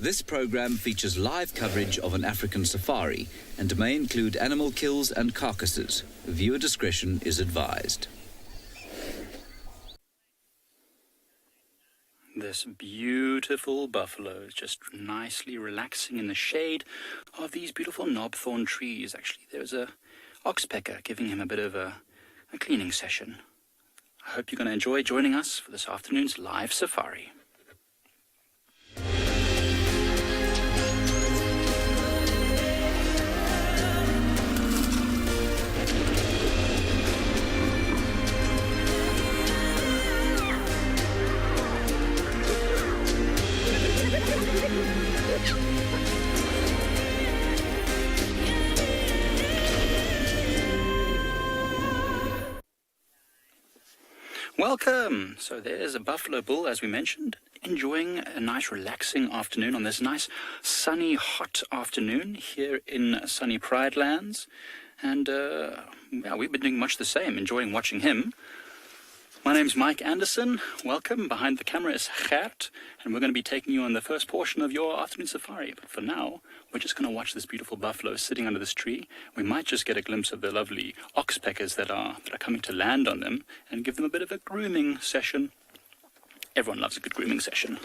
This program features live coverage of an African safari and may include animal kills and carcasses. Viewer discretion is advised. This beautiful buffalo is just nicely relaxing in the shade of these beautiful knobthorn trees. Actually, there's a oxpecker giving him a bit of a cleaning session. I hope you're going to enjoy joining us for this afternoon's live safari. Welcome! So there's a buffalo bull, as we mentioned, enjoying a nice relaxing afternoon on this nice sunny, hot afternoon here in sunny Pride Lands. And we've been doing much the same, enjoying watching him. My name's Mike Anderson. Welcome. Behind the camera is Gert, and we're going to be taking you on the first portion of your afternoon safari. But for now, we're just going to watch this beautiful buffalo sitting under this tree. We might just get a glimpse of the lovely oxpeckers that are coming to land on them and give them a bit of a grooming session. Everyone loves a good grooming session.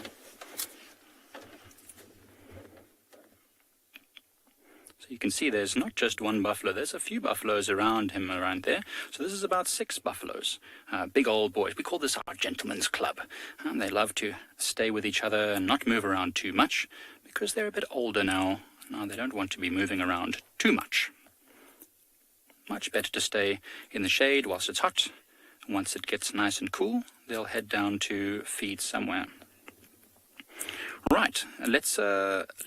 So you can see there's not just one buffalo, there's a few buffaloes around him around there. So this is about 6 buffaloes, big old boys. We call this our gentleman's club. They love to stay with each other and not move around too much because they're a bit older now. Now they don't want to be moving around too much. Much better to stay in the shade whilst it's hot. Once it gets nice and cool, they'll head down to feed somewhere. Right, let's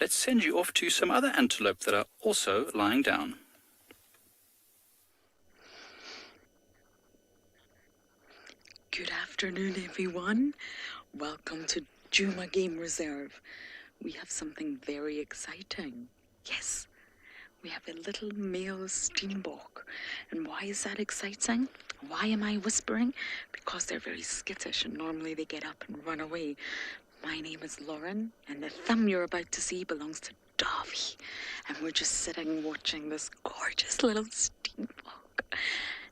send you off to some other antelope that are also lying down. Good afternoon, everyone. Welcome to Tswalu Game Reserve. We have something very exciting. Yes, we have a little male steenbok. And why is that exciting? Why am I whispering? Because they're very skittish and normally they get up and run away. My name is Lauren, and the thumb you're about to see belongs to Davy. And we're just sitting watching this gorgeous little steenbok.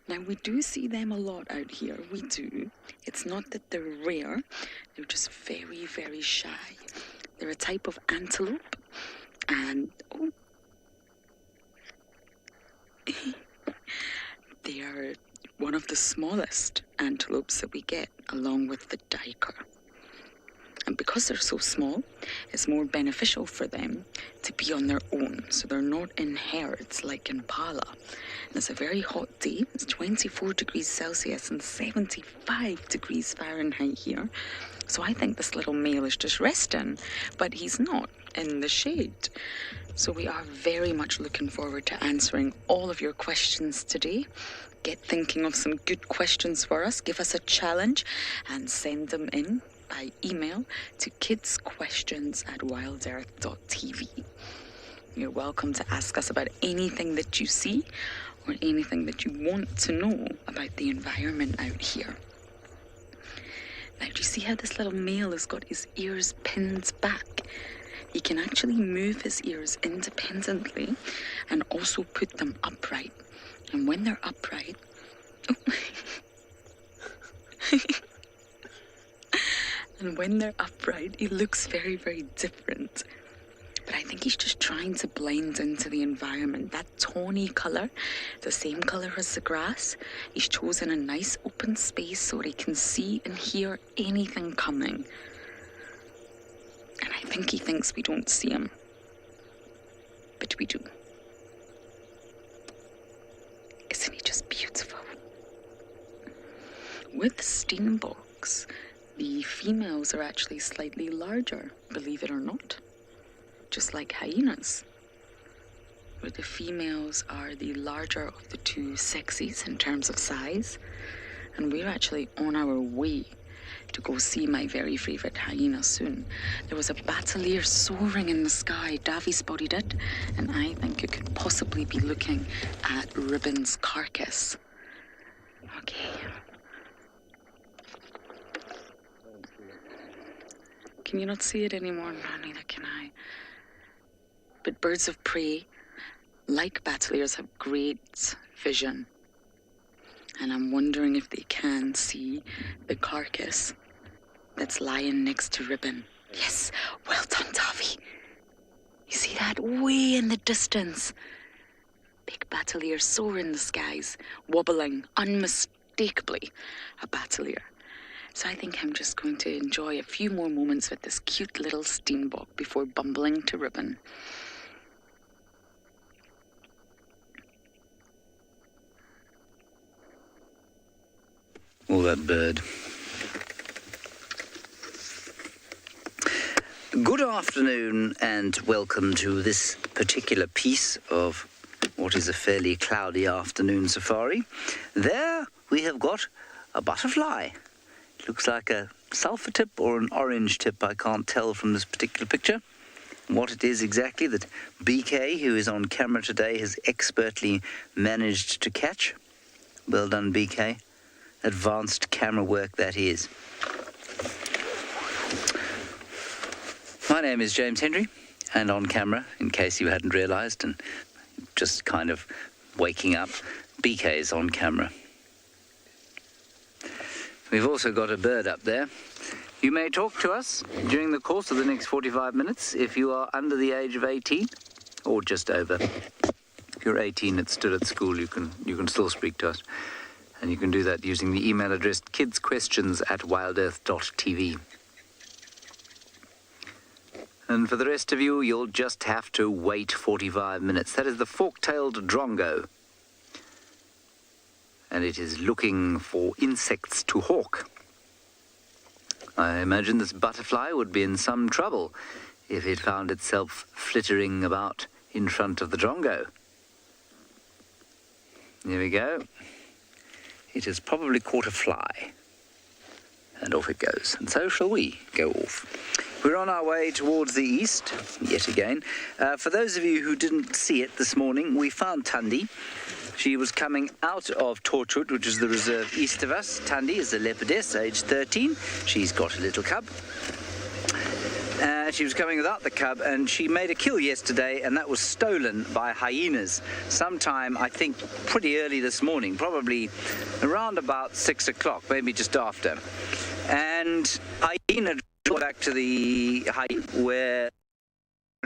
Now, we do see them a lot out here. We do. It's not that they're rare. They're just very, very shy. They're a type of antelope. And, they are one of the smallest antelopes that we get, along with the duiker. And because they're so small, it's more beneficial for them to be on their own. So they're not in herds like impala. And it's a very hot day. It's 24 degrees Celsius and 75 degrees Fahrenheit here. So I think this little male is just resting, but he's not in the shade. So we are very much looking forward to answering all of your questions today. Get thinking of some good questions for us. Give us a challenge and send them in by email to kidsquestions@wildearth.tv. You're welcome to ask us about anything that you see or anything that you want to know about the environment out here. Now, do you see how this little male has got his ears pinned back? He can actually move his ears independently and also put them upright. And when they're upright... And when they're upright, he looks very, very different. But I think he's just trying to blend into the environment. That tawny colour, the same colour as the grass, he's chosen a nice open space so he can see and hear anything coming. And I think he thinks we don't see him. But we do. Isn't he just beautiful? With steenboks, the females are actually slightly larger, believe it or not, just like hyenas, where the females are the larger of the two sexes in terms of size, and we're actually on our way to go see my very favourite hyena soon. There was a batelier soaring in the sky. Davy spotted it, and I think it could possibly be looking at Ribbon's carcass. Okay. Can you not see it anymore? No, neither can I. But birds of prey, like battaliers, have great vision. And I'm wondering if they can see the carcass that's lying next to Ribbon. Yes, well done, Tavi. You see that way in the distance? Big battalier soar in the skies, wobbling unmistakably a battalier. So I think I'm just going to enjoy a few more moments with this cute little steenbok before bumbling to Ribbon. Oh, that bird. Good afternoon and welcome to this particular piece of what is a fairly cloudy afternoon safari. There we have got a butterfly. It looks like a sulphur tip or an orange tip. I can't tell from this particular picture what it is exactly that BK, who is on camera today, has expertly managed to catch. Well done, BK. Advanced camera work that is. My name is James Hendry, and on camera, in case you hadn't realised and just kind of waking up, BK is on camera. We've also got a bird up there. You may talk to us during the course of the next 45 minutes if you are under the age of 18 or just over. If you're 18 and still at school, you can still speak to us. And you can do that using the email address kidsquestions@wildearth.tv. And for the rest of you, you'll just have to wait 45 minutes. That is the fork-tailed drongo. And it is looking for insects to hawk. I imagine this butterfly would be in some trouble if it found itself flittering about in front of the drongo. Here we go. It has probably caught a fly. And off it goes. And so shall we go off. We're on our way towards the east, yet again. For those of you who didn't see it this morning, we found Thandi. She was coming out of Torchwood, which is the reserve east of us. Thandi is a leopardess, aged 13. She's got a little cub. She was coming without the cub, and she made a kill yesterday, and that was stolen by hyenas sometime, I think, pretty early this morning, probably around about 6 o'clock, maybe just after. And hyena drove back to the hyena where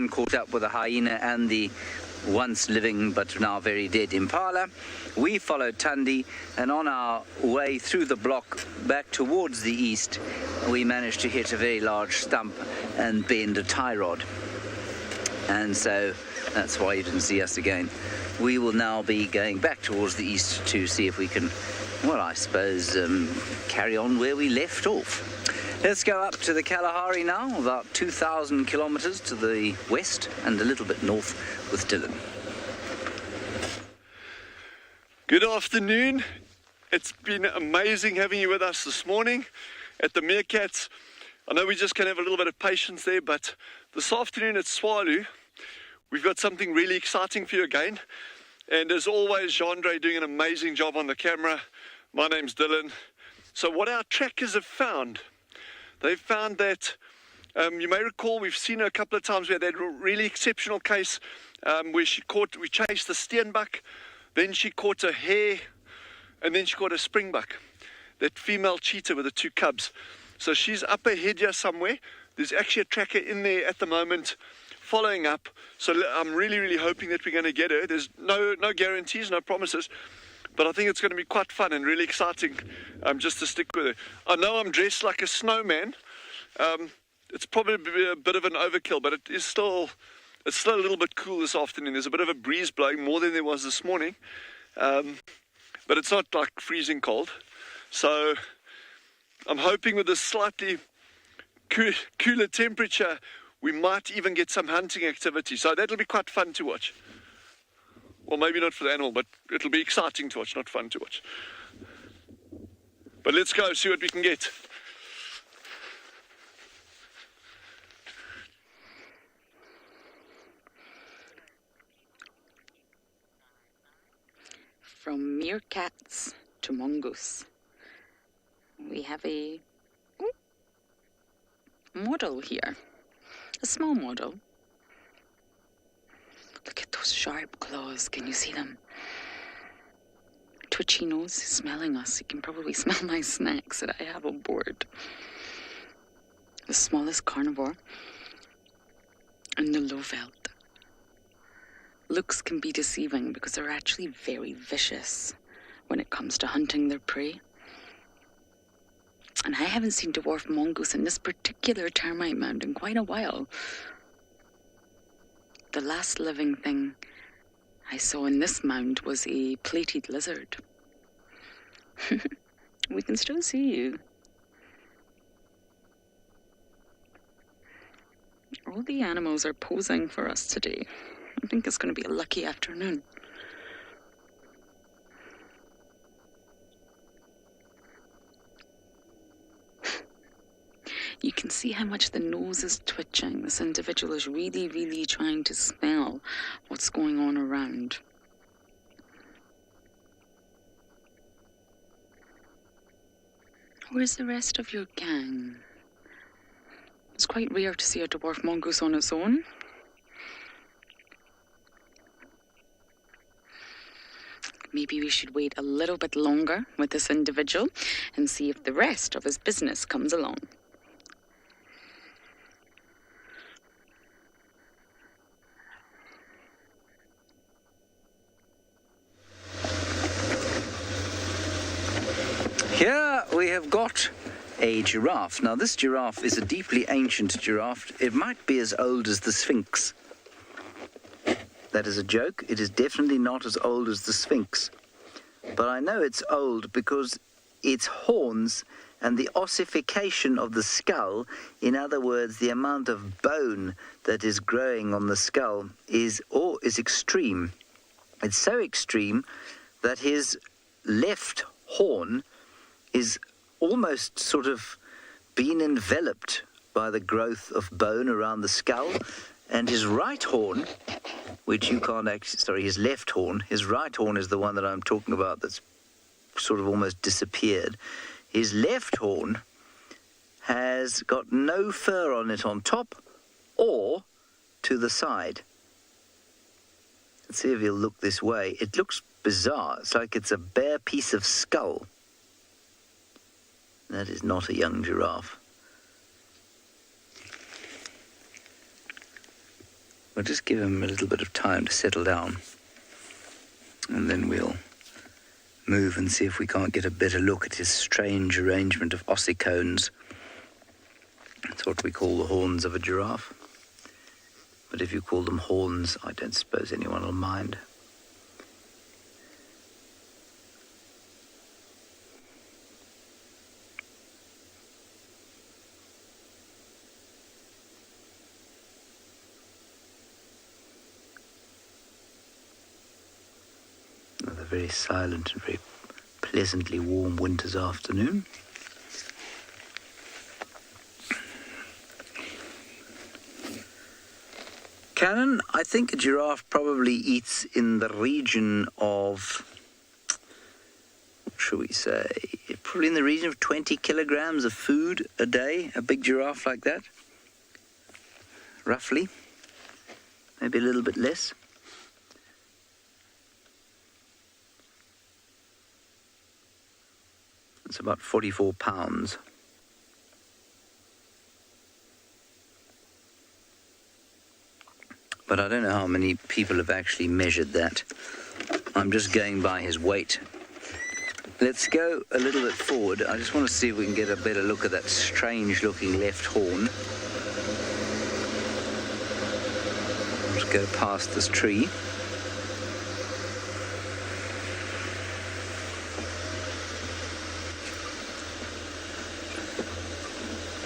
caught up with a hyena and the once living but now very dead impala. We followed Thandi, and on our way through the block back towards the east, we managed to hit a very large stump and bend a tie rod. And so that's why you didn't see us again. We will now be going back towards the east to see if we can, well, I suppose, carry on where we left off. Let's go up to the Kalahari now, about 2,000 kilometres to the west and a little bit north with Dylan. Good afternoon. It's been amazing having you with us this morning at the Meerkats. I know we just can have a little bit of patience there, but this afternoon at Tswalu, we've got something really exciting for you again. And as always, Jandre doing an amazing job on the camera. My name's Dylan. So what our trackers have found, they've found that, you may recall, we've seen her a couple of times where they had a really exceptional case where we chased the steenbok, then she caught a hare, and then she caught a springbuck, that female cheetah with the two cubs. So she's up ahead here somewhere. There's actually a tracker in there at the moment following up. So I'm really, really hoping that we're going to get her. There's no guarantees, no promises. But I think it's going to be quite fun and really exciting just to stick with her. I know I'm dressed like a snowman. It's probably a bit of an overkill, but it's still a little bit cool this afternoon. There's a bit of a breeze blowing, more than there was this morning. But it's not like freezing cold. So I'm hoping with a slightly cooler temperature, we might even get some hunting activity. So that'll be quite fun to watch. Well, maybe not for the animal, but it'll be exciting to watch, not fun to watch. But let's go see what we can get. From meerkats to mongoose, we have a model here. A small model. Look at those sharp claws. Can you see them? Twitchy nose is smelling us. You can probably smell my snacks that I have on board. The smallest carnivore in the low veld. Looks can be deceiving because they're actually very vicious when it comes to hunting their prey. And I haven't seen dwarf mongoose in this particular termite mound in quite a while. The last living thing I saw in this mound was a plated lizard. We can still see you. All the animals are posing for us today. I think it's going to be a lucky afternoon. You can see how much the nose is twitching. This individual is really, really trying to smell what's going on around. Where's the rest of your gang? It's quite rare to see a dwarf mongoose on its own. Maybe we should wait a little bit longer with this individual and see if the rest of his business comes along. Here we have got a giraffe. Now this giraffe is a deeply ancient giraffe. It might be as old as the Sphinx. That is a joke. It is definitely not as old as the Sphinx. But I know it's old because its horns and the ossification of the skull, in other words, the amount of bone that is growing on the skull is extreme. It's so extreme that his left horn is almost sort of been enveloped by the growth of bone around the skull, and his right horn, which you can't actually, his left horn, his right horn is the one that I'm talking about that's sort of almost disappeared. His left horn has got no fur on it on top or to the side. Let's see if you'll look this way. It looks bizarre. It's like it's a bare piece of skull. That is not a young giraffe. We'll just give him a little bit of time to settle down, and then we'll move and see if we can't get a better look at his strange arrangement of ossicones. That's what we call the horns of a giraffe. But if you call them horns, I don't suppose anyone will mind. Very silent and very pleasantly warm winter's afternoon. Cannon, I think a giraffe probably eats in the region of, what should we say, probably in the region of 20 kilograms of food a day, a big giraffe like that, roughly, maybe a little bit less. It's about 44 pounds. But I don't know how many people have actually measured that. I'm just going by his weight. Let's go a little bit forward. I just want to see if we can get a better look at that strange looking left horn. Let's go past this tree.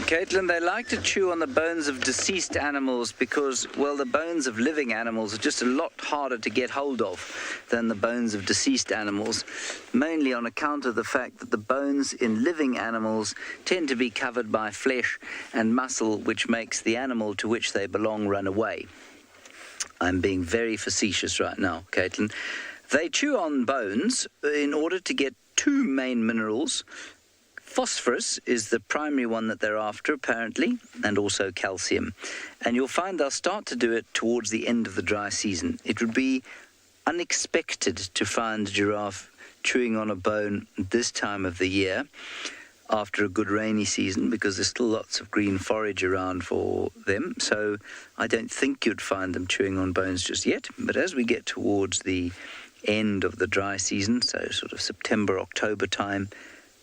Caitlin, they like to chew on the bones of deceased animals because, well, the bones of living animals are just a lot harder to get hold of than the bones of deceased animals, mainly on account of the fact that the bones in living animals tend to be covered by flesh and muscle, which makes the animal to which they belong run away. I'm being very facetious right now, Caitlin. They chew on bones in order to get two main minerals, Phosphorus is the primary one that they're after, apparently, and also calcium. And you'll find they'll start to do it towards the end of the dry season. It would be unexpected to find a giraffe chewing on a bone this time of the year after a good rainy season, because there's still lots of green forage around for them. So I don't think you'd find them chewing on bones just yet. But as we get towards the end of the dry season, so sort of September, October time,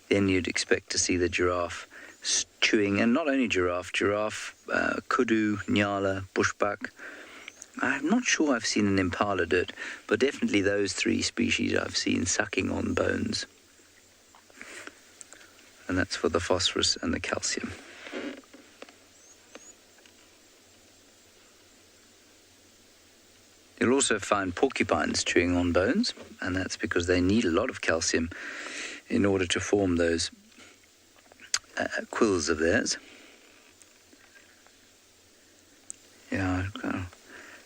then you'd expect to see the giraffe chewing, and not only giraffe, kudu, nyala, bushbuck. I'm not sure I've seen an impala do it, but definitely those three species I've seen sucking on bones. And that's for the phosphorus and the calcium. You'll also find porcupines chewing on bones, and that's because they need a lot of calcium in order to form those quills of theirs. Yeah,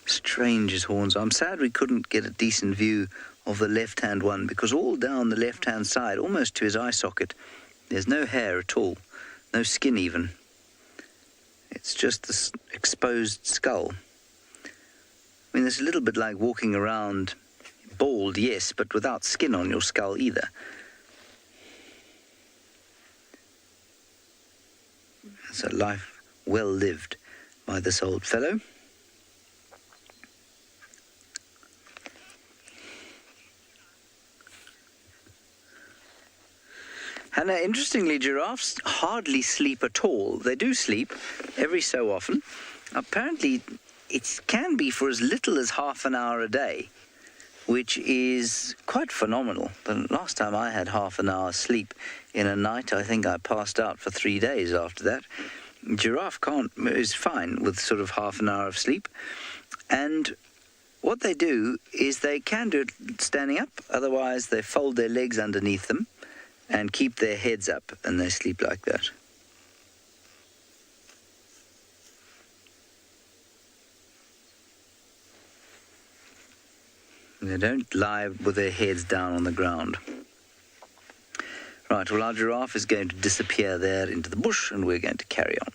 strange his horns. I'm sad we couldn't get a decent view of the left-hand one, because all down the left-hand side, almost to his eye socket, there's no hair at all, no skin even. It's just this exposed skull. I mean, it's a little bit like walking around bald, yes, but without skin on your skull either. It's a life well lived by this old fellow. And interestingly, giraffes hardly sleep at all. They do sleep every so often. Apparently, it can be for as little as half an hour a day, which is quite phenomenal. The last time I had half an hour sleep in a night, I think I passed out for 3 days after that. Giraffe is fine with sort of half an hour of sleep. And what they do is they can do it standing up. Otherwise, they fold their legs underneath them and keep their heads up, and they sleep like that. They don't lie with their heads down on the ground. Right, well, our giraffe is going to disappear there into the bush, and we're going to carry on.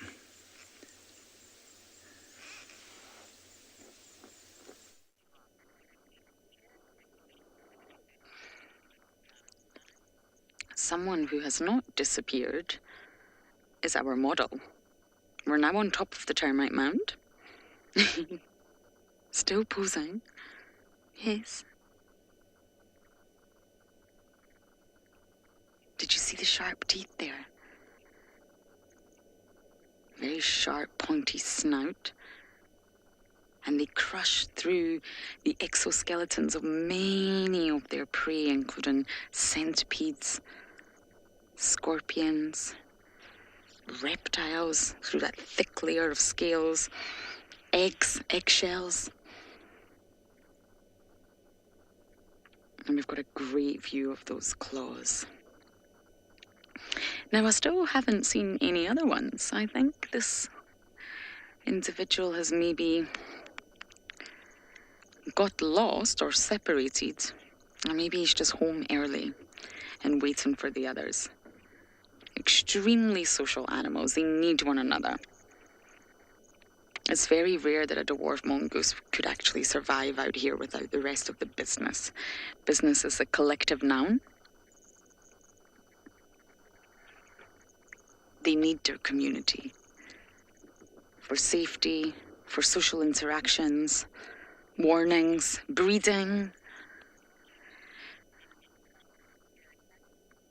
Someone who has not disappeared is our model. We're now on top of the termite mound. Still posing. Yes. Did you see the sharp teeth there? Very sharp, pointy snout. And they crush through the exoskeletons of many of their prey, including centipedes, scorpions, reptiles, through that thick layer of scales, eggshells. And we've got a great view of those claws. Now, I still haven't seen any other ones. I think this individual has maybe got lost or separated. Or maybe he's just home early and waiting for the others. Extremely social animals. They need one another. It's very rare that a dwarf mongoose could actually survive out here without the rest of the business. Business is a collective noun. They need their community for safety, for social interactions, warnings, breeding.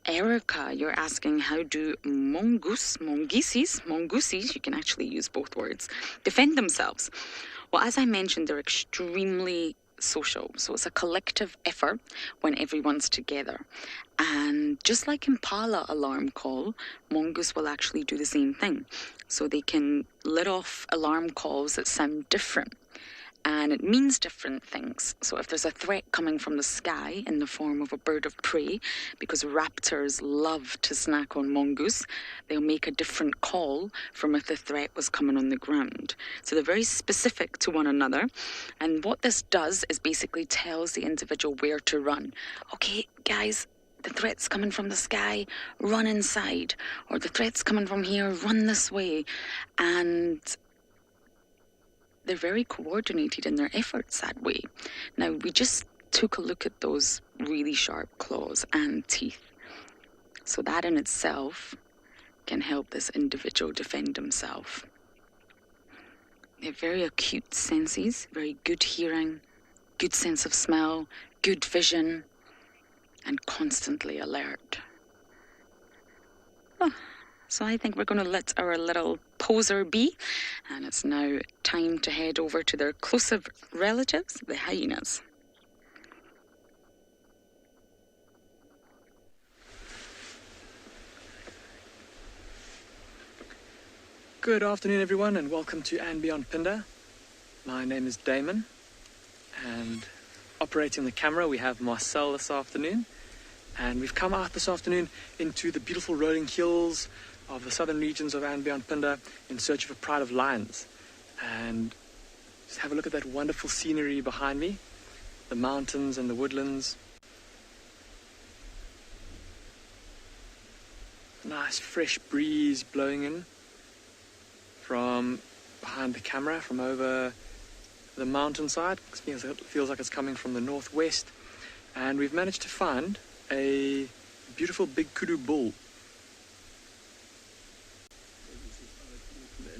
Erica, you're asking, how do mongooses, you can actually use both words, defend themselves? Well, as I mentioned, they're extremely social. So it's a collective effort when everyone's together. And just like impala alarm call, mongoose will actually do the same thing. So they can let off alarm calls that sound different. And it means different things. So if there's a threat coming from the sky in the form of a bird of prey, because raptors love to snack on mongoose, they'll make a different call from if the threat was coming on the ground. So they're very specific to one another. And what this does is basically tells the individual where to run. Okay, guys, the threat's coming from the sky, run inside, or the threat's coming from here, run this way. And they're very coordinated in their efforts that way. Now, we just took a look at those really sharp claws and teeth. So that in itself can help this individual defend himself. They have very acute senses, very good hearing, good sense of smell, good vision, and constantly alert. Oh, so I think we're going to let our little poser be, and it's now time to head over to their closer relatives, the hyenas. Good afternoon, everyone, and welcome to And Beyond Phinda. My name is Damon, and operating the camera we have Marcel this afternoon. And we've come out this afternoon into the beautiful rolling hills of the southern regions of And Beyond Phinda in search of a pride of lions. And just have a look at that wonderful scenery behind me, the mountains and the woodlands. Nice fresh breeze blowing in from behind the camera, from over the mountainside. It feels like it's coming from the northwest. And we've managed to find a beautiful big kudu bull.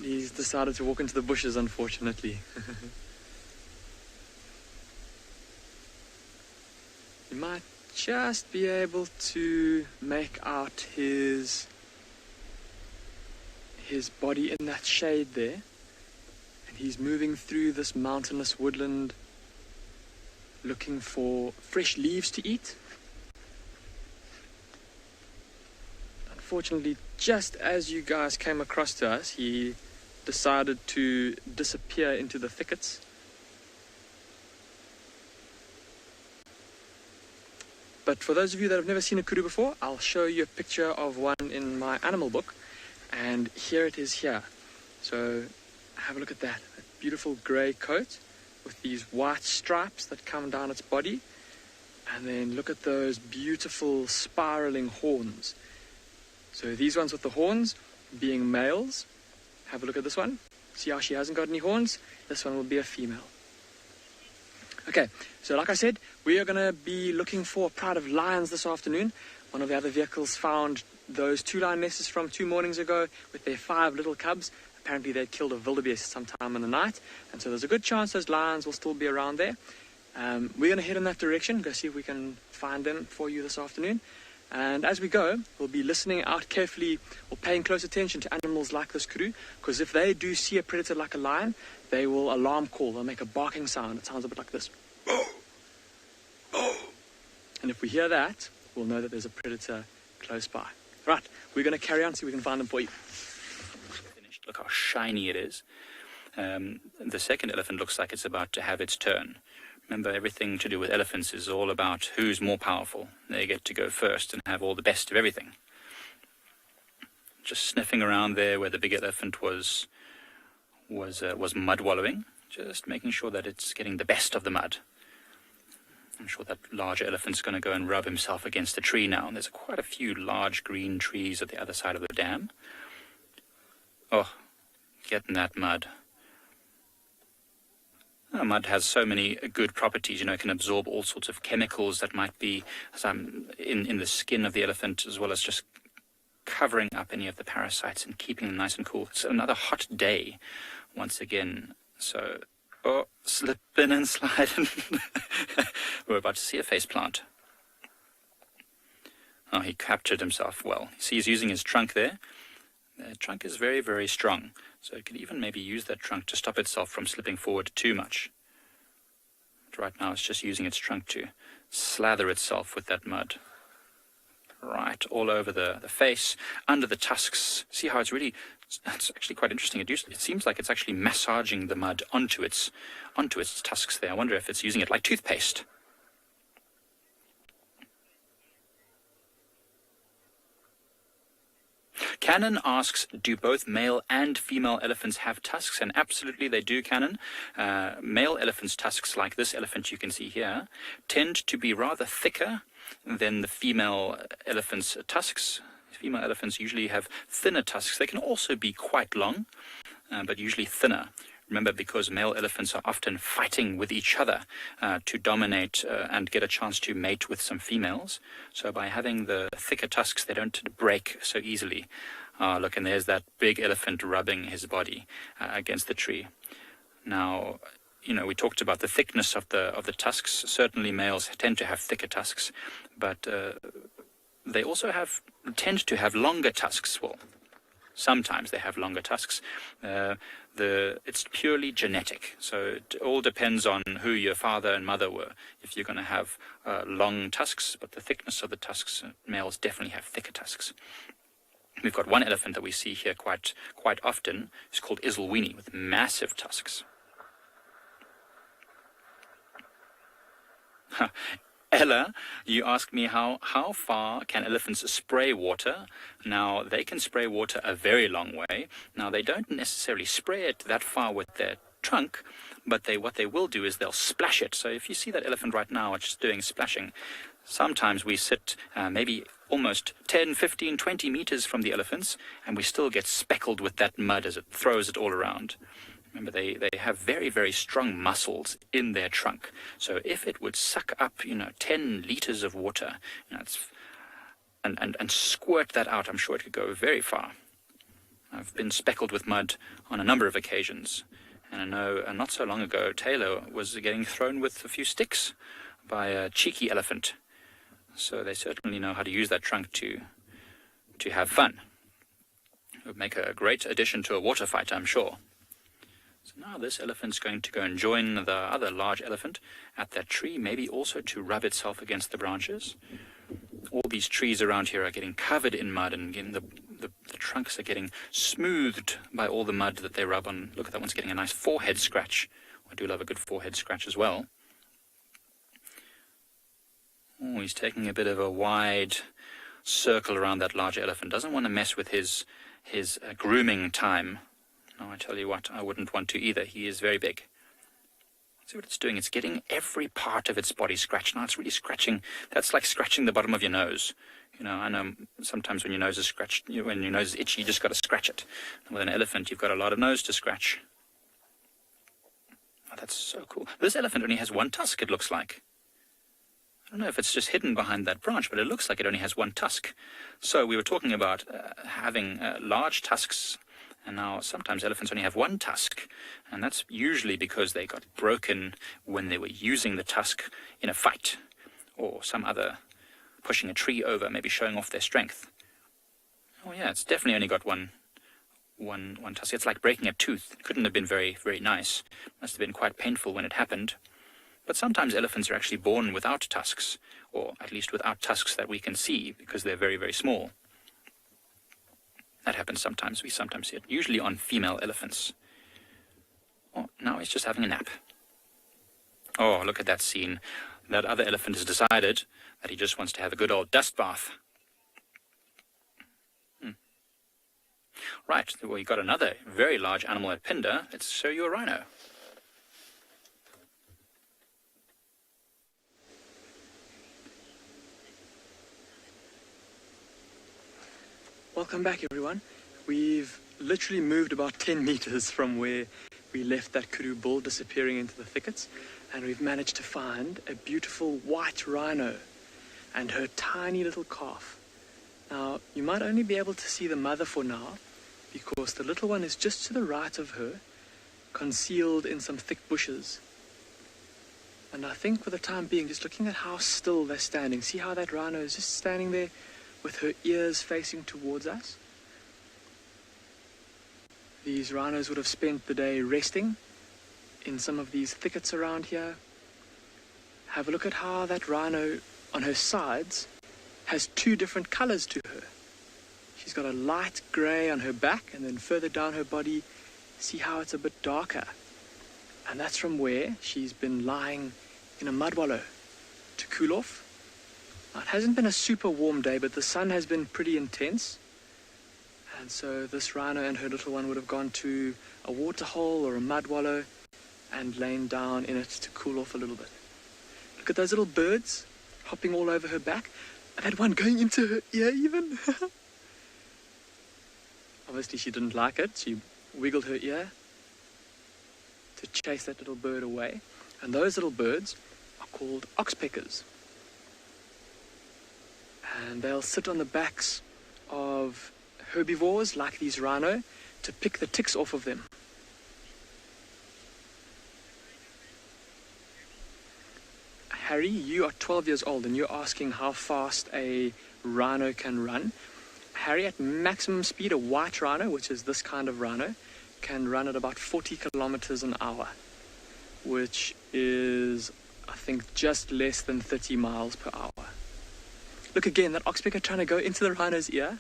He's decided to walk into the bushes, unfortunately. You might just be able to make out his body in that shade there, and he's moving through this mountainous woodland looking for fresh leaves to eat. Unfortunately, just as you guys came across to us, he decided to disappear into the thickets. But for those of you that have never seen a kudu before, I'll show you a picture of one in my animal book. And here it is here. So have a look at that. A beautiful grey coat with these white stripes that come down its body. And then look at those beautiful spiraling horns. So these ones with the horns being males. Have a look at this one. See how she hasn't got any horns? This one will be a female. Okay, so like I said, we are going to be looking for a pride of lions this afternoon. One of the other vehicles found those 2 lionesses from 2 mornings ago with their 5 little cubs. Apparently they'd killed a wildebeest sometime in the night, and so there's a good chance those lions will still be around there. We're going to head in that direction, go see if we can find them for you this afternoon. And as we go, we'll be listening out carefully or paying close attention to animals like this kudu, because if they do see a predator like a lion, they will alarm call. They'll make a barking sound. It sounds a bit like this. And if we hear that, we'll know that there's a predator close by. Right, we're going to carry on, see if we can find them for you. Finished. Look how shiny it is. The second elephant looks like it's about to have its turn. Remember, everything to do with elephants is all about who's more powerful. They get to go first and have all the best of everything. Just sniffing around there where the big elephant was mud wallowing, just making sure that it's getting the best of the mud. I'm sure that larger elephant's going to go and rub himself against the tree now. And there's quite a few large green trees at the other side of the dam. Oh, get in that mud. Mud has so many good properties. It can absorb all sorts of chemicals that might be in the skin of the elephant, as well as just covering up any of the parasites and keeping them nice and cool. It's another hot day once again. So, slip in and slide. We're about to see a face plant. Oh, he captured himself well. See, he's using his trunk there. The trunk is very, very strong. So it could even maybe use that trunk to stop itself from slipping forward too much. But right now it's just using its trunk to slather itself with that mud. Right, all over the face, under the tusks. See how it's actually quite interesting. It seems like it's actually massaging the mud onto its tusks there. I wonder if it's using it like toothpaste. Cannon asks, do both male and female elephants have tusks? And absolutely they do, Cannon. Male elephants' tusks, like this elephant you can see here, tend to be rather thicker than the female elephant's tusks. Female elephants usually have thinner tusks. They can also be quite long, but usually thinner. Remember, because male elephants are often fighting with each other to dominate and get a chance to mate with some females. So by having the thicker tusks, they don't break so easily. Look, and there's that big elephant rubbing his body against the tree. Now, you know, we talked about the thickness of the tusks. Certainly males tend to have thicker tusks, but they also tend to have longer tusks. Well, sometimes they have longer tusks. It's purely genetic, so it all depends on who your father and mother were. If you're going to have long tusks, but the thickness of the tusks, males definitely have thicker tusks. We've got one elephant that we see here quite often. It's called Isselweenie, with massive tusks. Ella, you asked me how far can elephants spray water? Now, they can spray water a very long way. Now, they don't necessarily spray it that far with their trunk, but what they will do is they'll splash it. So if you see that elephant right now, it's just doing splashing. Sometimes we sit maybe almost 10, 15, 20 meters from the elephants, and we still get speckled with that mud as it throws it all around. Remember, they have very, very strong muscles in their trunk. So if it would suck up, 10 liters of water, and squirt that out, I'm sure it could go very far. I've been speckled with mud on a number of occasions. And I know not so long ago, Taylor was getting thrown with a few sticks by a cheeky elephant. So they certainly know how to use that trunk to have fun. It would make a great addition to a water fight, I'm sure. So now this elephant's going to go and join the other large elephant at that tree, maybe also to rub itself against the branches. All these trees around here are getting covered in mud, and again, the trunks are getting smoothed by all the mud that they rub on. Look at that one's getting a nice forehead scratch. I do love a good forehead scratch as well. Oh, he's taking a bit of a wide circle around that large elephant. Doesn't want to mess with his grooming time. No, I tell you what, I wouldn't want to either. He is very big. See what it's doing? It's getting every part of its body scratched. Now it's really scratching. That's like scratching the bottom of your nose. I know sometimes when your nose is scratched, when your nose is itchy, you just got to scratch it. And with an elephant, you've got a lot of nose to scratch. Oh, that's so cool. This elephant only has one tusk, it looks like. I don't know if it's just hidden behind that branch, but it looks like it only has one tusk. So we were talking about having large tusks. And now sometimes elephants only have one tusk, and that's usually because they got broken when they were using the tusk in a fight, or some other pushing a tree over, maybe showing off their strength. Oh yeah, it's definitely only got one tusk. It's like breaking a tooth. It couldn't have been very, very nice. Must have been quite painful when it happened. But sometimes elephants are actually born without tusks, or at least without tusks that we can see, because they're very, very small. That happens sometimes. We sometimes see it, usually on female elephants. Oh, now he's just having a nap. Oh, look at that scene. That other elephant has decided that he just wants to have a good old dust bath. Right, well, you've got another very large animal at Phinda. Let's show you a rhino. Welcome back, everyone. We've literally moved about 10 meters from where we left that kudu bull disappearing into the thickets, and we've managed to find a beautiful white rhino and her tiny little calf. Now, you might only be able to see the mother for now, because the little one is just to the right of her, concealed in some thick bushes. And I think for the time being, just looking at how still they're standing, see how that rhino is just standing there with her ears facing towards us. These rhinos would have spent the day resting in some of these thickets around here. Have a look at how that rhino on her sides has two different colors to her. She's got a light gray on her back, and then further down her body, see how it's a bit darker. And that's from where she's been lying in a mud wallow to cool off. Now, it hasn't been a super warm day, but the sun has been pretty intense. And so this rhino and her little one would have gone to a water hole or a mud wallow and lain down in it to cool off a little bit. Look at those little birds. hopping all over her back. I've had one going into her ear even. Obviously she didn't like it. She wiggled her ear to chase that little bird away. And those little birds are called oxpeckers. And they'll sit on the backs of herbivores like these rhino to pick the ticks off of them. Harry, you are 12 years old and you're asking how fast a rhino can run. Harry, at maximum speed, a white rhino, which is this kind of rhino, can run at about 40 kilometers an hour, which is, I think, just less than 30 miles per hour. Look again, that oxpecker trying to go into the rhino's ear,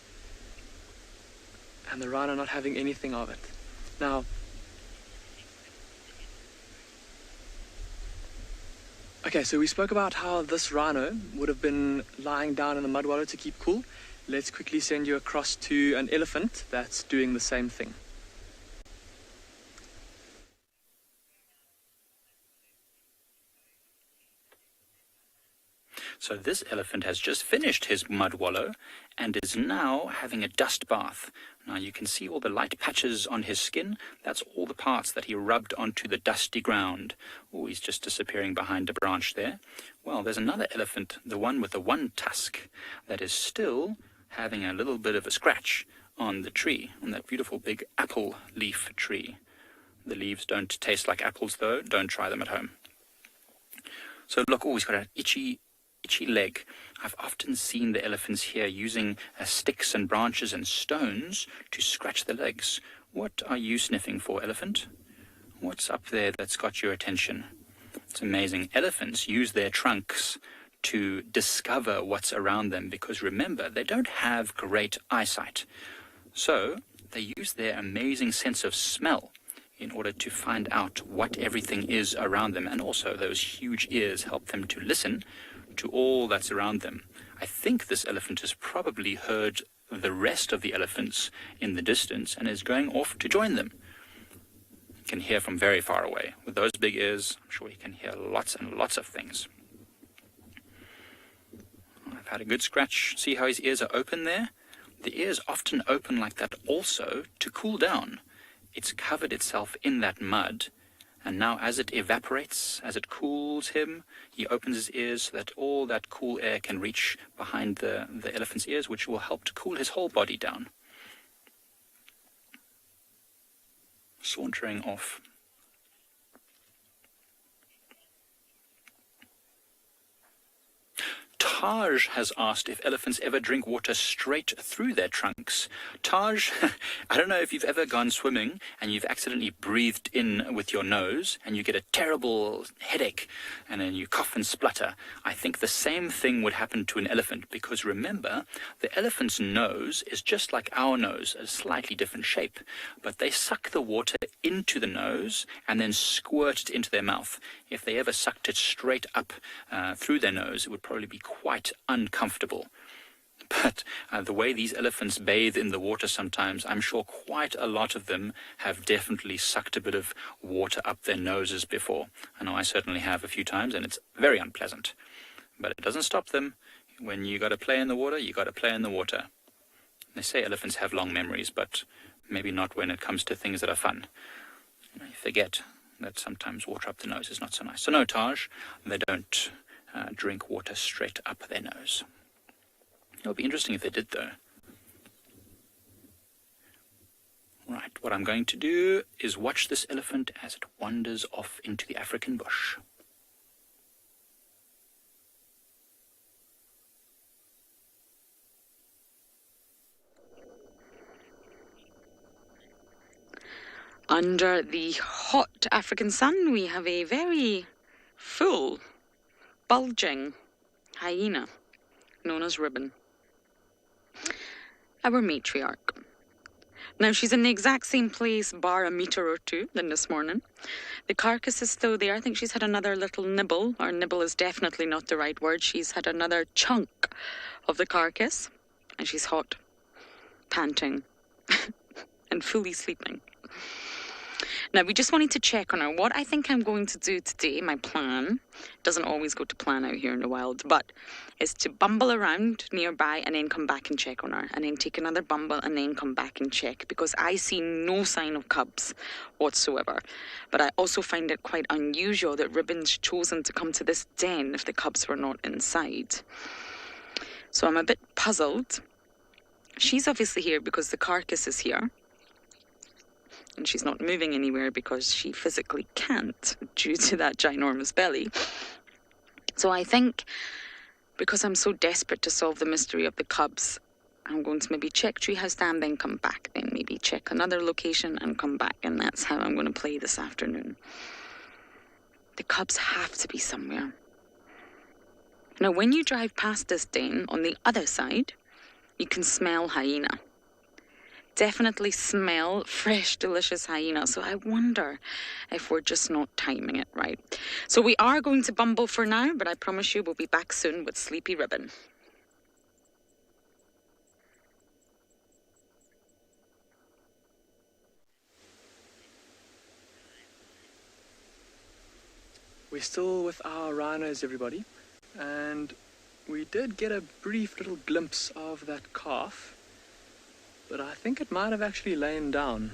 and the rhino not having anything of it. Now, okay, so we spoke about how this rhino would have been lying down in the mud wallow to keep cool. Let's quickly send you across to an elephant that's doing the same thing. So this elephant has just finished his mud wallow and is now having a dust bath. Now you can see all the light patches on his skin. That's all the parts that he rubbed onto the dusty ground. Oh, he's just disappearing behind a branch there. Well, there's another elephant, the one with the one tusk, that is still having a little bit of a scratch on the tree, on that beautiful big apple leaf tree. The leaves don't taste like apples though. Don't try them at home. So look, oh, he's got an itchy leg. I've often seen the elephants here using sticks and branches and stones to scratch the legs. What are you sniffing for, elephant? What's up there that's got your attention? It's amazing. Elephants use their trunks to discover what's around them because, remember, they don't have great eyesight. So they use their amazing sense of smell in order to find out what everything is around them. And also those huge ears help them to listen to all that's around them. I think this elephant has probably heard the rest of the elephants in the distance and is going off to join them. You can hear from very far away. With those big ears, I'm sure you can hear lots and lots of things. I've had a good scratch. See how his ears are open there? The ears often open like that also to cool down. It's covered itself in that mud, and now as it evaporates, as it cools him, he opens his ears so that all that cool air can reach behind the elephant's ears, which will help to cool his whole body down. Sauntering off. Taj has asked if elephants ever drink water straight through their trunks. Taj, I don't know if you've ever gone swimming and you've accidentally breathed in with your nose and you get a terrible headache and then you cough and splutter. I think the same thing would happen to an elephant because remember, the elephant's nose is just like our nose, a slightly different shape, but they suck the water into the nose and then squirt it into their mouth. If they ever sucked it straight up through their nose, it would probably be quite uncomfortable. But the way these elephants bathe in the water sometimes, I'm sure quite a lot of them have definitely sucked a bit of water up their noses before. I know I certainly have a few times, and it's very unpleasant. But it doesn't stop them. When you got to play in the water, you got to play in the water. They say elephants have long memories, but maybe not when it comes to things that are fun. You forget that sometimes water up the nose is not so nice. So no, Taj, they don't drink water straight up their nose. It would be interesting if they did, though. Right, what I'm going to do is watch this elephant as it wanders off into the African bush. Under the hot African sun, we have a very full, bulging hyena known as Ribbon, our matriarch. Now, she's in the exact same place, bar a meter or two, than this morning. The carcass is still there. I think she's had another little nibble, or nibble is definitely not the right word. She's had another chunk of the carcass, and she's hot, panting, and fully sleeping. Now, we just wanted to check on her. What I think I'm going to do today, my plan, doesn't always go to plan out here in the wild, but is to bumble around nearby and then come back and check on her, and then take another bumble and then come back and check, because I see no sign of cubs whatsoever. But I also find it quite unusual that Ribbon's chosen to come to this den if the cubs were not inside. So I'm a bit puzzled. She's obviously here because the carcass is here. And she's not moving anywhere because she physically can't due to that ginormous belly. So I think, because I'm so desperate to solve the mystery of the cubs, I'm going to maybe check Treehouse Dam, then come back, then maybe check another location and come back, and that's how I'm going to play this afternoon. The cubs have to be somewhere. Now, when you drive past this den on the other side, you can smell hyena. Definitely smell fresh, delicious hyena. So I wonder if we're just not timing it right. So we are going to bumble for now, but I promise you we'll be back soon with Sleepy Ribbon. We're still with our rhinos, everybody, and we did get a brief little glimpse of that calf. But I think it might have actually lain down.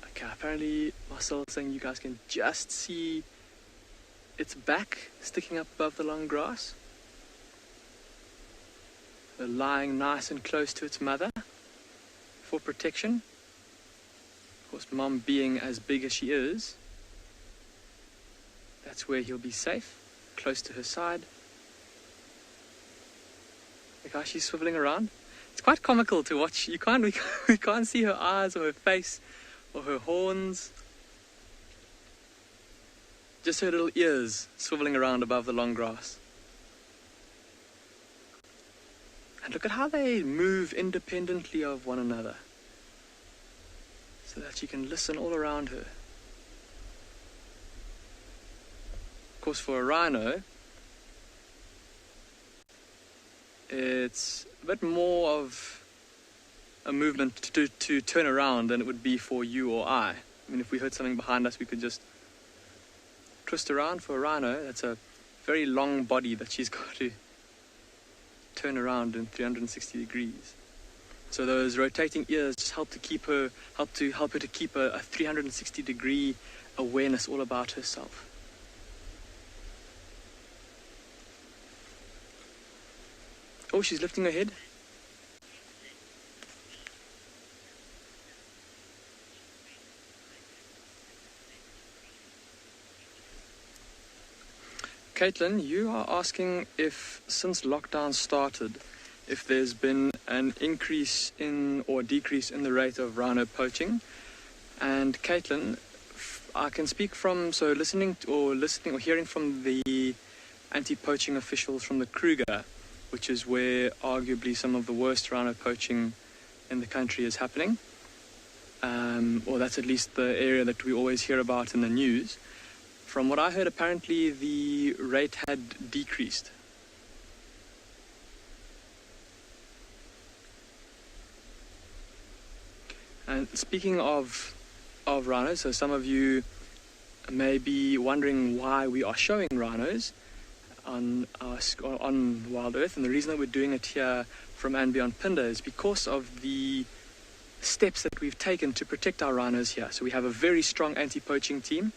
Okay, apparently Marcel is saying you guys can just see its back sticking up above the long grass. So lying nice and close to its mother for protection. Of course, Mom being as big as she is, that's where he'll be safe, close to her side. Look how she's swiveling around. It's quite comical to watch. We can't see her eyes or her face or her horns. Just her little ears swiveling around above the long grass. And look at how they move independently of one another, so that she can listen all around her. Of course, for a rhino, it's a bit more of a movement to turn around than it would be for you or I. I mean, if we heard something behind us, we could just twist around. For a rhino, that's a very long body that she's got to turn around in 360 degrees. So those rotating ears just help her to keep a 360 degree awareness all about herself. Oh, she's lifting her head. Caitlin, you are asking if, since lockdown started, if there's been an increase in or decrease in the rate of rhino poaching. And Caitlin, I can speak from, so listening or hearing from the anti-poaching officials from the Kruger, which is where arguably some of the worst rhino poaching in the country is happening. Or that's at least the area that we always hear about in the news. From what I heard, apparently the rate had decreased. And speaking of rhinos, so some of you may be wondering why we are showing rhinos on Wild Earth, and the reason that we're doing it here from and beyond Pinda is because of the steps that we've taken to protect our rhinos here. So we have a very strong anti-poaching team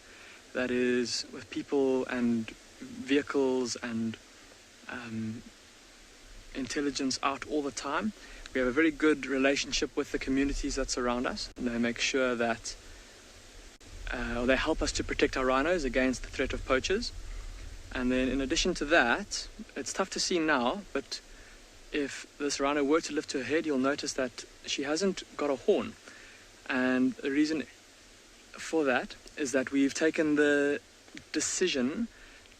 that is with people and vehicles and intelligence out all the time. We have a very good relationship with the communities that surround us, and they make sure that they help us to protect our rhinos against the threat of poachers. And then in addition to that, it's tough to see now, but if this rhino were to lift her head, you'll notice that she hasn't got a horn. And the reason for that is that we've taken the decision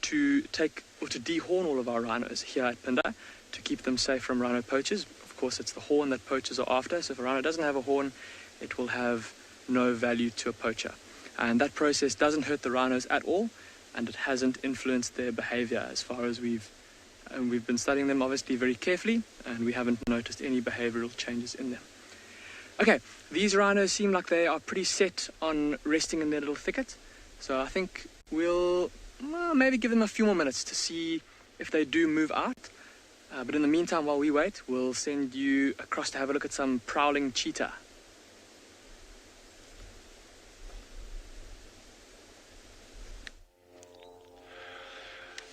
to dehorn all of our rhinos here at Pinda to keep them safe from rhino poachers. Of course, it's the horn that poachers are after, so if a rhino doesn't have a horn, it will have no value to a poacher. And that process doesn't hurt the rhinos at all, and it hasn't influenced their behavior as far as we've been studying them obviously very carefully, and we haven't noticed any behavioral changes in them. Okay, these rhinos seem like they are pretty set on resting in their little thicket. So I think we'll maybe give them a few more minutes to see if they do move out. But in the meantime, while we wait, we'll send you across to have a look at some prowling cheetah.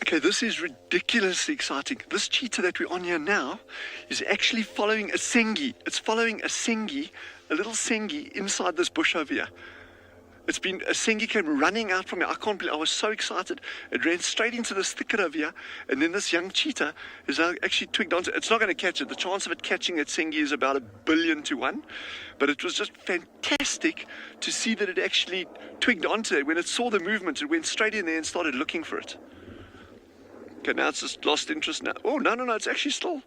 Okay, this is ridiculously exciting. This cheetah that we're on here now is actually following a sengi. It's following a sengi, a little sengi inside this bush over here. It's been, a sengi came running out from here. I can't believe, I was so excited. It ran straight into this thicket over here, and then this young cheetah is now actually twigged onto it. It's not going to catch it. The chance of it catching that sengi is about 1,000,000,000 to 1. But it was just fantastic to see that it actually twigged onto it. When it saw the movement, it went straight in there and started looking for it. Okay, now it's just lost interest now. Oh, no, it's actually still.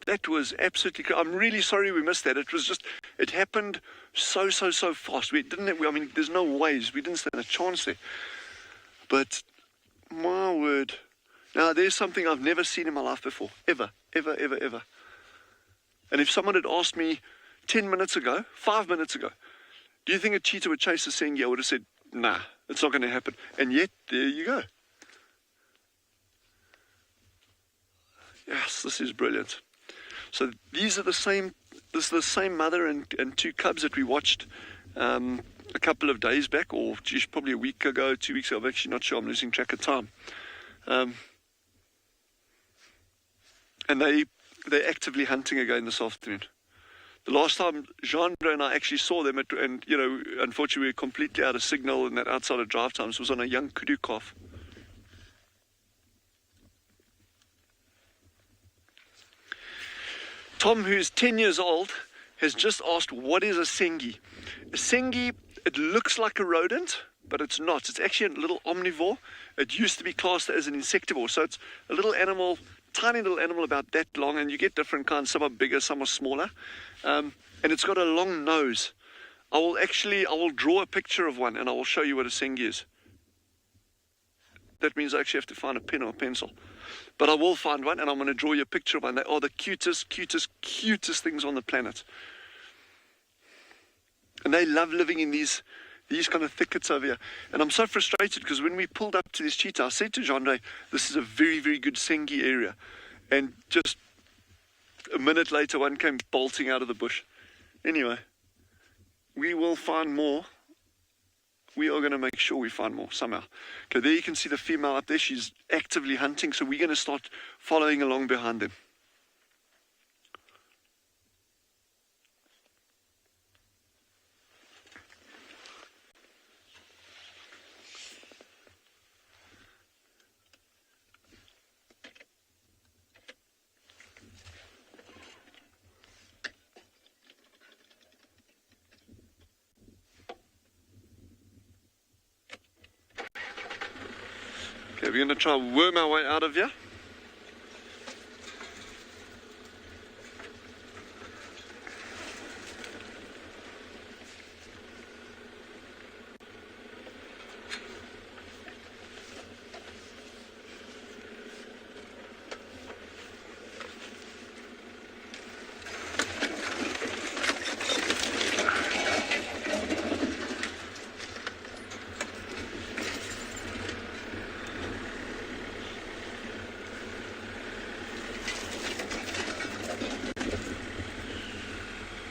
That was absolutely, I'm really sorry we missed that. It was just, it happened so fast. We didn't, I mean, there's no ways. We didn't stand a chance there. But, my word. Now, there's something I've never seen in my life before. Ever. And if someone had asked me 10 minutes ago, 5 minutes ago, do you think a cheetah would chase a sengi? I would have said, nah, it's not going to happen. And yet, there you go. Yes, this is brilliant. So these are the same, this is the same mother and two cubs that we watched a couple of days back, or geez, probably a week ago, 2 weeks ago. I'm actually not sure. I'm losing track of time. And they're actively hunting again this afternoon. The last time Jeandre and I actually saw them, and you know, unfortunately we were completely out of signal and that outside of drive times, was on a young kudu calf. Tom, who's 10 years old, has just asked, what is a sengi? A sengi, it looks like a rodent, but it's not. It's actually a little omnivore. It used to be classed as an insectivore. So it's a little animal, tiny little animal about that long, and you get different kinds. Some are bigger, some are smaller. And it's got a long nose. I will draw a picture of one, and I will show you what a sengi is. That means I actually have to find a pen or a pencil. But I will find one, and I'm going to draw you a picture of one. They are the cutest things on the planet. And they love living in these kind of thickets over here. And I'm so frustrated because when we pulled up to this cheetah, I said to Jeandre, this is a very good sengi area. And just a minute later, one came bolting out of the bush. Anyway, we will find more. We are going to make sure we find more somehow. Okay, there you can see the female up there. She's actively hunting, so we're going to start following along behind them. Okay, we're going to try and worm our way out of here.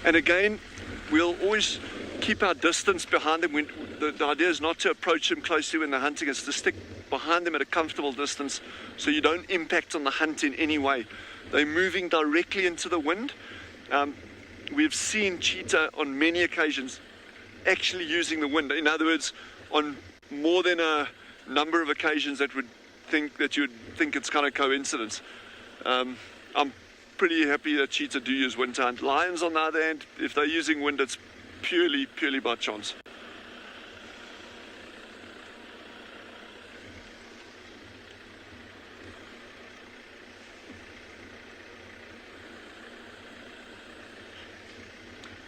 And again, we'll always keep our distance behind them. The idea is not to approach them closely when they're hunting. It's to stick behind them at a comfortable distance so you don't impact on the hunt in any way. They're moving directly into the wind. We've seen cheetah on many occasions actually using the wind. In other words, on more than a number of occasions that you'd think it's kind of coincidence. I'm pretty happy that cheetah do use wind to hunt. Lions, on the other hand, if they're using wind, it's purely by chance.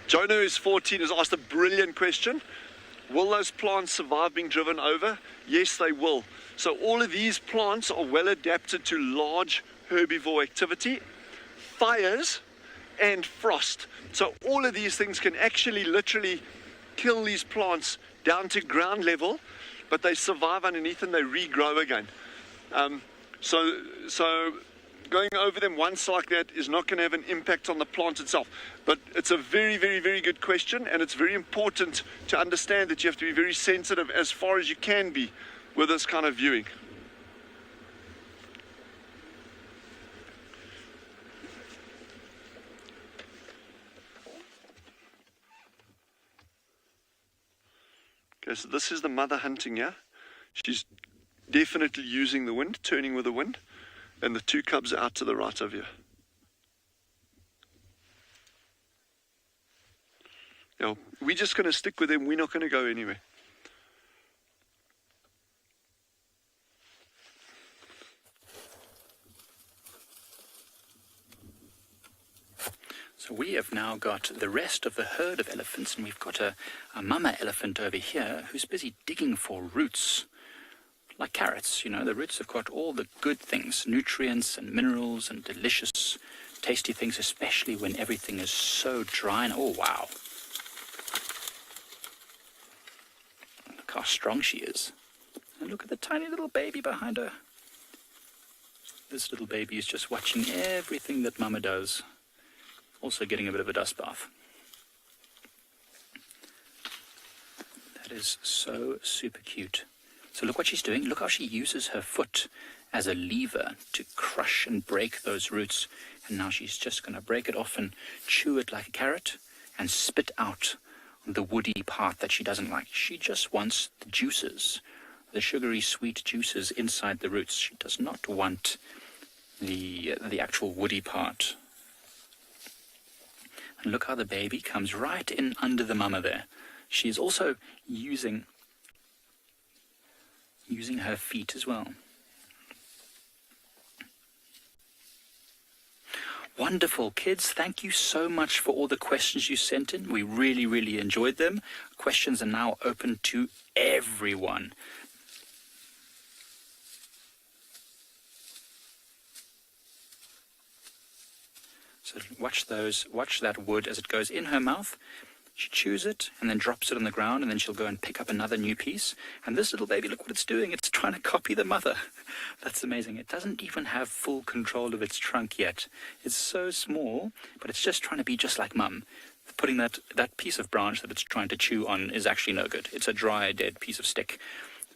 Jonah, who's 14, has asked a brilliant question. Will those plants survive being driven over? Yes, they will. So all of these plants are well adapted to large herbivore activity, fires, and frost. So all of these things can actually literally kill these plants down to ground level, but they survive underneath and they regrow again. So going over them once like that is not going to have an impact on the plant itself. But it's a very, very, very good question, and it's very important to understand that you have to be very sensitive as far as you can be with this kind of viewing. Okay, so this is the mother hunting here. She's definitely using the wind, turning with the wind, and the two cubs are out to the right of you. Now, we're just going to stick with them. We're not going to go anywhere. So we have now got the rest of the herd of elephants, and we've got a mama elephant over here who's busy digging for roots. Like carrots, you know, the roots have got all the good things, nutrients and minerals and delicious, tasty things, especially when everything is so dry. And oh, wow. Look how strong she is. And look at the tiny little baby behind her. This little baby is just watching everything that mama does. Also getting a bit of a dust bath. That is so super cute. So look what she's doing. Look how she uses her foot as a lever to crush and break those roots. And now she's just going to break it off and chew it like a carrot and spit out the woody part that she doesn't like. She just wants the juices, the sugary sweet juices inside the roots. She does not want the actual woody part. And look how the baby comes right in under the mama there. She's also using her feet as well. Wonderful, kids. Thank you so much for all the questions you sent in. We really, really enjoyed them. Questions are now open to everyone. So watch that wood as it goes in her mouth. She chews it and then drops it on the ground, and then she'll go and pick up another new piece. And this little baby, look what it's doing. It's trying to copy the mother. That's amazing. It doesn't even have full control of its trunk yet. It's so small, but it's just trying to be just like mum. Putting that piece of branch that it's trying to chew on is actually no good. It's a dry, dead piece of stick.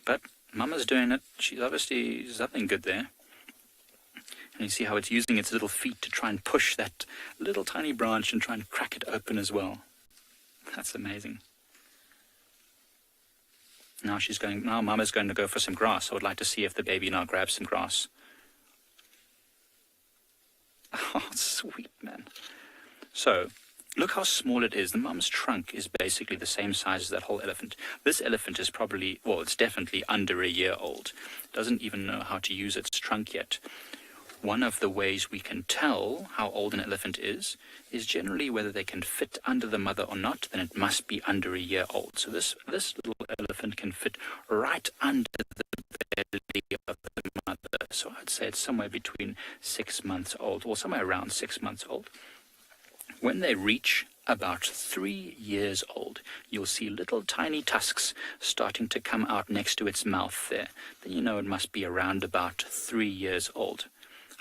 But mama's doing it. She's obviously something good there. And you see how it's using its little feet to try and push that little tiny branch and try and crack it open as well. That's amazing. Now mama's going to go for some grass. I would like to see if the baby now grabs some grass. Oh, sweet, man. So, look how small it is. The mum's trunk is basically the same size as that whole elephant. This elephant is probably, well, it's definitely under a year old. Doesn't even know how to use its trunk yet. One of the ways we can tell how old an elephant is generally whether they can fit under the mother or not. Then it must be under a year old. So this little elephant can fit right under the belly of the mother. So I'd say it's somewhere between 6 months old, or somewhere around 6 months old. When they reach about 3 years old, you'll see little tiny tusks starting to come out next to its mouth there. Then you know it must be around about 3 years old.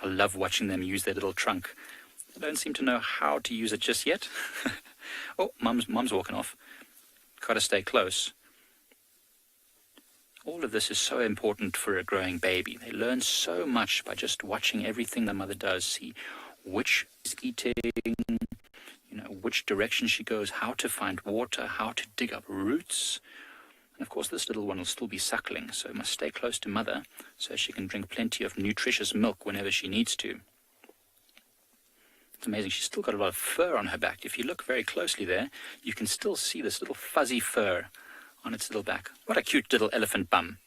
I love watching them use their little trunk. I don't seem to know how to use it just yet. Oh, mum's walking off. Got to stay close. All of this is so important for a growing baby. They learn so much by just watching everything the mother does. See which is eating, which direction she goes, how to find water, how to dig up roots. And of course, this little one will still be suckling, so must stay close to mother so she can drink plenty of nutritious milk whenever she needs to. It's amazing. She's still got a lot of fur on her back. If you look very closely there, you can still see this little fuzzy fur on its little back. What a cute little elephant bum.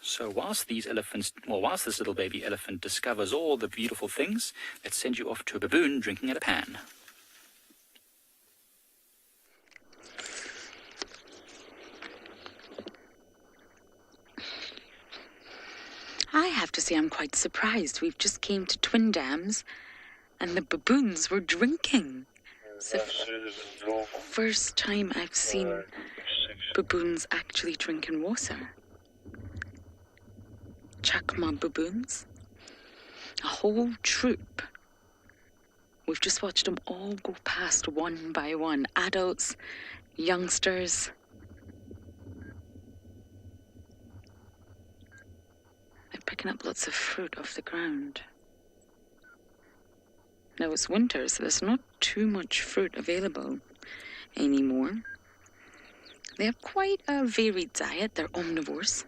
So whilst this little baby elephant discovers all the beautiful things, let's send you off to a baboon drinking at a pan. I have to say I'm quite surprised. We've just came to Twin Dams and the baboons were drinking. It's the first time I've seen baboons actually drinking water. Chakma baboons. A whole troop. We've just watched them all go past one by one. Adults, youngsters. They're picking up lots of fruit off the ground. Now it's winter, so there's not too much fruit available anymore. They have quite a varied diet. They're omnivores,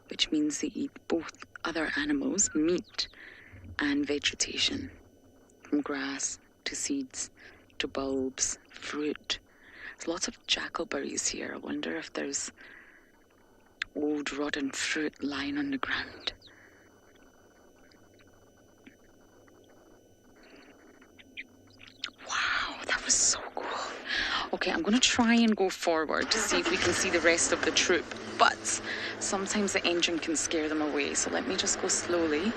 which means they eat both other animals, meat and vegetation, from grass to seeds to bulbs, fruit. There's lots of jackalberries here. I wonder if there's old rotten fruit lying on the ground. Wow, that was so cool. Okay, I'm going to try and go forward to see if we can see the rest of the troop, but sometimes the engine can scare them away, so let me just go slowly.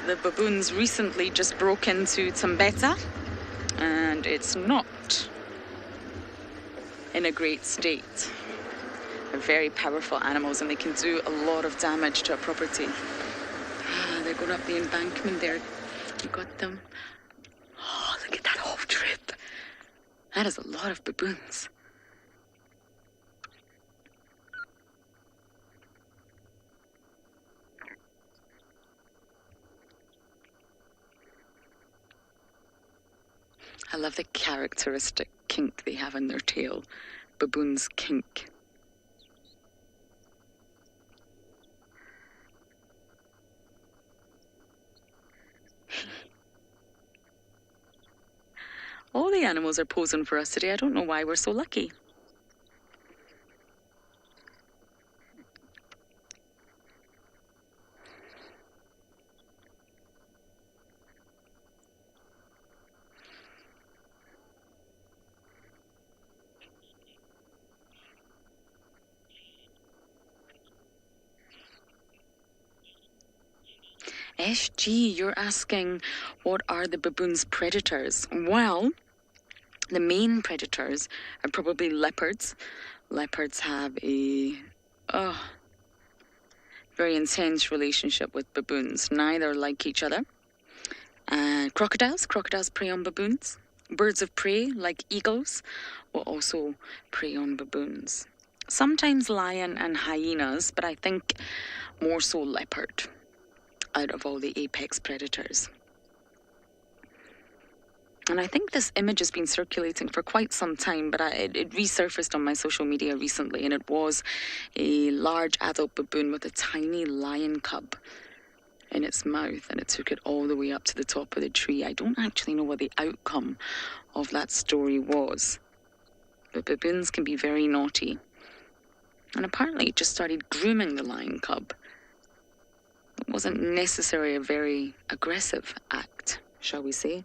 The baboons recently just broke into Tambeta, and it's not in a great state. They're very powerful animals and they can do a lot of damage to a property. They're going up the embankment there. You got them. Oh, look at that whole trip. That is a lot of baboons. I love the characteristic kink they have in their tail. Baboon's kink. All the animals are posing for us today. I don't know why we're so lucky. SG, you're asking what are the baboon's predators? Well, the main predators are probably leopards. Leopards have a very intense relationship with baboons. Neither like each other. Crocodiles prey on baboons. Birds of prey, like eagles, will also prey on baboons. Sometimes lion and hyenas, but I think more so leopard out of all the apex predators. And I think this image has been circulating for quite some time, but it resurfaced on my social media recently, and it was a large adult baboon with a tiny lion cub in its mouth, and it took it all the way up to the top of the tree. I don't actually know what the outcome of that story was, but baboons can be very naughty. And apparently it just started grooming the lion cub. It wasn't necessarily a very aggressive act, shall we say.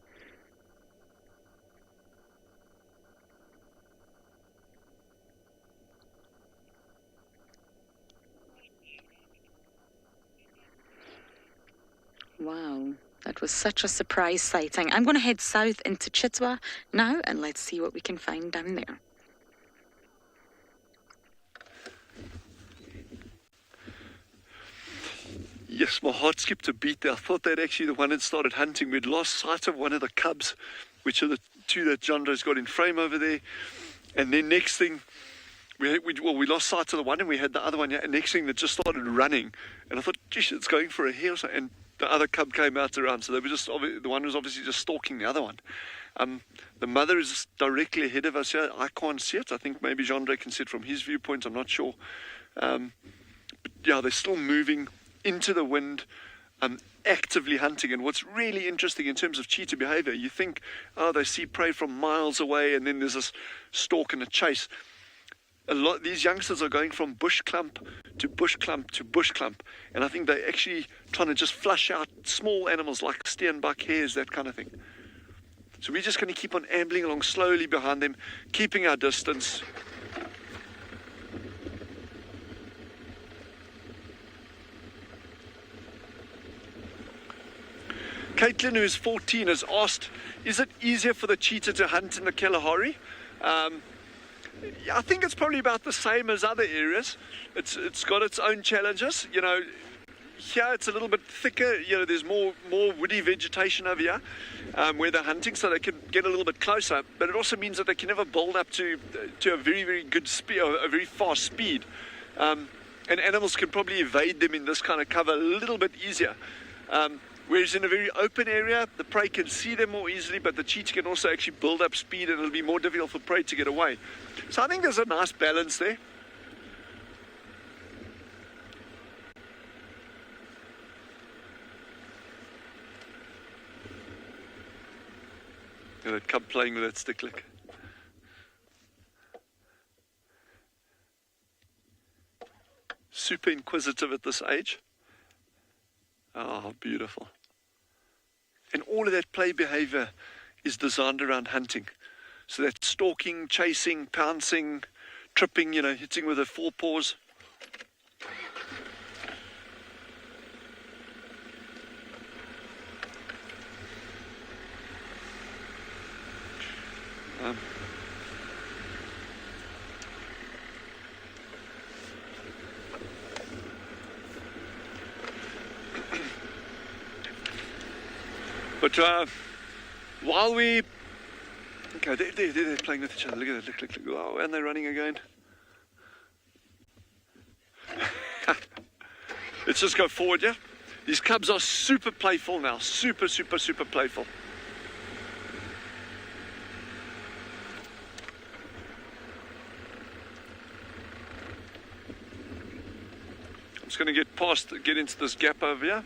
Wow, that was such a surprise sighting. I'm going to head south into Tswalu now, and let's see what we can find down there. Yes, my heart skipped a beat there. I thought they'd actually the one that started hunting. We'd lost sight of one of the cubs, which are the two that Jondra's got in frame over there. And then next thing, we lost sight of the one and we had the other one. And next thing, that just started running. And I thought, geez, it's going for a hare or something. And the other cub came out around. So they were just, the one was obviously just stalking the other one. The mother is directly ahead of us here. I can't see it. I think maybe Jandre can see it from his viewpoint. I'm not sure. But yeah, they're still moving into the wind, actively hunting. And what's really interesting in terms of cheetah behavior, you think, oh, they see prey from miles away and then there's this stalk and a chase. These youngsters are going from bush clump to bush clump to bush clump, and I think they're actually trying to just flush out small animals like steenbok, hares, that kind of thing. So we're just going to keep on ambling along slowly behind them, keeping our distance. Caitlin, who's 14, has asked, is it easier for the cheetah to hunt in the Kalahari? Yeah, I think it's probably about the same as other areas. It's got its own challenges. You know, here it's a little bit thicker. You know, there's more woody vegetation over here where they're hunting, so they can get a little bit closer. But it also means that they can never build up to a very, very good speed, or a very fast speed. And animals can probably evade them in this kind of cover a little bit easier. Whereas in a very open area, the prey can see them more easily, but the cheetah can also actually build up speed, and it'll be more difficult for prey to get away. So I think there's a nice balance there. Look at that cub playing with that stick lick. Super inquisitive at this age. Oh, beautiful. And all of that play behavior is designed around hunting. So that's stalking, chasing, pouncing, tripping, you know, hitting with her forepaws. But while we... Okay, they're playing with each other. Look at that, look. Oh, and they're running again. Let's just go forward, yeah? These cubs are super playful now. Super playful. I'm just going to get into this gap over here.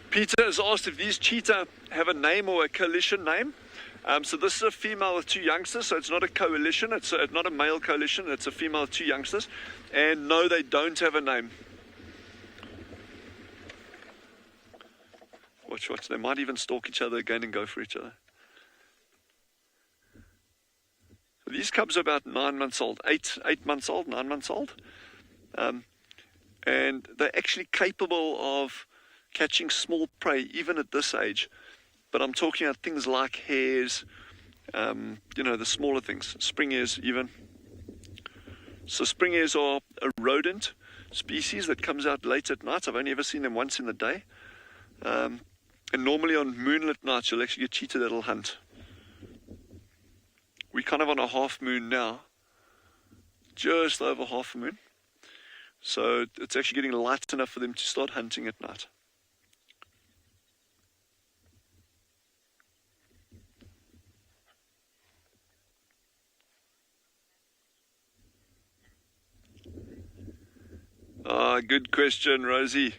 Peter has asked if these cheetah have a name or a coalition name. So this is a female with two youngsters, so it's not a coalition, it's not a male coalition, it's a female with two youngsters. And no, they don't have a name. Watch, they might even stalk each other again and go for each other. These cubs are about 9 months old, 8 months old, 9 months old. And they're actually capable of catching small prey even at this age. But I'm talking about things like hares, you know, the smaller things, spring hares even. So spring hares are a rodent species that comes out late at night. I've only ever seen them once in the day. And normally on moonlit nights you'll actually get cheetah that'll hunt. We're kind of on a half moon now, just over half a moon. So it's actually getting light enough for them to start hunting at night. Good question, Rosie.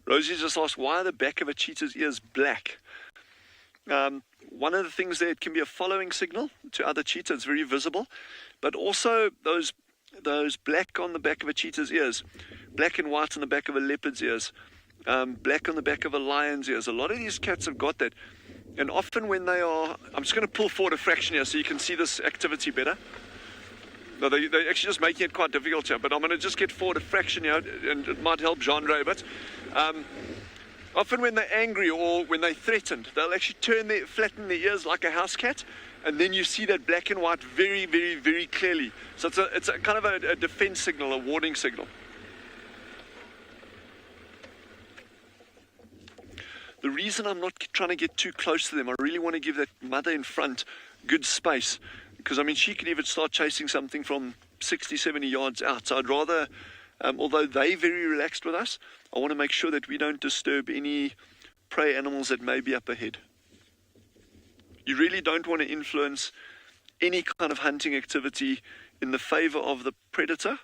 Rosie just asked, why are the back of a cheetah's ears black? One of the things there, it can be a following signal to other cheetahs. It's very visible. But also those black on the back of a cheetah's ears, black and white on the back of a leopard's ears, black on the back of a lion's ears. A lot of these cats have got that. And often when they are... I'm just going to pull forward a fraction here so you can see this activity better. No, they're actually just making it quite difficult here, but I'm going to just get forward a fraction here, and it might help genre a bit. Often when they're angry or when they're threatened, they'll actually flatten their ears like a house cat, and then you see that black and white very, very, very clearly. So it's a kind of a defense signal, a warning signal. The reason I'm not trying to get too close to them, I really want to give that mother in front good space. Because, I mean, she could even start chasing something from 60, 70 yards out. So I'd rather, although they're very relaxed with us, I want to make sure that we don't disturb any prey animals that may be up ahead. You really don't want to influence any kind of hunting activity in the favor of the predator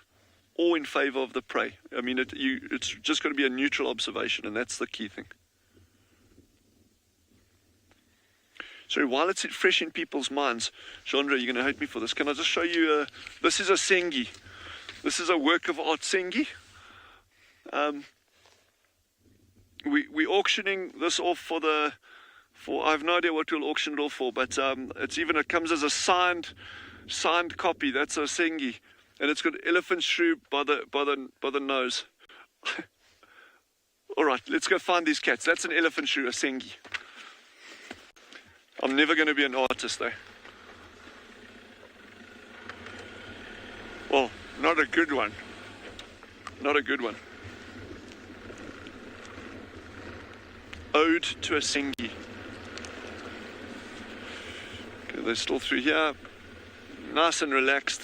or in favor of the prey. I mean, it's just got to be a neutral observation, and that's the key thing. So while it's fresh in people's minds, Chandra, you're going to hate me for this. Can I just show you, this is a sengi. This is a work of art sengi. We're auctioning this off for I have no idea what we'll auction it off for, but it comes as a signed copy. That's a sengi. and it's got elephant shrew by the nose. All right, let's go find these cats. That's an elephant shrew, a sengi. I'm never going to be an artist, though. Well, not a good one. Not a good one. Ode to a sengi. Okay, they're still through here. Nice and relaxed.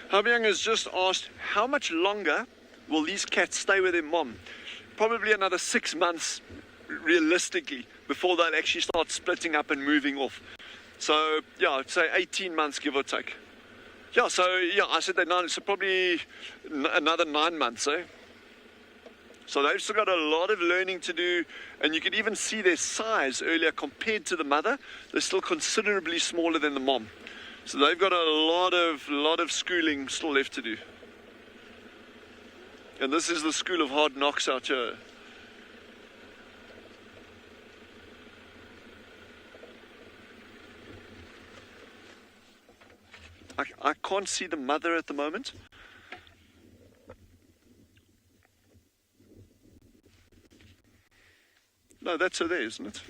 Habiang has just asked, how much longer will these cats stay with their mom? Probably another 6 months, realistically, before they'll actually start splitting up and moving off. So, yeah, I'd say 18 months, give or take. Yeah, so, yeah, I said they're 9, so probably another 9 months, eh? So they've still got a lot of learning to do, and you could even see their size earlier compared to the mother. They're still considerably smaller than the mom. So they've got a lot of schooling still left to do. And this is the school of hard knocks out here. I can't see the mother at the moment. No, that's her there, isn't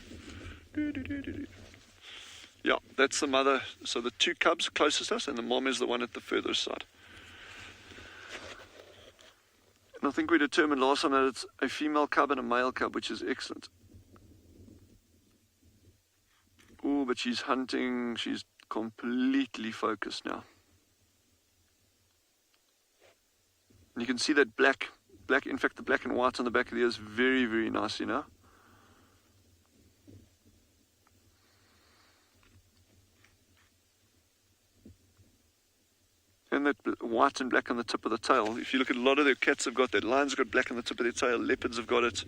it? Yeah, that's the mother. So the 2 cubs closest to us, and the mom is the one at the further side. And I think we determined last time that it's a female cub and a male cub, which is excellent. Oh, but she's hunting. She's completely focused now. And you can see that black, in fact, the black and white on the back of the ears, very, very nice, you know. And that white and black on the tip of the tail. If you look at a lot of their cats have got that. Lions have got black on the tip of their tail. Leopards have got it.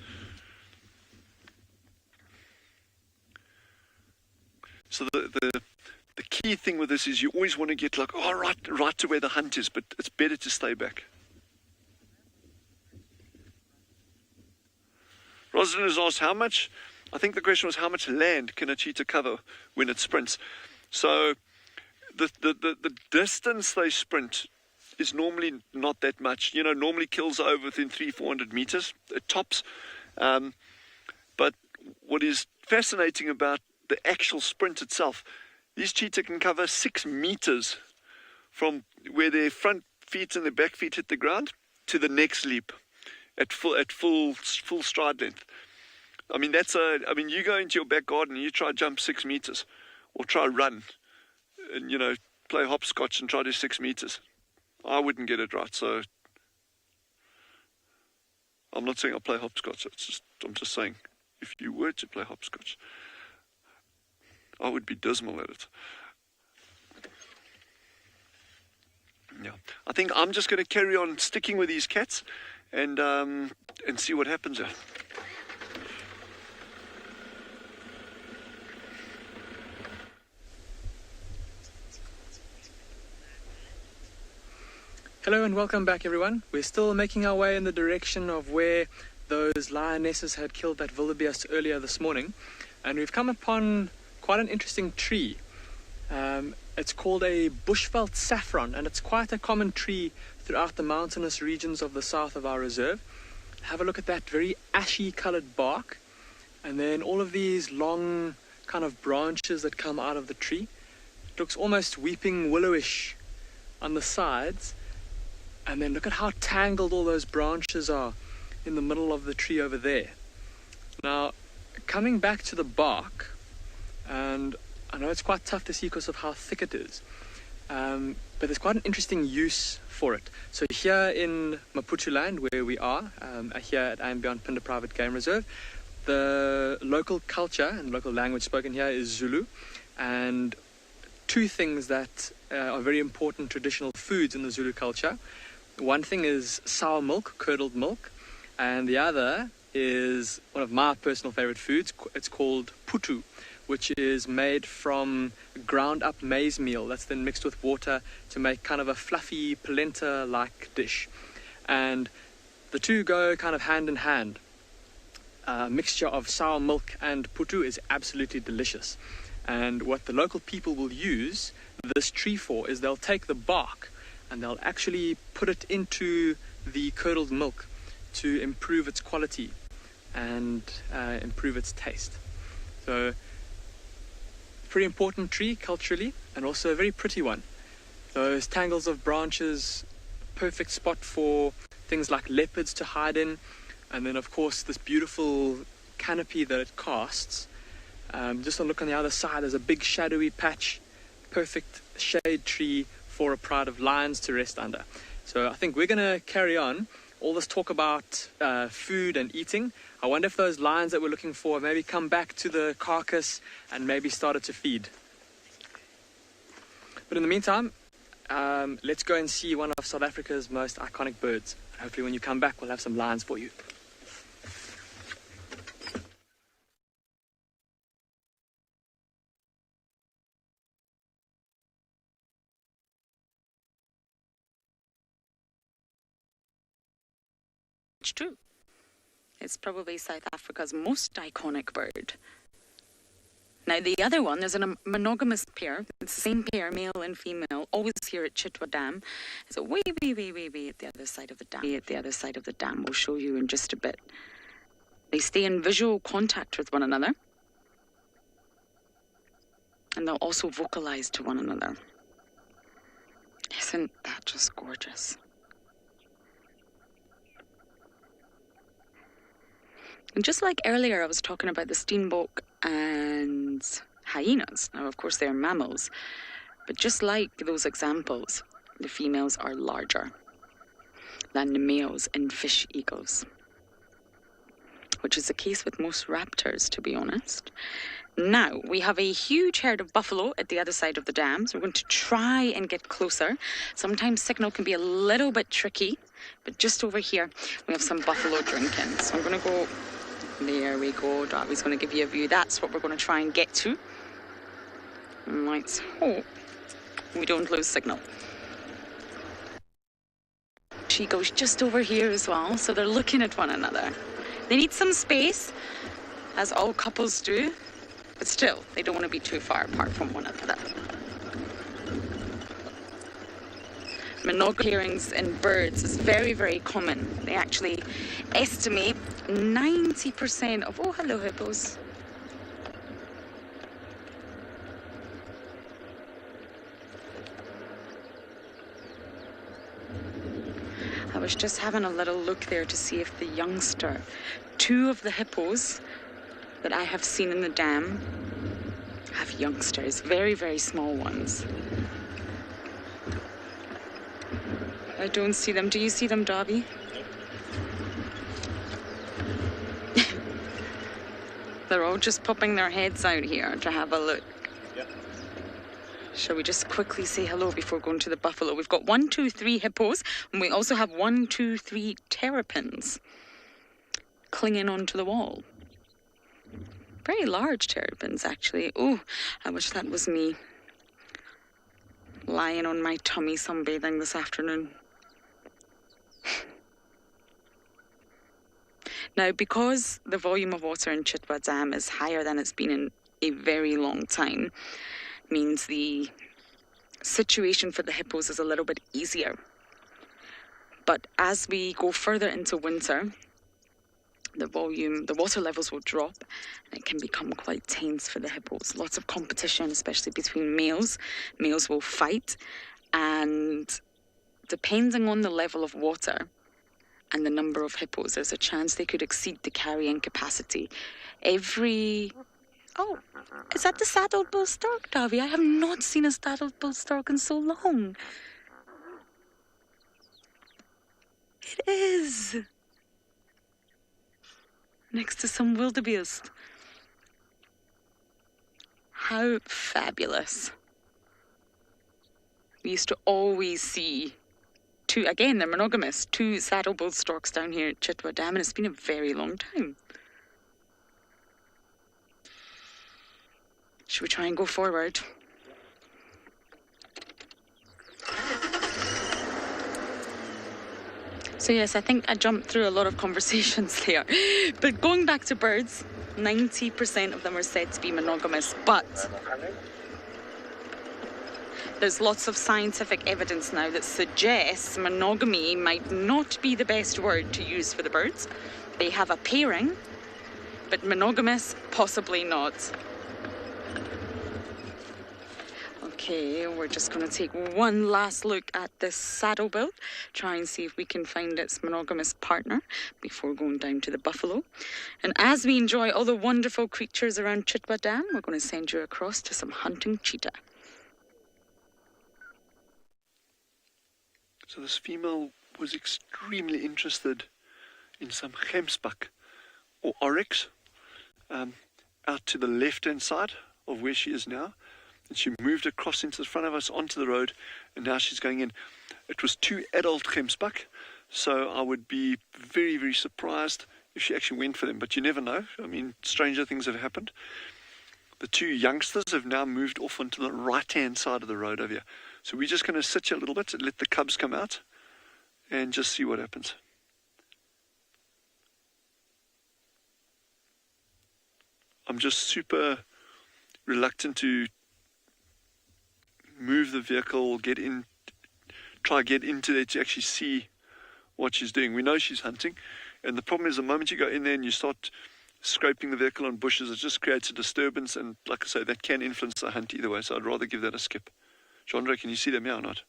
So the key thing with this is you always want to get like, oh, right to where the hunt is, but it's better to stay back. Rosalind has asked how much, I think the question was how much land can a cheetah cover when it sprints? So the distance they sprint is normally not that much. You know, normally kills over within 300-400 meters at tops. But what is fascinating about the actual sprint itself, these cheetah can cover 6 meters from where their front feet and their back feet hit the ground to the next leap at full stride length. I mean, you go into your back garden and you try to jump 6 meters or try run and, you know, play hopscotch and try to do 6 meters. I wouldn't get it right. So I'm not saying I'll play hopscotch. I'm just saying if you were to play hopscotch, I would be dismal at it. Yeah, I think I'm just going to carry on sticking with these cats and see what happens there. Hello and welcome back, everyone. We're still making our way in the direction of where those lionesses had killed that wildebeest earlier this morning, and we've come upon quite an interesting tree. It's called a bushveld saffron, and it's quite a common tree throughout the mountainous regions of the south of our reserve. Have a look at that very ashy colored bark, and then all of these long kind of branches that come out of the tree. It looks almost weeping willowish on the sides, and then look at how tangled all those branches are in the middle of the tree over there. Now, coming back to the bark, and I know it's quite tough to see because of how thick it is, but there's quite an interesting use for it. So here in Maputo land, where we are, here at Beyond Pinder Private Game Reserve, the local culture and local language spoken here is Zulu, and 2 things that are very important traditional foods in the Zulu culture. One thing is sour milk, curdled milk, and the other is one of my personal favorite foods. It's called putu, which is made from ground up maize meal that's then mixed with water to make kind of a fluffy polenta-like dish. And the two go kind of hand in hand. A mixture of sour milk and putu is absolutely delicious. And what the local people will use this tree for is they'll take the bark and they'll actually put it into the curdled milk to improve its quality and improve its taste. So, pretty important tree culturally, and also a very pretty one. Those tangles of branches, perfect spot for things like leopards to hide in, and then of course this beautiful canopy that it casts. Just a look on the other side, there's a big shadowy patch, perfect shade tree for a pride of lions to rest under. So I think we're going to carry on all this talk about food and eating. I wonder if those lions that we're looking for maybe come back to the carcass and maybe started to feed. But in the meantime, let's go and see one of South Africa's most iconic birds. Hopefully when you come back, we'll have some lions for you. Too. It's probably South Africa's most iconic bird. Now the other one is a monogamous pair. It's the same pair, male and female, always here at Chitwa Dam. It's way at the other side of the dam. At the other side of the dam, we'll show you in just a bit. They stay in visual contact with one another, and they'll also vocalize to one another. Isn't that just gorgeous? And just like earlier, I was talking about the steenbok and hyenas. Now, of course, they're mammals. But just like those examples, the females are larger than the males in fish eagles, which is the case with most raptors, to be honest. Now, we have a huge herd of buffalo at the other side of the dam, so we're going to try and get closer. Sometimes signal can be a little bit tricky, but just over here, we have some buffalo drinking. So I'm going to go... There we go. Darby's going to give you a view. That's what we're going to try and get to. And let's hope we don't lose signal. She goes just over here as well, so they're looking at one another. They need some space, as all couples do, but still, they don't want to be too far apart from one another. Monogamy pairings in birds is very, very common. They actually estimate 90% of... Oh, hello, hippos. I was just having a little look there to see if the youngster, two of the hippos that I have seen in the dam, have youngsters, very, very small ones. I don't see them. Do you see them, Darby? They're all just popping their heads out here to have a look. Yep. Shall we just quickly say hello before going to the buffalo? We've got 1, 2, 3 hippos, and we also have 1, 2, 3 terrapins clinging onto the wall. Very large terrapins, actually. Oh, I wish that was me lying on my tummy sunbathing this afternoon. Now, because the volume of water in Chitwa Dam is higher than it's been in a very long time, means the situation for the hippos is a little bit easier. But as we go further into winter, the water levels will drop, and it can become quite tense for the hippos. Lots of competition, especially between males. Males will fight, and depending on the level of water and the number of hippos, there's a chance they could exceed the carrying capacity. Oh, is that the saddled bull stork, Davy? I have not seen a saddled bull stork in so long. It is. Next to some wildebeest. How fabulous. We used to always see two, again, they're monogamous, 2 saddle bull storks down here at Chitwa Dam, and it's been a very long time. Should we try and go forward? So yes, I think I jumped through a lot of conversations there. But going back to birds, 90% of them are said to be monogamous, but there's lots of scientific evidence now that suggests monogamy might not be the best word to use for the birds. They have a pairing, but monogamous, possibly not. Okay, we're just going to take one last look at this saddlebill, try and see if we can find its monogamous partner before going down to the buffalo. And as we enjoy all the wonderful creatures around Chitwa Dam, we're going to send you across to some hunting cheetah. So this female was extremely interested in some gemsbok or oryx out to the left-hand side of where she is now. And she moved across into the front of us onto the road, and now she's going in. It was 2 adult gemsbok, so I would be very, very surprised if she actually went for them. But you never know. I mean, stranger things have happened. The 2 youngsters have now moved off onto the right-hand side of the road over here. So we're just going to sit here a little bit and let the cubs come out and just see what happens. I'm just super reluctant to move the vehicle, try get into there to actually see what she's doing. We know she's hunting, and the problem is the moment you go in there and you start scraping the vehicle on bushes, it just creates a disturbance, and like I say, that can influence the hunt either way, so I'd rather give that a skip. Chandra, can you see them here or not?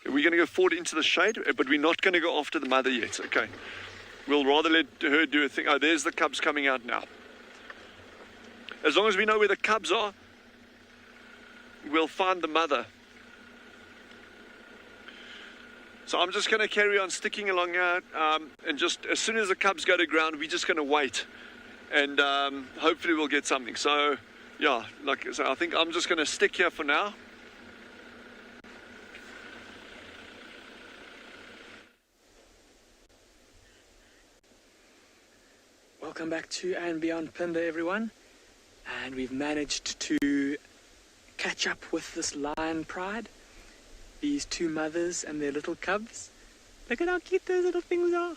We're going to go forward into the shade, but we're not going to go after the mother yet, okay? We'll rather let her do a thing. Oh, there's the cubs coming out now. As long as we know where the cubs are, we'll find the mother. So I'm just going to carry on sticking along here, and just as soon as the cubs go to ground, we're just going to wait, and hopefully we'll get something. So yeah, so I think I'm just going to stick here for now. Welcome back to And Beyond Plinda, everyone. And we've managed to catch up with this lion pride. These 2 mothers and their little cubs. Look at how cute those little things are.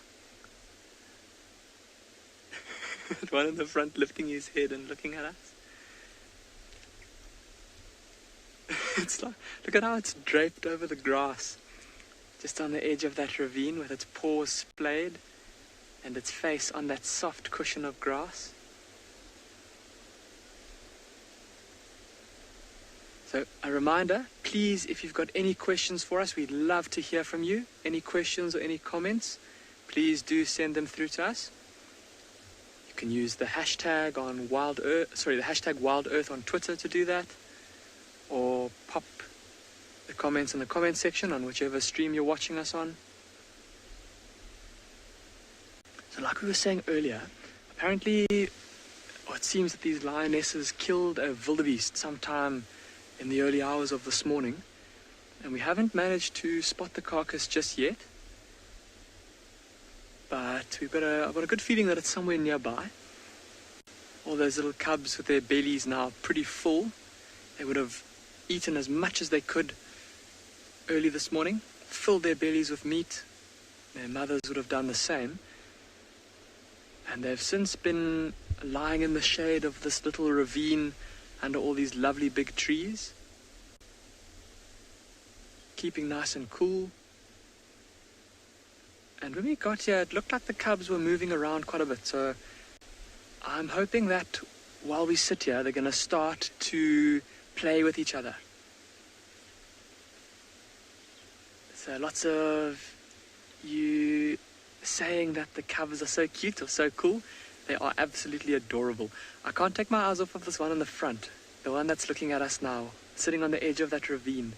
One in the front lifting his head and looking at us. It's like, look at how it's draped over the grass, just on the edge of that ravine with its paws splayed and its face on that soft cushion of grass. So a reminder, please, if you've got any questions for us, we'd love to hear from you. Any questions or any comments, please do send them through to us. You can use the hashtag on the hashtag Wild Earth on Twitter to do that, or pop the comments in the comment section on whichever stream you're watching us on. So like we were saying earlier, apparently, it seems that these lionesses killed a wildebeest sometime in the early hours of this morning, and we haven't managed to spot the carcass just yet, but I've got a good feeling that it's somewhere nearby. All those little cubs with their bellies now pretty full. They would have eaten as much as they could early this morning, filled their bellies with meat. Their mothers would have done the same, and they've since been lying in the shade of this little ravine under all these lovely big trees, keeping nice and cool. And when we got here, it looked like the cubs were moving around quite a bit, so I'm hoping that while we sit here, they're going to start to play with each other. So lots of you saying that the cubs are so cute or so cool. They are absolutely adorable. I can't take my eyes off of this one in the front, the one that's looking at us now, sitting on the edge of that ravine.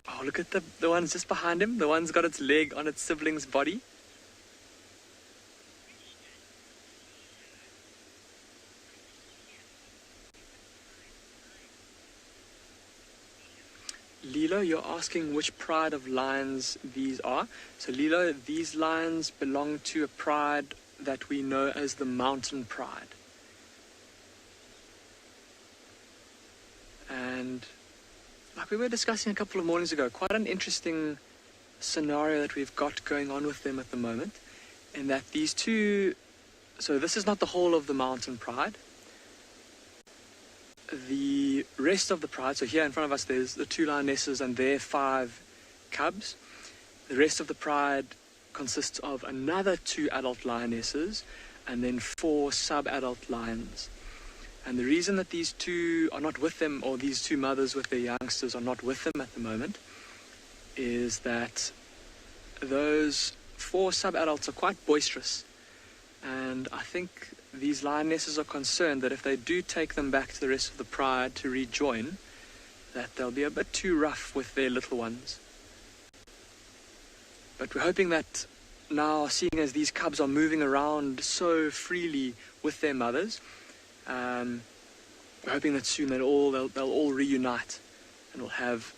Oh, look at the one's just behind him. The one's got its leg on its sibling's body. Lilo, you're asking which pride of lions these are. So Lilo, these lions belong to a pride that we know as the mountain pride. And like we were discussing a couple of mornings ago, quite an interesting scenario that we've got going on with them at the moment, in that these two, so this is not the whole of the mountain pride. The rest of the pride, so here in front of us there's the 2 lionesses and their 5 cubs. The rest of the pride consists of another 2 adult lionesses and then 4 sub-adult lions. And the reason that these 2 are not with them, or these 2 mothers with their youngsters are not with them at the moment, is that those 4 sub-adults are quite boisterous. And I think these lionesses are concerned that if they do take them back to the rest of the pride to rejoin, that they'll be a bit too rough with their little ones. But we're hoping that now, seeing as these cubs are moving around so freely with their mothers, we're hoping that soon they'll all reunite and we'll have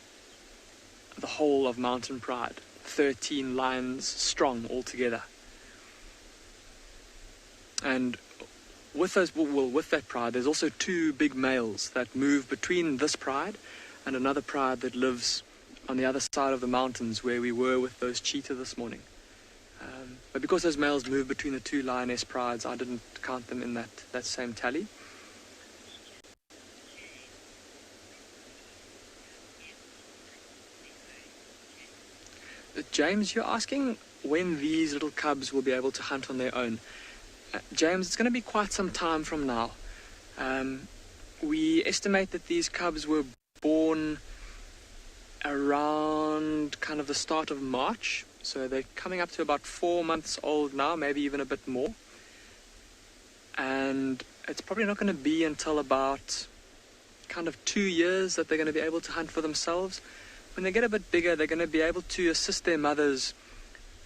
the whole of Mountain Pride, 13 lions strong all together. And with that pride, there's also 2 big males that move between this pride and another pride that lives on the other side of the mountains where we were with those cheetah this morning. But because those males move between the 2 lioness prides, I didn't count them in that same tally. James, you're asking when these little cubs will be able to hunt on their own. James, it's going to be quite some time from now. We estimate that these cubs were born around kind of the start of March. So they're coming up to about 4 months old now, maybe even a bit more. And it's probably not going to be until about kind of 2 years that they're going to be able to hunt for themselves. When they get a bit bigger, they're going to be able to assist their mothers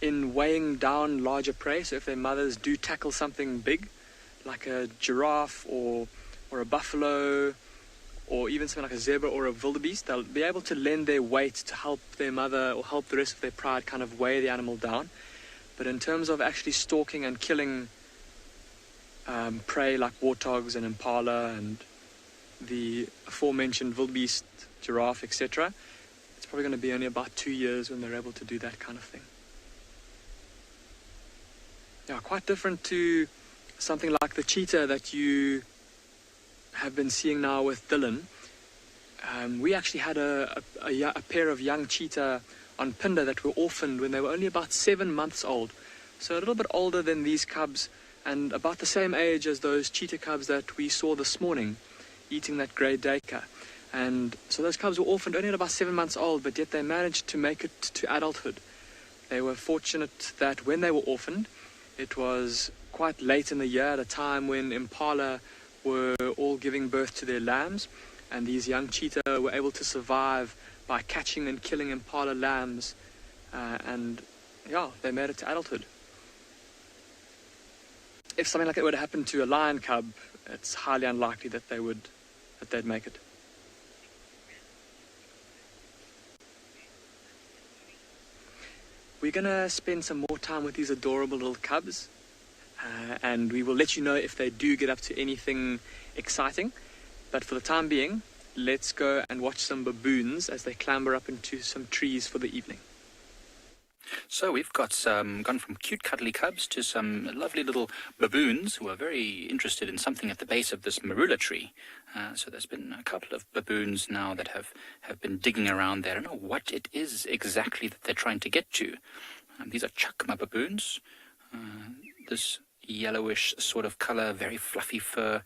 in weighing down larger prey. So if their mothers do tackle something big, like a giraffe or a buffalo, or even something like a zebra or a wildebeest, they'll be able to lend their weight to help their mother or help the rest of their pride kind of weigh the animal down. But in terms of actually stalking and killing prey like warthogs and impala and the aforementioned wildebeest, giraffe, etc., it's probably going to be only about 2 years when they're able to do that kind of thing. Yeah, quite different to something like the cheetah that you have been seeing now with Dylan. We actually had a pair of young cheetah on Pinder that were orphaned when they were only about 7 months old. So a little bit older than these cubs and about the same age as those cheetah cubs that we saw this morning eating that grey duiker. And so those cubs were orphaned only at about 7 months old, but yet they managed to make it to adulthood. They were fortunate that when they were orphaned, it was quite late in the year, at a time when impala were all giving birth to their lambs, and these young cheetah were able to survive by catching and killing impala lambs, and yeah, they made it to adulthood. If something like that were to happen to a lion cub, it's highly unlikely that they'd make it. We're going to spend some more time with these adorable little cubs, and we will let you know if they do get up to anything exciting. But for the time being, let's go and watch some baboons as they clamber up into some trees for the evening. So we've gone from cute cuddly cubs to some lovely little baboons who are very interested in something at the base of this marula tree. So there's been a couple of baboons now that have been digging around there. I don't know what it is exactly that they're trying to get to. These are chakma baboons. This yellowish sort of color, very fluffy fur,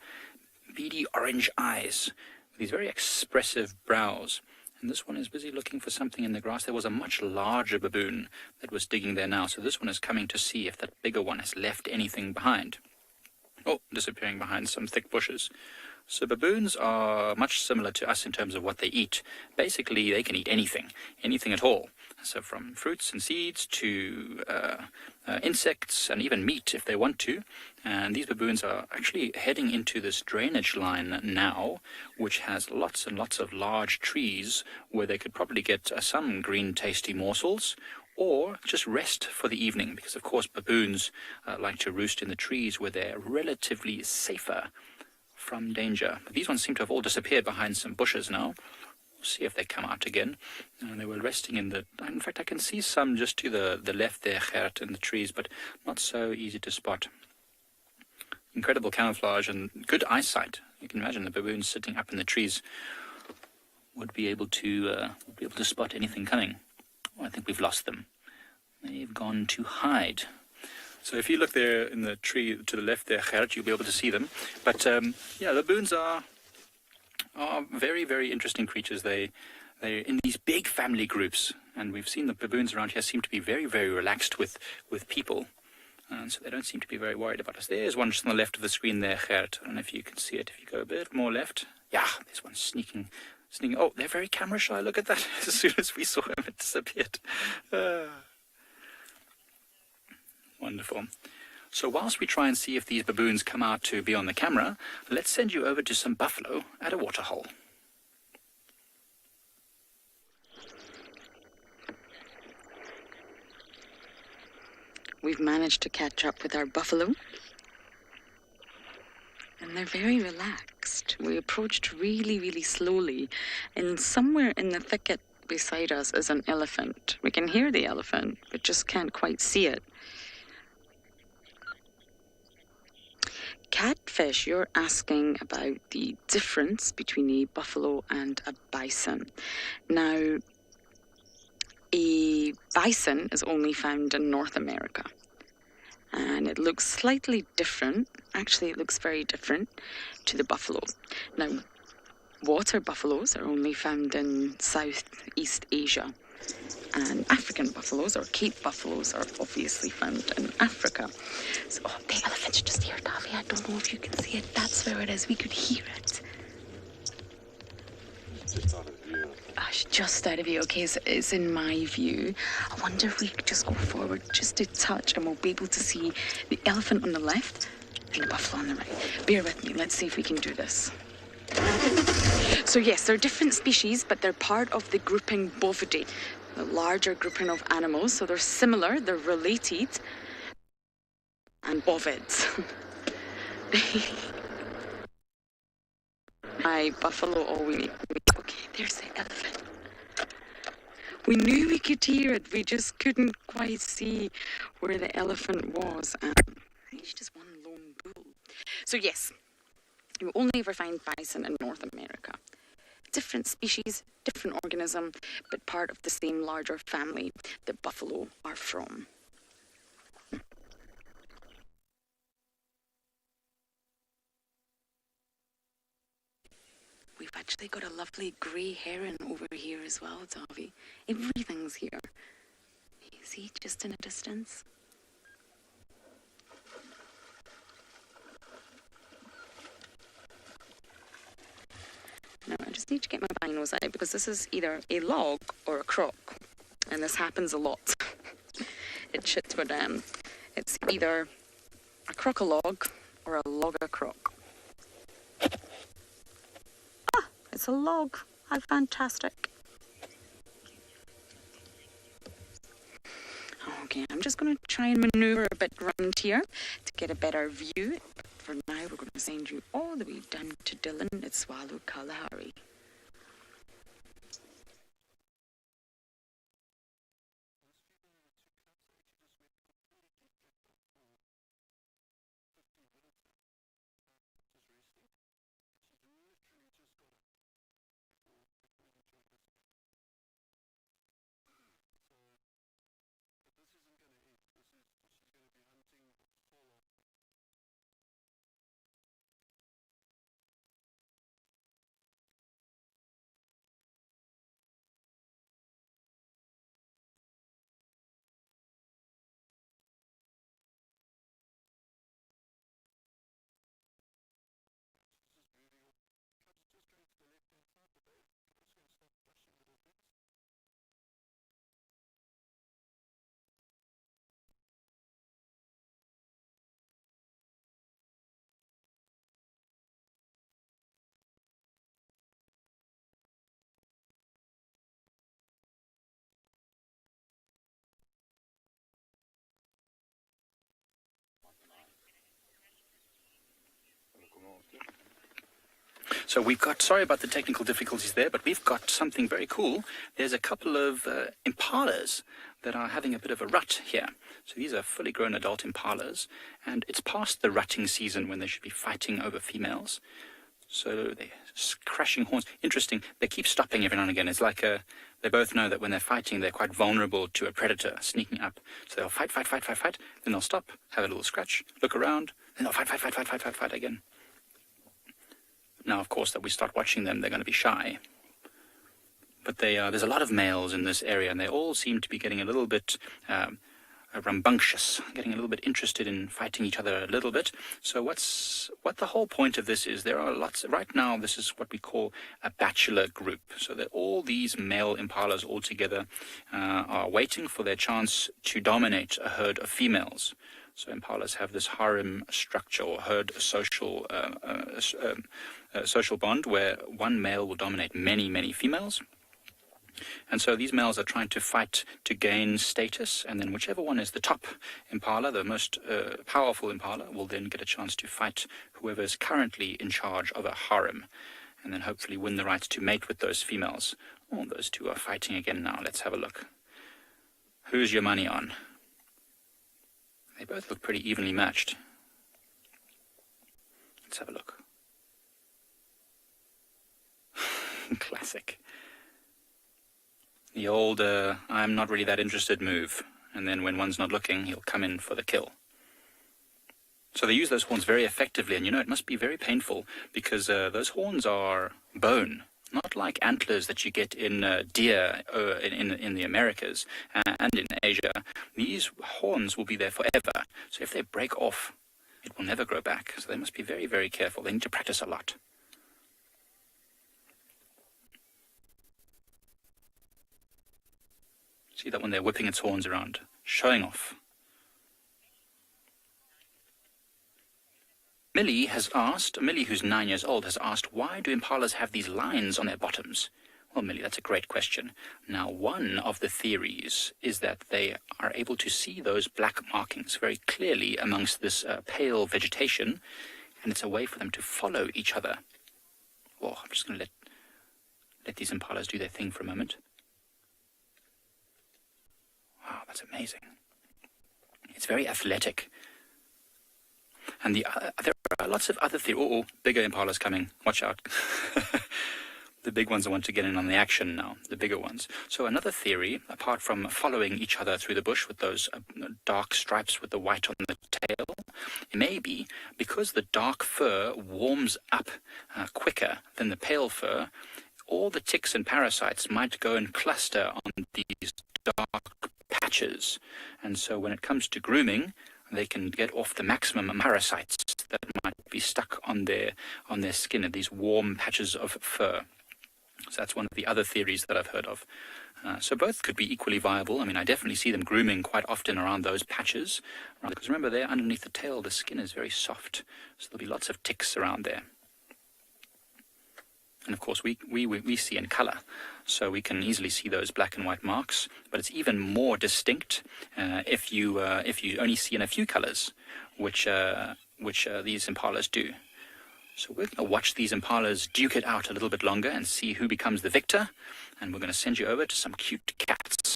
beady orange eyes, these very expressive brows. And this one is busy looking for something in the grass. There was a much larger baboon that was digging there now, so this one is coming to see if that bigger one has left anything behind. Oh, disappearing behind some thick bushes. So baboons are much similar to us in terms of what they eat. Basically, they can eat anything at all. So from fruits and seeds to insects and even meat if they want to. And these baboons are actually heading into this drainage line now, which has lots and lots of large trees where they could probably get some green tasty morsels, or just rest for the evening, because of course baboons like to roost in the trees where they're relatively safer from danger. But these ones seem to have all disappeared behind some bushes now. We'll see if they come out again. They were resting in fact, I can see some just to the left there, Gert, in the trees, but not so easy to spot. Incredible camouflage and good eyesight. You can imagine the baboons sitting up in the trees would be able to spot anything coming. Oh, I think we've lost them. They've gone to hide. So if you look there in the tree to the left there, Gert, you'll be able to see them. But yeah, baboons are very, very interesting creatures. They're in these big family groups, and we've seen the baboons around here seem to be very, very relaxed with people. And so they don't seem to be very worried about us. There's one just on the left of the screen there, Gert. I don't know if you can see it. If you go a bit more left. Yeah, there's one sneaking. Oh, they're very camera shy. Look at that. As soon as we saw him, it disappeared. Wonderful. So whilst we try and see if these baboons come out to be on the camera, let's send you over to some buffalo at a waterhole. We've managed to catch up with our buffalo, and they're very relaxed. We approached really, really slowly, and somewhere in the thicket beside us is an elephant. We can hear the elephant, but just can't quite see it. Catfish, you're asking about the difference between a buffalo and a bison. Now, a bison is only found in North America, and it looks slightly different. Actually, it looks very different to the buffalo. Now, water buffaloes are only found in Southeast Asia, and African buffaloes, or Cape buffaloes, are obviously found in Africa. So, the elephant's just here, Davy. I don't know if you can see it. That's where it is. We could hear it. Just out of view. Okay, so it's in my view. I wonder if we could just go forward just a touch and we'll be able to see the elephant on the left and the buffalo on the right. Bear with me. Let's see if we can do this. So yes, they're different species, but they're part of the grouping Bovidae, the larger grouping of animals. So they're similar, they're related, and bovids. My buffalo, all we need. Okay, there's the elephant. We knew we could hear it, we just couldn't quite see where the elephant was. It's just one lone bull. So yes, you only ever find bison in North America. Different species, different organism, but part of the same larger family that buffalo are from. We've actually got a lovely grey heron over here as well, Davy. Everything's here. You see, just in a distance. Now, I just need to get my binos out because this is either a log or a croc. And this happens a lot. It's either a croc-a-log or a log-a-croc. It's a log. How fantastic. Okay, I'm just going to try and maneuver a bit around here to get a better view. But for now, we're going to send you all the way down to Dylan at Tswalu Kalahari. So we've got, sorry about the technical difficulties there, but we've got something very cool. There's a couple of impalas that are having a bit of a rut here. So these are fully grown adult impalas, and it's past the rutting season when they should be fighting over females. So they're crashing horns. Interesting, they keep stopping every now and again. It's like they both know that when they're fighting, they're quite vulnerable to a predator sneaking up. So they'll fight, then they'll stop, have a little scratch, look around, then they'll fight again. Now, of course, that we start watching them, they're going to be shy. But there's a lot of males in this area, and they all seem to be getting a little bit rambunctious, getting a little bit interested in fighting each other a little bit. So what the whole point of this is, there are lots, right now this is what we call a bachelor group. So that all these male impalas all together are waiting for their chance to dominate a herd of females. So impalas have this harem structure or herd social bond where one male will dominate many females. And so these males are trying to fight to gain status, and then whichever one is the top impala, the most powerful impala, will then get a chance to fight whoever is currently in charge of a harem, and then hopefully win the right to mate with those females. Oh, those two are fighting again now. Let's have a look. Who's your money on? They both look pretty evenly matched. Let's have a look. Classic. The old, I'm not really that interested move. And then when one's not looking, he'll come in for the kill. So they use those horns very effectively. And it must be very painful because those horns are bone. Not like antlers that you get in deer in the Americas and in Asia. These horns will be there forever. So if they break off, it will never grow back. So they must be very careful. They need to practice a lot. See that when they're whipping its horns around, showing off. Millie, who's 9 years old, has asked, why do impalas have these lines on their bottoms? Well, Millie, that's a great question. Now, one of the theories is that they are able to see those black markings very clearly amongst this pale vegetation, and it's a way for them to follow each other. Oh, I'm just going to let these impalas do their thing for a moment. Wow, that's amazing. It's very athletic. And there are lots of other theories. Oh, bigger impalas coming. Watch out. The big ones want to get in on the action now, the bigger ones. So another theory, apart from following each other through the bush with those dark stripes with the white on the tail, it may be because the dark fur warms up quicker than the pale fur, all the ticks and parasites might go and cluster on these dark patches. And so when it comes to grooming, they can get off the maximum parasites that might be stuck on their skin in these warm patches of fur. So that's one of the other theories that I've heard of. So both could be equally viable. I mean, I definitely see them grooming quite often around those patches. Because remember, there underneath the tail, the skin is very soft. So there'll be lots of ticks around there. And of course, we see in color, so we can easily see those black and white marks. But it's even more distinct if you only see in a few colors, which these impalas do. So we're going to watch these impalas duke it out a little bit longer and see who becomes the victor. And we're going to send you over to some cute cats.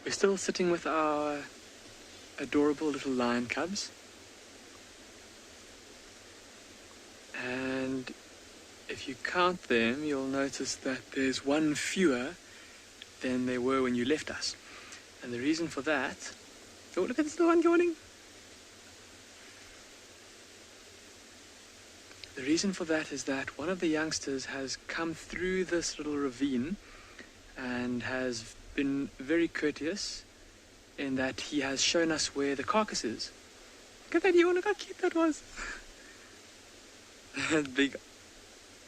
We're still sitting with our adorable little lion cubs, and if you count them, you'll notice that there's one fewer than there were when you left us. And the reason for that, oh, look at this little one yawning. The reason for that is that one of the youngsters has come through this little ravine and has been very courteous in that he has shown us where the carcass is. Look at that yawn, look how cute that was. Big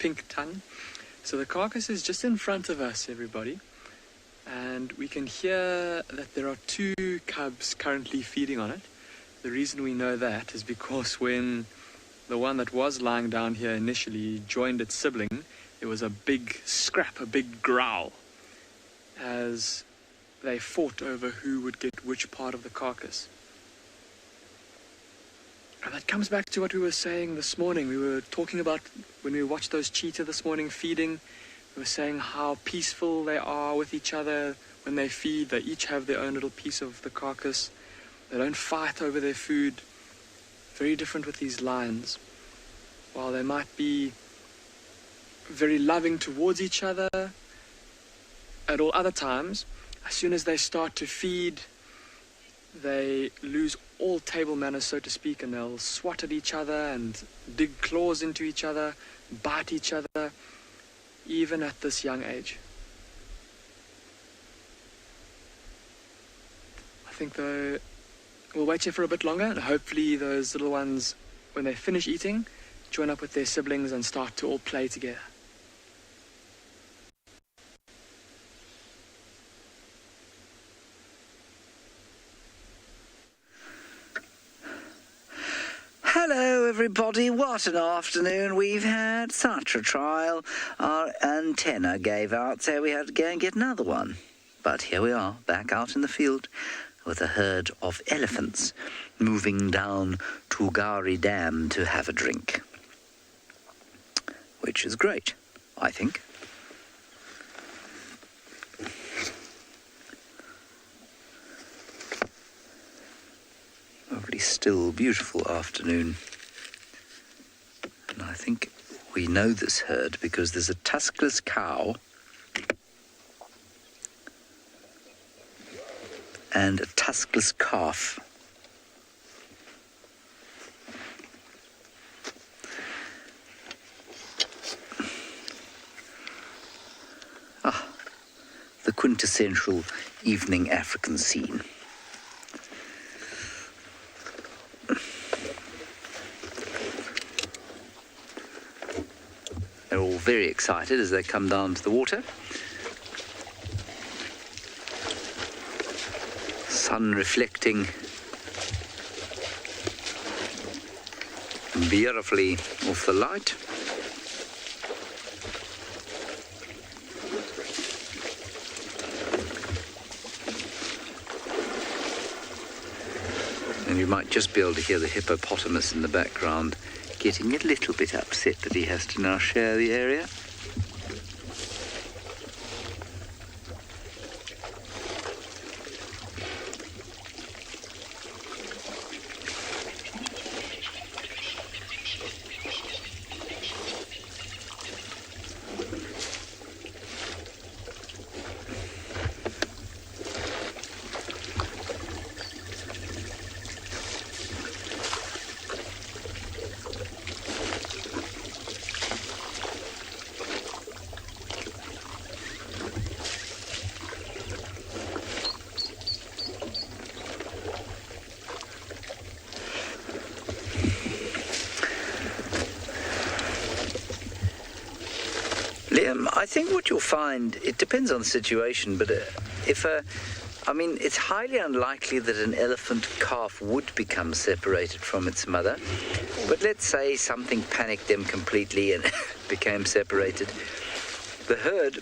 pink tongue. So the carcass is just in front of us, everybody. And we can hear that there are 2 cubs currently feeding on it. The reason we know that is because when the one that was lying down here initially joined its sibling, there was a big scrap, a big growl, as they fought over who would get which part of the carcass. And that comes back to what we were saying this morning. We were talking about when we watched those cheetah this morning feeding. We were saying how peaceful they are with each other when they feed. They each have their own little piece of the carcass. They don't fight over their food. Very different with these lions. While they might be very loving towards each other at all other times, as soon as they start to feed, they lose all table manners, so to speak, and they'll swat at each other and dig claws into each other, bite each other, even at this young age. I think though we'll wait here for a bit longer, and hopefully those little ones, when they finish eating, join up with their siblings and start to all play together. Hello everybody, what an afternoon we've had. Such a trial. Our antenna gave out, so we had to go and get another one. But here we are, back out in the field with a herd of elephants moving down to Gari Dam to have a drink. Which is great, I think. Lovely, still, beautiful afternoon. And I think we know this herd because there's a tuskless cow and a tuskless calf. The quintessential evening African scene. They're all very excited as they come down to the water. Sun reflecting beautifully off the light. And you might just be able to hear the hippopotamus in the background getting a little bit upset that he has to now share the area. I think what you'll find, it depends on the situation, but it's highly unlikely that an elephant calf would become separated from its mother. But let's say something panicked them completely and became separated. The herd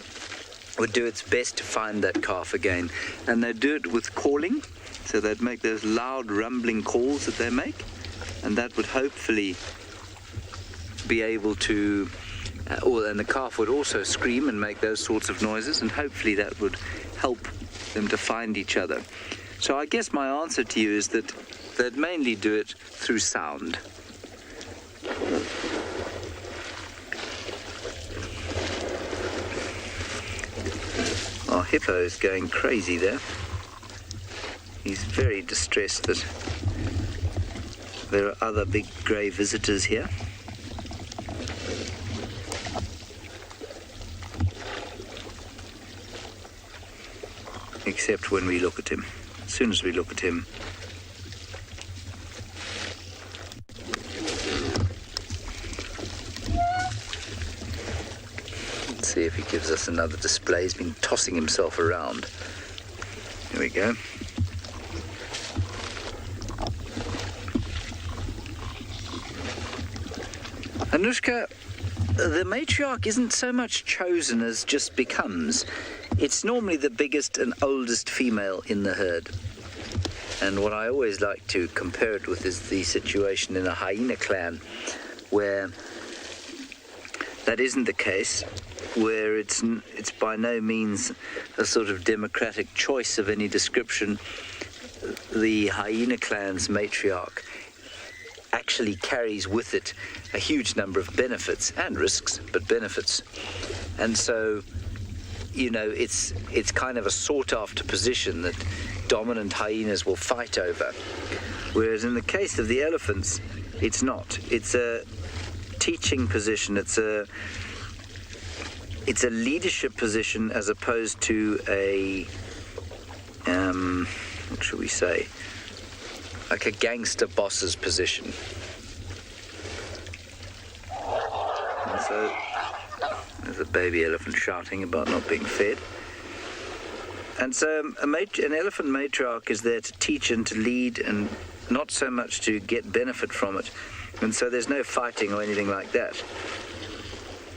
would do its best to find that calf again, and they'd do it with calling. So they'd make those loud rumbling calls that they make, and that would hopefully be able to and the calf would also scream and make those sorts of noises, and hopefully that would help them to find each other. So I guess my answer to you is that they'd mainly do it through sound. Our hippo is going crazy there. He's very distressed that there are other big grey visitors here. Except when we look at him. As soon as we look at him, let's see if he gives us another display. He's been tossing himself around. Here we go. Anushka, the matriarch isn't so much chosen as just becomes. It's normally the biggest and oldest female in the herd. And what I always like to compare it with is the situation in a hyena clan, where that isn't the case, where it's by no means a sort of democratic choice of any description. The hyena clan's matriarch actually carries with it a huge number of benefits and risks, but benefits. And so, you know, it's kind of a sought-after position that dominant hyenas will fight over. Whereas in the case of the elephants, it's not. It's a teaching position. It's a leadership position as opposed to a what should we say? Like a gangster boss's position. And so there's a baby elephant shouting about not being fed. And so an elephant matriarch is there to teach and to lead, and not so much to get benefit from it. And so there's no fighting or anything like that.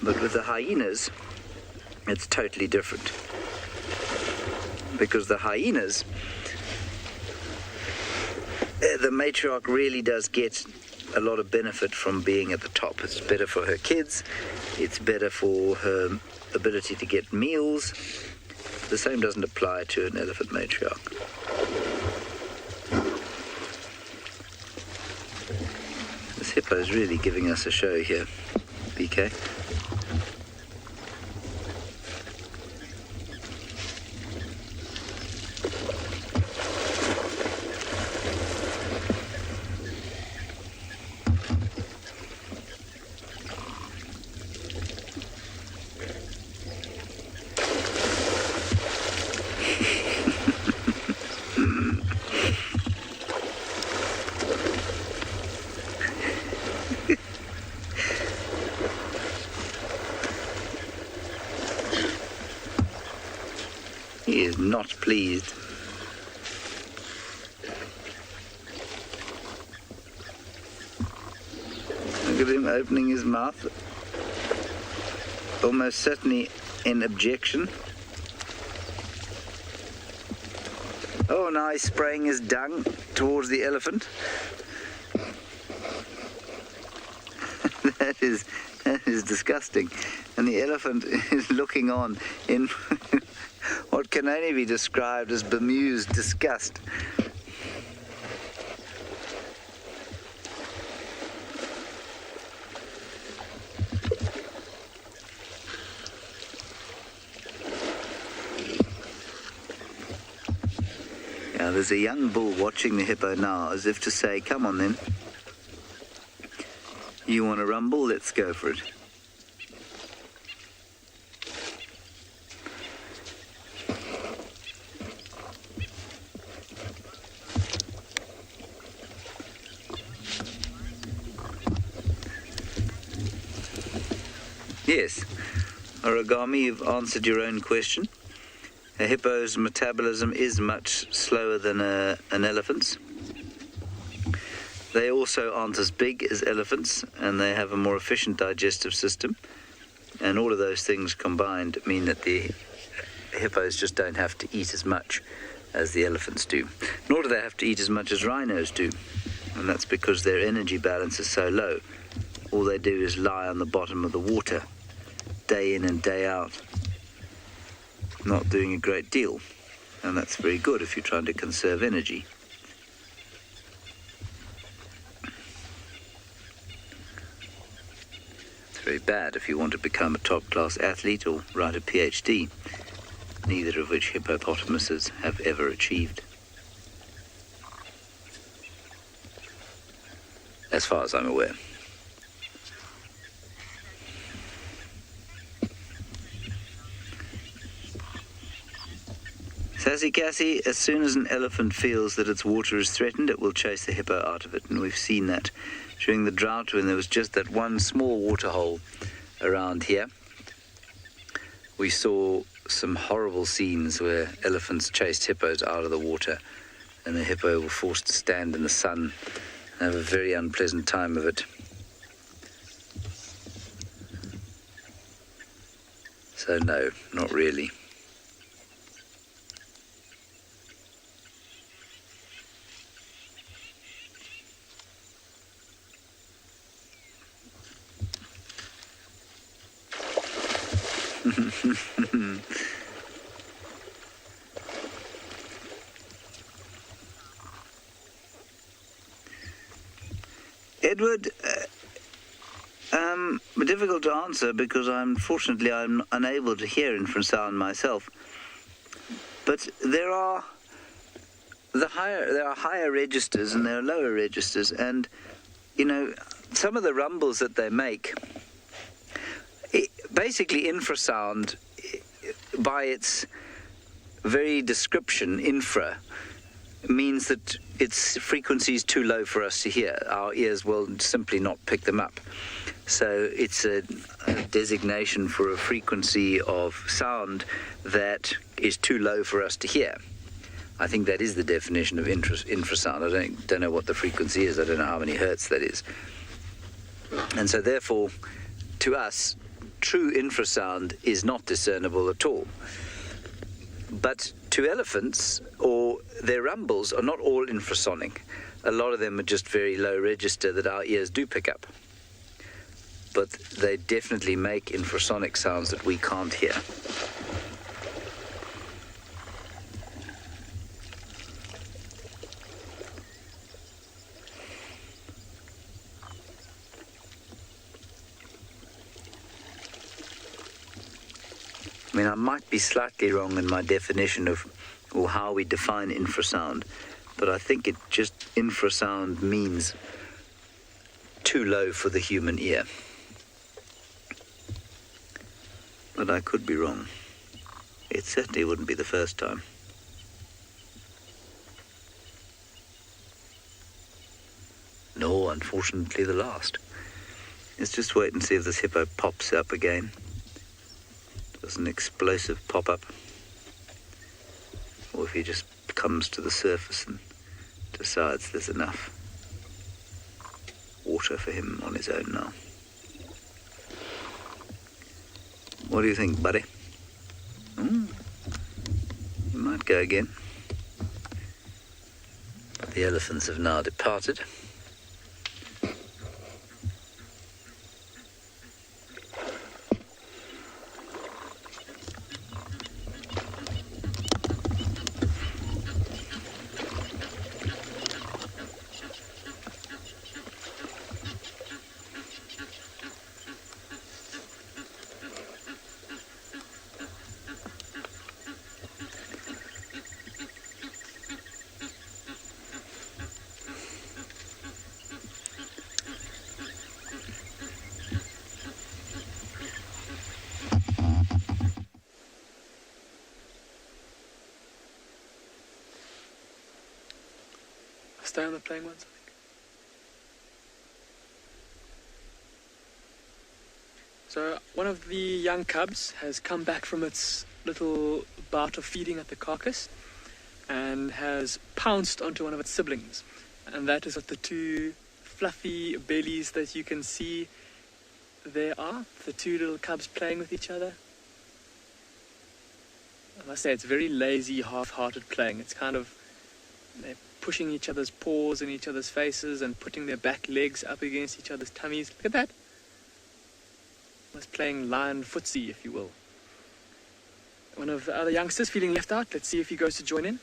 But with the hyenas, it's totally different. Because the hyenas, the matriarch really does get a lot of benefit from being at the top. It's better for her kids. It's better for her ability to get meals. The same doesn't apply to an elephant matriarch. This hippo is really giving us a show here, BK. He is not pleased. Look at him opening his mouth. Almost certainly in objection. Oh, now he's spraying his dung towards the elephant. That is disgusting. And the elephant is looking on in what can only be described as bemused disgust. Now there's a young bull watching the hippo now, as if to say, come on then. You want to rumble? Let's go for it. Yes, Origami, you've answered your own question. A hippo's metabolism is much slower than an elephant's. They also aren't as big as elephants, and they have a more efficient digestive system. And all of those things combined mean that the hippos just don't have to eat as much as the elephants do. Nor do they have to eat as much as rhinos do. And that's because their energy balance is so low. All they do is lie on the bottom of the water, day in and day out, not doing a great deal. And that's very good if you're trying to conserve energy. It's very bad if you want to become a top-class athlete or write a PhD, neither of which hippopotamuses have ever achieved. As far as I'm aware. Sassy Cassie, as soon as an elephant feels that its water is threatened, it will chase the hippo out of it. And we've seen that during the drought when there was just that one small water hole around here. We saw some horrible scenes where elephants chased hippos out of the water, and the hippo were forced to stand in the sun and have a very unpleasant time of it. So no, not really. Edward, difficult to answer because unfortunately I'm unable to hear infrasound myself. But there are higher registers and there are lower registers, and you know, some of the rumbles that they make, basically infrasound, by its very description, infra, means that its frequency is too low for us to hear. Our ears will simply not pick them up. So it's a designation for a frequency of sound that is too low for us to hear. I think that is the definition of infrasound. I don't know what the frequency is. I don't know how many hertz that is. And so therefore, to us, true infrasound is not discernible at all. But to elephants, or their rumbles, are not all infrasonic. A lot of them are just very low register that our ears do pick up. But they definitely make infrasonic sounds that we can't hear. I mean, I might be slightly wrong in my definition of, or how we define infrasound, but I think it just, infrasound means too low for the human ear. But I could be wrong. It certainly wouldn't be the first time. No, unfortunately the last. Let's just wait and see if this hippo pops up again. Does an explosive pop-up, or if he just comes to the surface and decides there's enough water for him on his own now. What do you think, buddy? You might go again. The elephants have now departed. Stay on the playing ones, I think. So one of the young cubs has come back from its little bout of feeding at the carcass and has pounced onto one of its siblings. And that is what the two fluffy bellies that you can see there are. The two little cubs playing with each other. I must say, it's very lazy, half-hearted playing. It's kind of, they're pushing each other's paws in each other's faces and putting their back legs up against each other's tummies. Look at that. Almost playing lion footsie, if you will. One of the other youngsters feeling left out. Let's see if he goes to join in.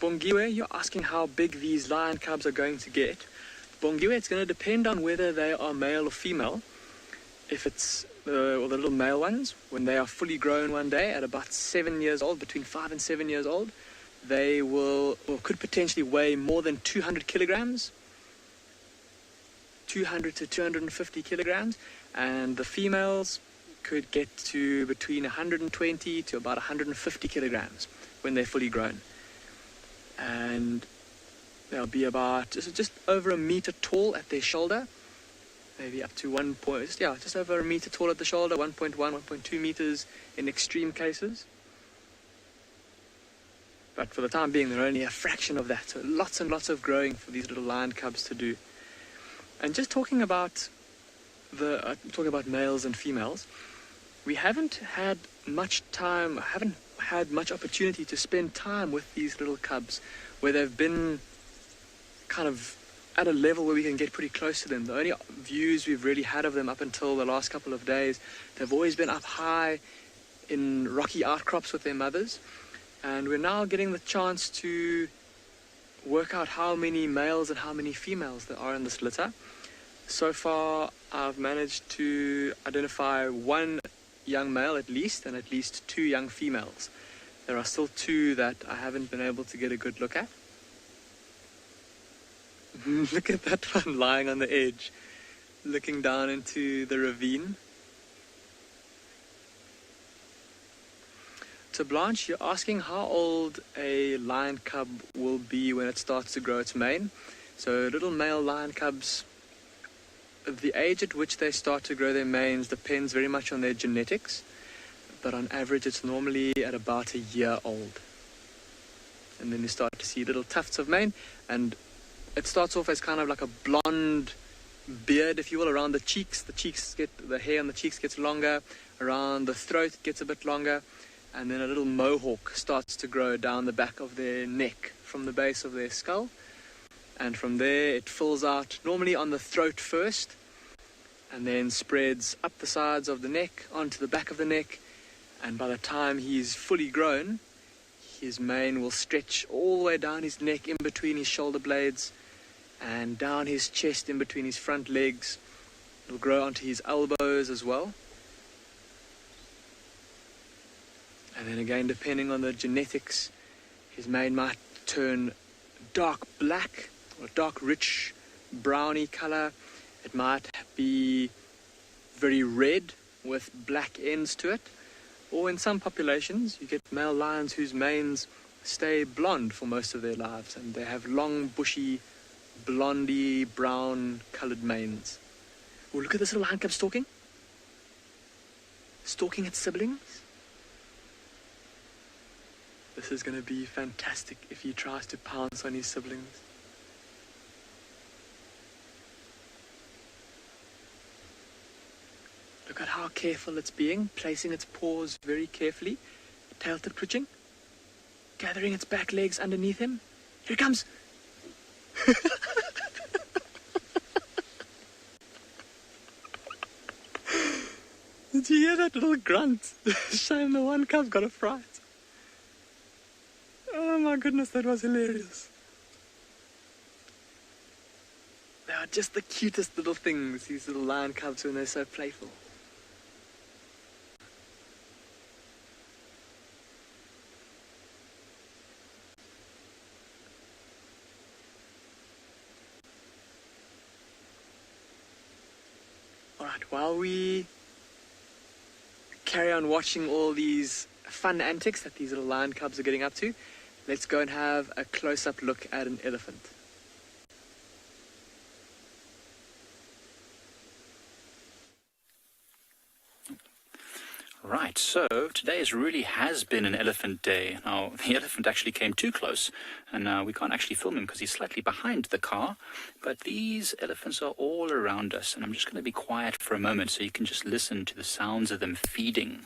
Bongiwe, you're asking how big these lion cubs are going to get. Bongiwe, it's going to depend on whether they are male or female. If it's or the little male ones, when they are fully grown one day at about 7 years old, between 5 and 7 years old, they will, or could potentially weigh more than 200 kilograms, 200 to 250 kilograms, and the females could get to between 120 to about 150 kilograms when they're fully grown. And they'll be about just over a meter tall at their shoulder, maybe up to just over a meter tall at the shoulder, 1.1, 1.2 meters in extreme cases. But for the time being, they're only a fraction of that. So lots and lots of growing for these little lion cubs to do. And just talking about males and females, we haven't had much time, haven't had much opportunity to spend time with these little cubs, where they've been kind of at a level where we can get pretty close to them. The only views we've really had of them up until the last couple of days, they've always been up high in rocky outcrops with their mothers, and we're now getting the chance to work out how many males and how many females there are in this litter. So far, I've managed to identify one young male at least, and at least 2 young females. There are still 2 that I haven't been able to get a good look at. Look at that one lying on the edge, looking down into the ravine. To Blanche, you're asking how old a lion cub will be when it starts to grow its mane. So little male lion cubs, the age at which they start to grow their manes depends very much on their genetics, but on average it's normally at about a year old. And then you start to see little tufts of mane, and it starts off as kind of like a blonde beard, if you will, around the cheeks. The hair on the cheeks gets longer, around the throat it gets a bit longer, and then a little mohawk starts to grow down the back of their neck from the base of their skull. And from there it fills out normally on the throat first, and then spreads up the sides of the neck onto the back of the neck, and by the time he's fully grown, his mane will stretch all the way down his neck in between his shoulder blades and down his chest in between his front legs. It'll grow onto his elbows as well. And then again, depending on the genetics, his mane might turn dark black or dark rich browny color. It might be very red with black ends to it. Or in some populations, you get male lions whose manes stay blonde for most of their lives, and they have long, bushy, blondie, brown colored manes. Oh, look at this little lion cub stalking. Stalking its siblings. This is going to be fantastic if he tries to pounce on his siblings. Look at how careful it's being, placing its paws very carefully, tail tip twitching, gathering its back legs underneath him. Here it comes! Did you hear that little grunt? Shame the one cub got a fright. Oh my goodness, that was hilarious. They are just the cutest little things, these little lion cubs, when they're so playful. Alright, while we carry on watching all these fun antics that these little lion cubs are getting up to, let's go and have a close-up look at an elephant. Right, so today really has been an elephant day. Now, the elephant actually came too close, and we can't actually film him because he's slightly behind the car. But these elephants are all around us, and I'm just going to be quiet for a moment so you can just listen to the sounds of them feeding.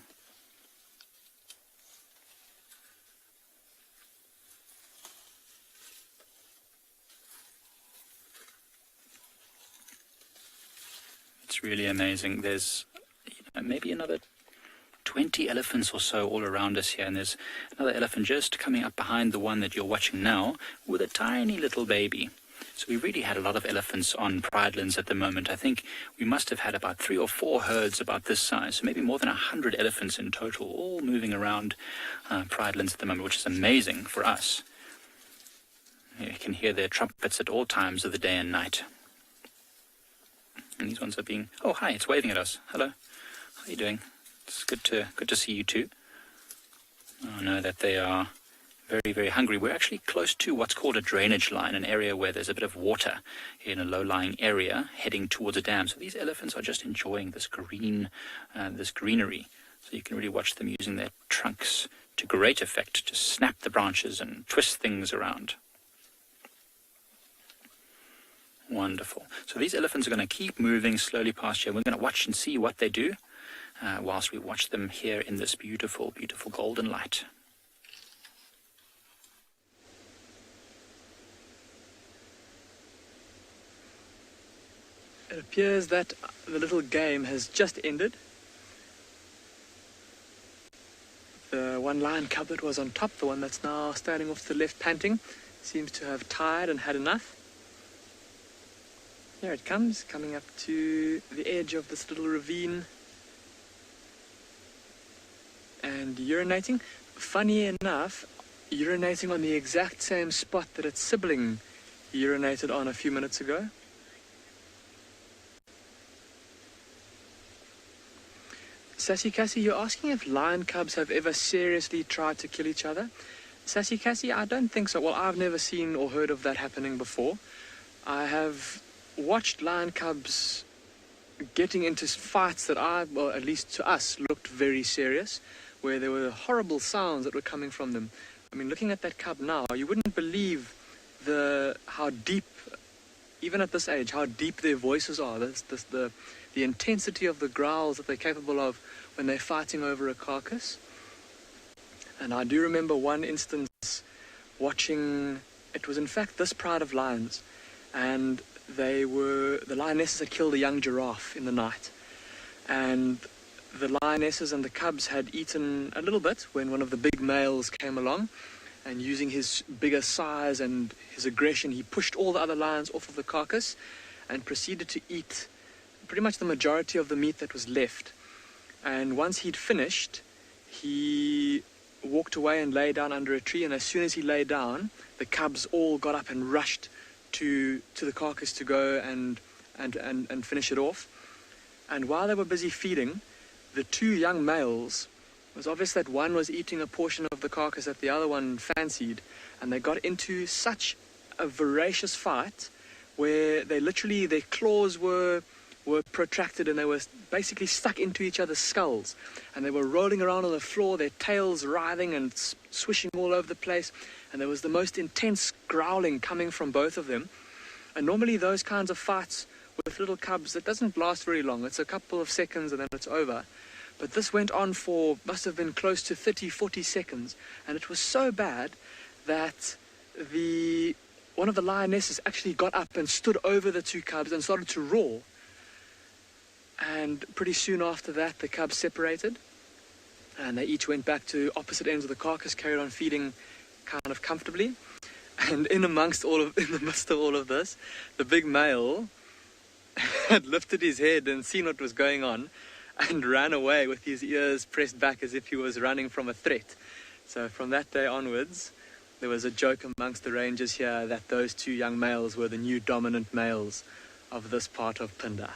It's really amazing. There's maybe another 20 elephants or so all around us here, and there's another elephant just coming up behind the one that you're watching now with a tiny little baby. So we really had a lot of elephants on Pridelands at the moment. I think we must have had about 3 or 4 herds about this size, so maybe more than 100 elephants in total, all moving around Pridelands at the moment, which is amazing for us. You can hear their trumpets at all times of the day and night. And these ones are being... Oh, hi, it's waving at us. Hello. How are you doing? It's good to see you too. I know that they are very, very hungry. We're actually close to what's called a drainage line, an area where there's a bit of water in a low-lying area heading towards a dam. So these elephants are just enjoying this greenery. So you can really watch them using their trunks to great effect to snap the branches and twist things around. Wonderful. So these elephants are going to keep moving slowly past here. We're going to watch and see what they do whilst we watch them here in this beautiful, beautiful golden light. It appears that the little game has just ended. The one lion cub that was on top, the one that's now standing off to the left panting, seems to have tired and had enough. Here it comes, coming up to the edge of this little ravine and urinating. Funny enough, urinating on the exact same spot that its sibling urinated on a few minutes ago. Sassy Cassie, you're asking if lion cubs have ever seriously tried to kill each other. Sassy Cassie, I don't think so. Well, I've never seen or heard of that happening before. I have watched lion cubs getting into fights that well, at least to us, looked very serious, where there were horrible sounds that were coming from them. I mean, looking at that cub now, you wouldn't believe how deep, even at this age, how deep their voices are. The intensity of the growls that they're capable of when they're fighting over a carcass. And I do remember one instance watching, it was in fact this pride of lions, and the lionesses had killed a young giraffe in the night. And the lionesses and the cubs had eaten a little bit when one of the big males came along, and using his bigger size and his aggression, he pushed all the other lions off of the carcass and proceeded to eat pretty much the majority of the meat that was left. And once he'd finished, he walked away and lay down under a tree, and as soon as he lay down, the cubs all got up and rushed to the carcass to go and finish it off. And while they were busy feeding, the two young males, it was obvious that one was eating a portion of the carcass that the other one fancied, and they got into such a voracious fight where their claws were protracted, and they were basically stuck into each other's skulls, and they were rolling around on the floor, their tails writhing and swishing all over the place, and there was the most intense growling coming from both of them. And normally those kinds of fights with little cubs, it doesn't last very long. It's a couple of seconds and then it's over. But this went on for, must have been close to 30-40 seconds, and it was so bad that one of the lionesses actually got up and stood over the two cubs and started to roar. And pretty soon after that, the cubs separated, and they each went back to opposite ends of the carcass, carried on feeding kind of comfortably. And in the midst of all of this, the big male had lifted his head and seen what was going on, and ran away with his ears pressed back as if he was running from a threat. So from that day onwards, there was a joke amongst the rangers here that those two young males were the new dominant males of this part of Pinda.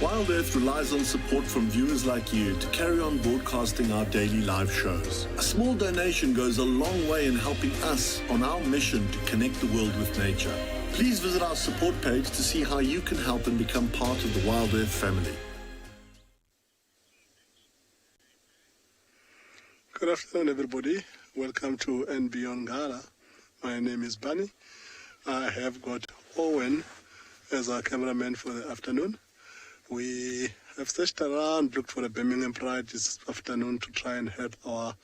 Wild Earth relies on support from viewers like you to carry on broadcasting our daily live shows. A small donation goes a long way in helping us on our mission to connect the world with nature. Please visit our support page to see how you can help and become part of the Wild Earth family. Good afternoon, everybody. Welcome to And Beyond Gala. My name is Barney. I have got Owen as our cameraman for the afternoon. We have searched around, looked for a Birmingham Pride this afternoon to try and help our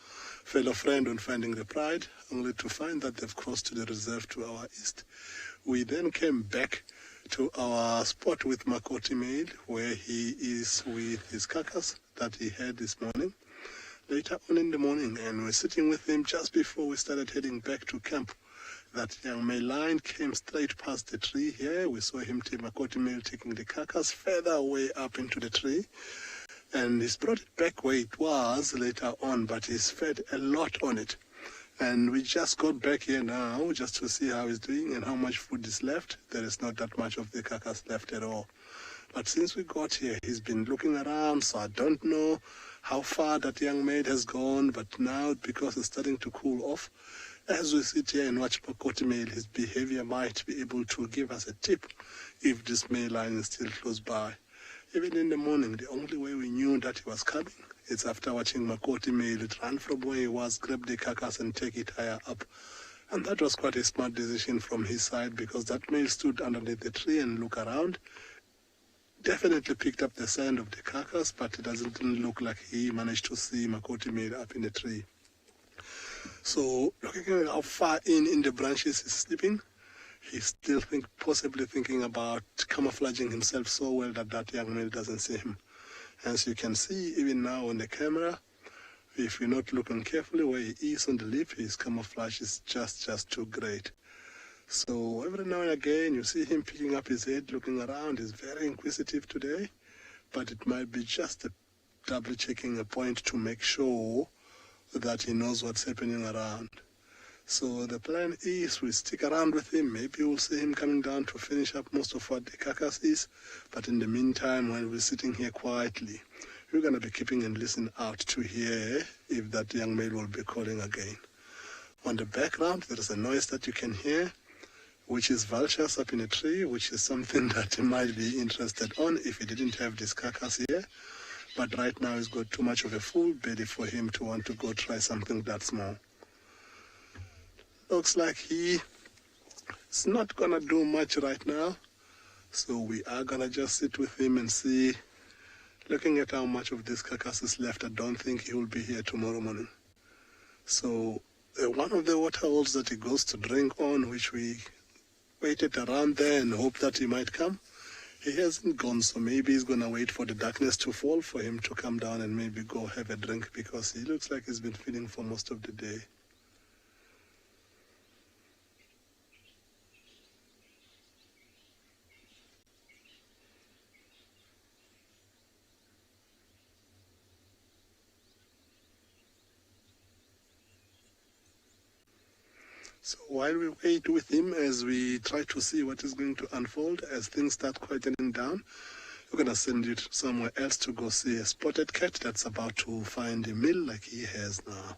fellow friend on finding the Pride, only to find that they've crossed to the reserve to our east. We then came back to our spot with Makoti Male, where he is with his carcass that he had this morning. Later on in the morning, and we're sitting with him just before we started heading back to camp. That young male lion came straight past the tree here. We saw him, Makoti Male, taking the carcass further away up into the tree. And he's brought it back where it was later on, but he's fed a lot on it. And we just got back here now just to see how he's doing and how much food is left. There is not that much of the carcass left at all. But since we got here, he's been looking around, so I don't know how far that young maid has gone, but now, because it's starting to cool off, as we sit here and watch Makoti Male, his behavior might be able to give us a tip if this male lion is still close by. Even in the morning, the only way we knew that he was coming is after watching Makoti Male run from where he was, grab the carcass and take it higher up. And that was quite a smart decision from his side, because that male stood underneath the tree and looked around. Definitely picked up the scent of the carcass, but it didn't look like he managed to see Makoti Male up in the tree. So looking at how far in the branches he's sleeping, he's still possibly thinking about camouflaging himself so well that that young male doesn't see him. As you can see, even now on the camera, if you're not looking carefully where he is on the leaf, his camouflage is just too great. So every now and again, you see him picking up his head, looking around. He's very inquisitive today, but it might be just double checking a point to make sure that he knows what's happening around. So the plan is we stick around with him. Maybe we'll see him coming down to finish up most of what the carcass is. But in the meantime, while we're sitting here quietly, we're going to be keeping and listening out to hear if that young male will be calling again. On the background, there is a noise that you can hear, which is vultures up in a tree, which is something that he might be interested on if he didn't have this carcass here. But right now he's got too much of a full belly for him to want to go try something that small. Looks like he's not going to do much right now. So we are going to just sit with him and see. Looking at how much of this carcass is left, I don't think he will be here tomorrow morning. So one of the water holes that he goes to drink on, which we waited around there and hoped that he might come, he hasn't gone, so maybe he's going to wait for the darkness to fall for him to come down and maybe go have a drink, because he looks like he's been feeding for most of the day. So while we wait with him, as we try to see what is going to unfold, as things start quietening down, we're going to send it somewhere else to go see a spotted cat that's about to find a meal like he has now.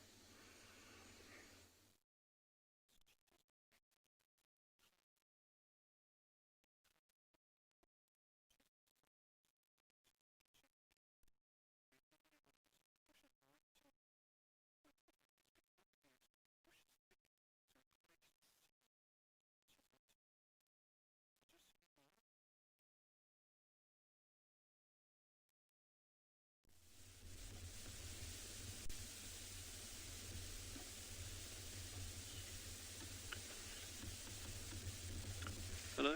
Hello?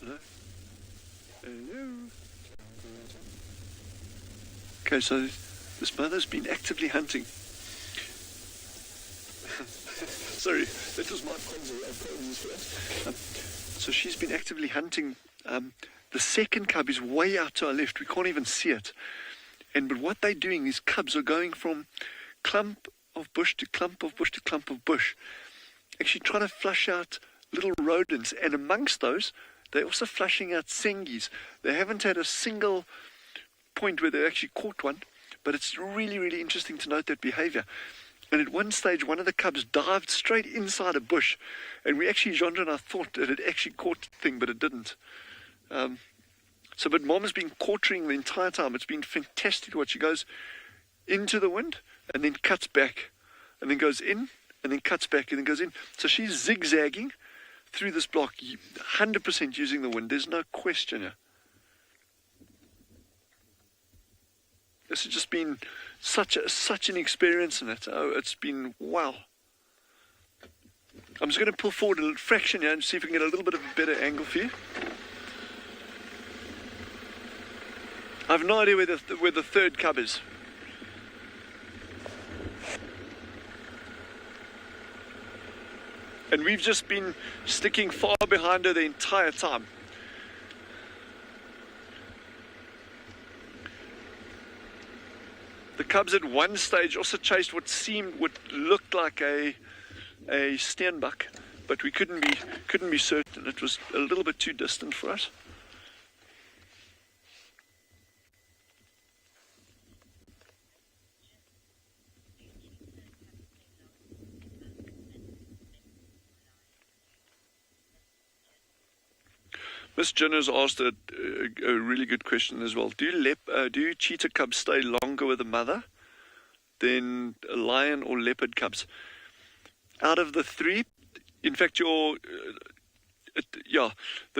Hello? Hello? Okay, so this mother's been actively hunting. Sorry, that was my phone. So she's been actively hunting. The second cub is way out to our left. We can't even see it. But what they're doing is cubs are going from clump of bush to clump of bush to clump of bush, actually trying to flush out little rodents, and amongst those, they're also flushing out sengies. They haven't had a single point where they actually caught one, but it's really, really interesting to note that behavior. And at one stage, one of the cubs dived straight inside a bush, and we actually, Jean and I thought that it actually caught the thing, but it didn't. But Mom has been quartering the entire time. It's been fantastic to watch. She goes into the wind, and then cuts back, and then goes in, and then cuts back, and then goes in. So she's zigzagging through this block, 100% using the wind. There's no question here. This has just been such an experience in it. Oh, it's been wow. I'm just going to pull forward a little fraction here and see if we can get a little bit of a better angle for you. I have no idea where the third cub is. And we've just been sticking far behind her the entire time. The cubs at one stage also chased what looked like a steenbok, but we couldn't be certain. It was a little bit too distant for us. Miss Jenner's asked a really good question as well. Do cheetah cubs stay longer with the mother than lion or leopard cubs? Out of the three, in fact, the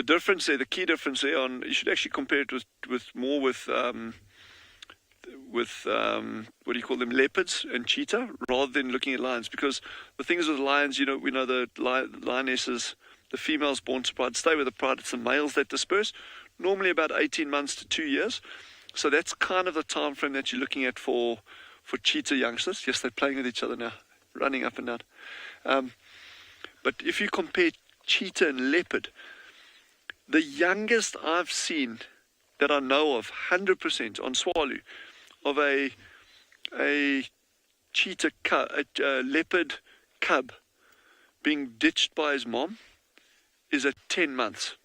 difference there, the key difference there, you should actually compare it with what do you call them, leopards and cheetah, rather than looking at lions. Because the thing is with lions, you know, we know the lionesses, the females born to pride stay with the pride. It's the males that disperse, normally about 18 months to 2 years. So that's kind of the time frame that you're looking at for cheetah youngsters. Yes, they're playing with each other now, running up and down. But if you compare cheetah and leopard, the youngest I've seen that I know of, 100% on Tswalu, of a cheetah a leopard cub being ditched by his mom is at 10 months,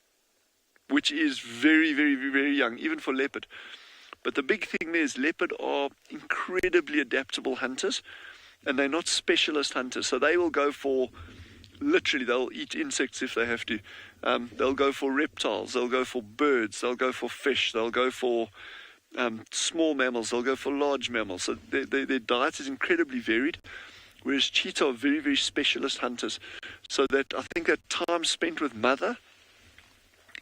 which is very, very, very young, even for leopard. But the big thing there is leopard are incredibly adaptable hunters, and they're not specialist hunters. So they will go for, literally, they'll eat insects if they have to. They'll go for reptiles, they'll go for birds, they'll go for fish, they'll go for small mammals, they'll go for large mammals. So their diet is incredibly varied, whereas cheetah are very, very specialist hunters. So that I think that time spent with mother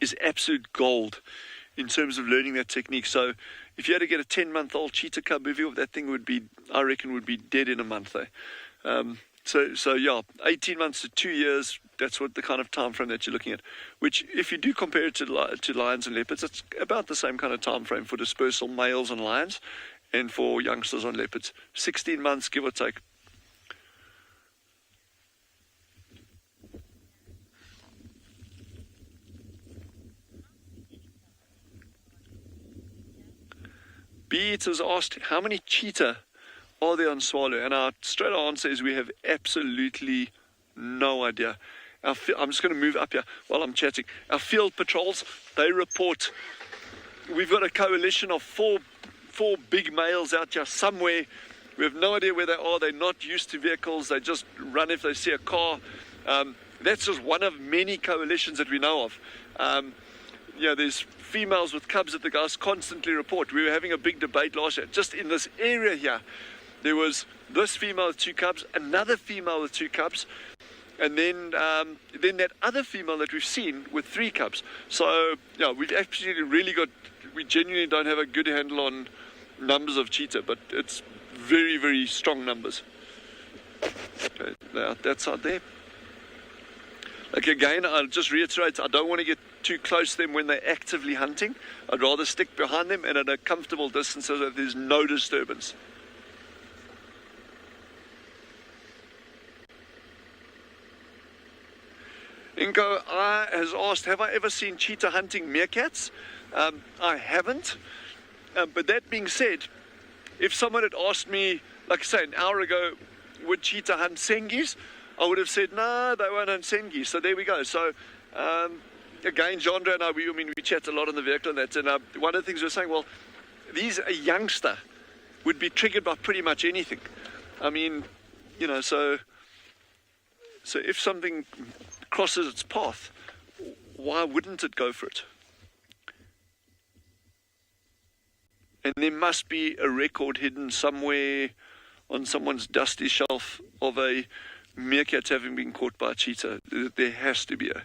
is absolute gold in terms of learning that technique. So if you had to get a 10-month-old cheetah cub with you, that thing would be, I reckon, would be dead in a month. So yeah, 18 months to 2 years, that's what the kind of time frame that you're looking at. Which, if you do compare it to lions and leopards, it's about the same kind of time frame for dispersal males on lions and for youngsters on leopards. 16 months, give or take. Beat has asked, how many cheetah are there on Tswalu? And our straight answer is we have absolutely no idea. I'm just going to move up here while I'm chatting. Our field patrols, they report we've got a coalition of four big males out here somewhere. We have no idea where they are. They're not used to vehicles. They just run if they see a car. That's just one of many coalitions that we know of. There's females with cubs that the guys constantly report. We were having a big debate last year. Just in this area here, there was this female with 2 cubs, another female with 2 cubs, and then that other female that we've seen with 3 cubs. So, yeah, we've actually we genuinely don't have a good handle on numbers of cheetah, but it's very, very strong numbers. Okay, now that's out there. Like, again, I'll just reiterate, I don't want to get too close to them when they're actively hunting. I'd rather stick behind them and at a comfortable distance so that there's no disturbance. Ingo has asked, have I ever seen cheetah hunting meerkats? I haven't. But that being said, if someone had asked me, like I say, an hour ago, would cheetah hunt sengis? I would have said, no, they won't hunt sengis. So there we go. So, again, Jandra and I, we chat a lot on the vehicle and that. And one of the things we were saying, well, a youngster would be triggered by pretty much anything. I mean, so if something crosses its path, why wouldn't it go for it? And there must be a record hidden somewhere on someone's dusty shelf of a meerkat having been caught by a cheetah. There has to be a.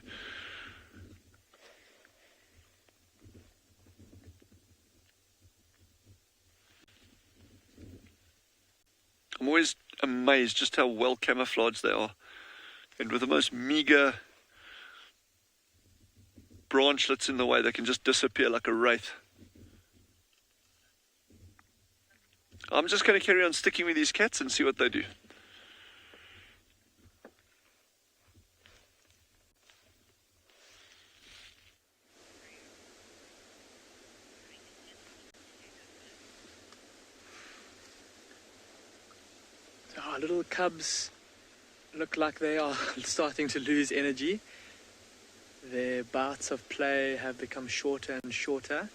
I'm always amazed just how well camouflaged they are. And with the most meager branchlets in the way, they can just disappear like a wraith. I'm just going to carry on sticking with these cats and see what they do. So our little cubs look like they are starting to lose energy. Their bouts of play have become shorter and shorter.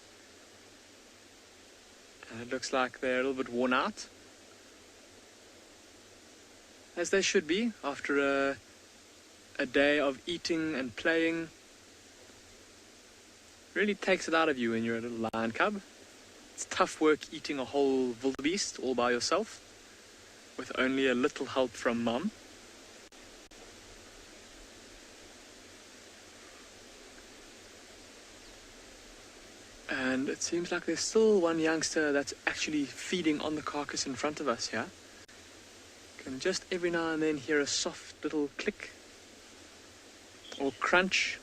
And it looks like they're a little bit worn out. As they should be after a day of eating and playing. Really takes it out of you when you're a little lion cub. It's tough work eating a whole wildebeest all by yourself with only a little help from mom. And it seems like there's still one youngster that's actually feeding on the carcass in front of us here. Can just every now and then hear a soft little click or crunch.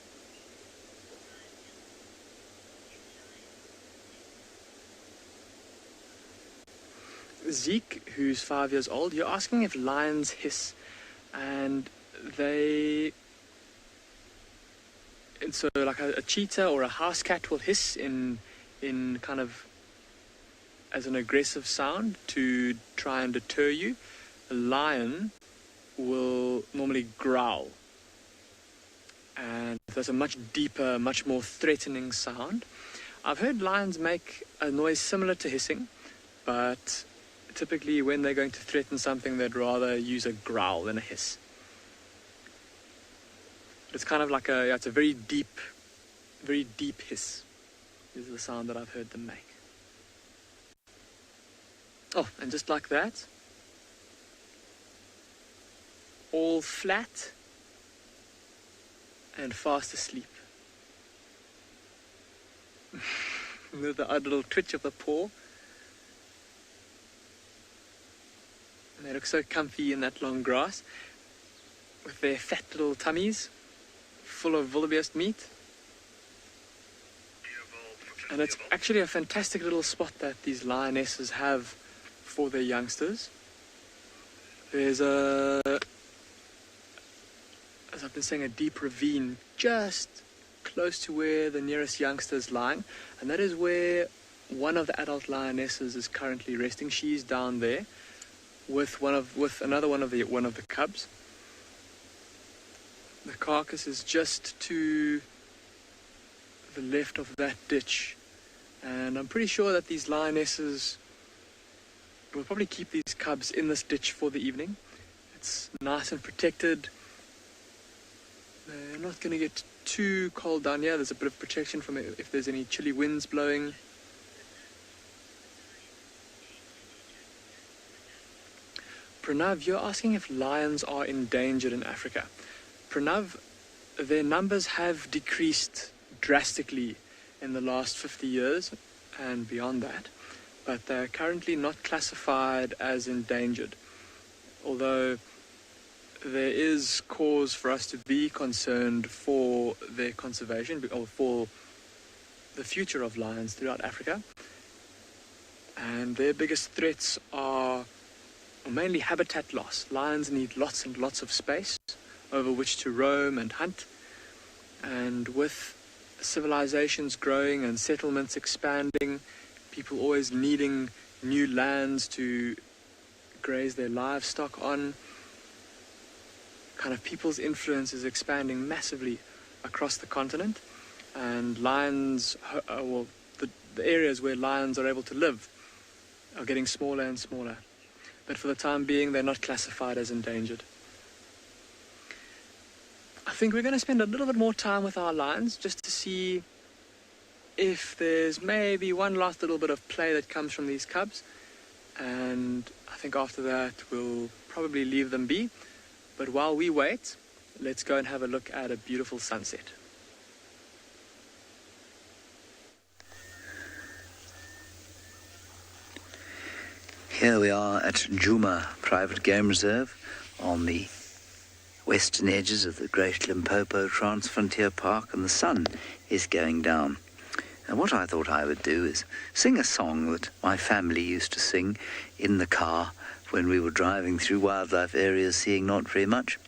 Zeke, who's 5 years old, you're asking if lions hiss, and so like a cheetah or a house cat will hiss in kind of as an aggressive sound to try and deter you. A lion will normally growl, and there's a much deeper, much more threatening sound. I've heard lions make a noise similar to hissing, but typically when they're going to threaten something, they'd rather use a growl than a hiss. It's kind of like it's a very deep hiss is the sound that I've heard them make. Oh, and just like that, all flat and fast asleep. The odd little twitch of the paw. And they look so comfy in that long grass with their fat little tummies full of wildebeest meat. And it's actually a fantastic little spot that these lionesses have for their youngsters. There's as I've been saying, a deep ravine just close to where the nearest youngster is lying, and that is where one of the adult lionesses is currently resting. She's down there with another one of the cubs. The carcass is just to the left of that ditch, and I'm pretty sure that these lionesses will probably keep these cubs in this ditch for the evening. It's nice and protected. They're not going to get too cold down here. There's a bit of protection from it if there's any chilly winds blowing. Pranav, you're asking if lions are endangered in Africa. Pranav, their numbers have decreased drastically in the last 50 years and beyond that, but they're currently not classified as endangered, although there is cause for us to be concerned for their conservation or for the future of lions throughout Africa. And their biggest threats are mainly habitat loss. Lions need lots and lots of space over which to roam and hunt. And with civilizations growing and settlements expanding, people always needing new lands to graze their livestock on, kind of people's influence is expanding massively across the continent, and lions, the areas where lions are able to live are getting smaller and smaller. But for the time being, they're not classified as endangered. I think we're going to spend a little bit more time with our lions just to see if there's maybe one last little bit of play that comes from these cubs. And I think after that, we'll probably leave them be. But while we wait, let's go and have a look at a beautiful sunset. Here we are at Djuma Private Game Reserve on the western edges of the Great Limpopo Transfrontier Park, and the sun is going down. And what I thought I would do is sing a song that my family used to sing in the car when we were driving through wildlife areas, seeing not very much.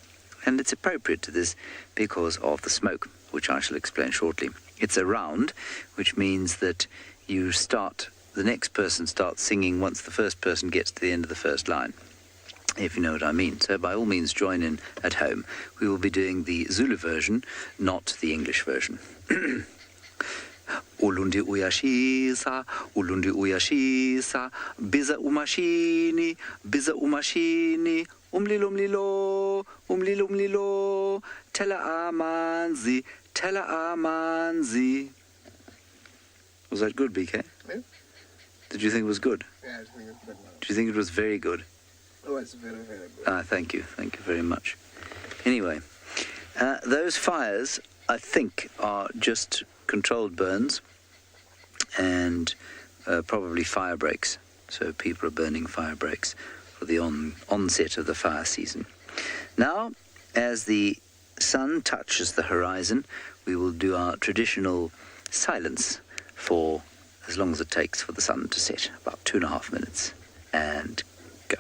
And it's appropriate to this because of the smoke, which I shall explain shortly. It's a round, which means that the next person starts singing once the first person gets to the end of the first line, if you know what I mean. So by all means join in at home. We will be doing the Zulu version, not the English version. Ulundi uyashisa, ulundi uyashisa, biza umashini, umlilo mlilo, umlilo mlilo, tela amanzi. Was that good, BK? Yeah. Did you think it was good? Yeah, I think it was good. Do you think it was very good? Oh, it's very, very good. Thank you very much. Anyway, those fires, I think, are just controlled burns, and probably fire breaks. So people are burning fire breaks for the onset of the fire season. Now, as the sun touches the horizon, we will do our traditional silence for as long as it takes for the sun to set, about 2.5 minutes, and go.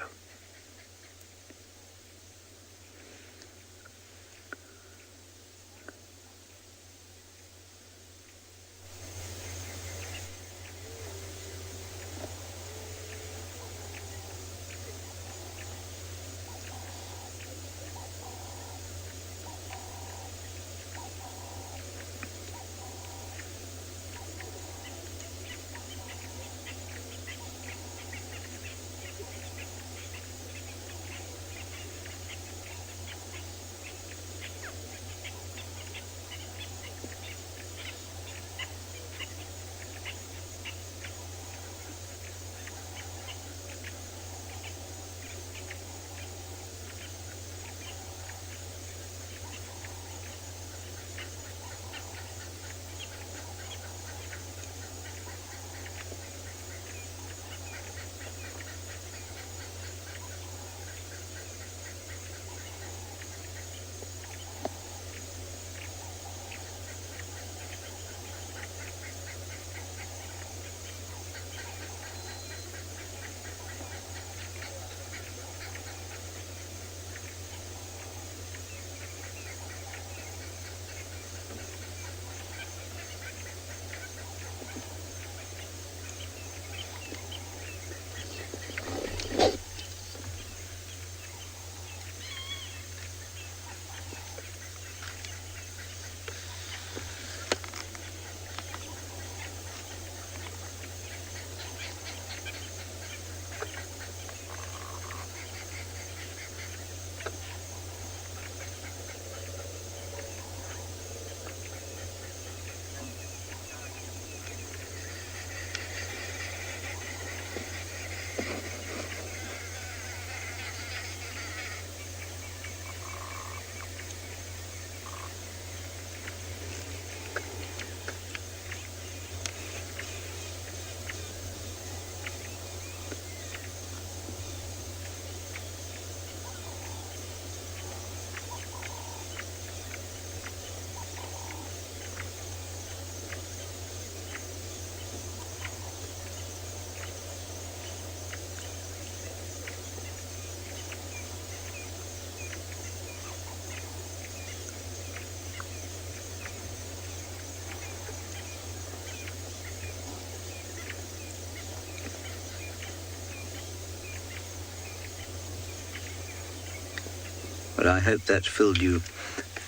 But I hope that filled you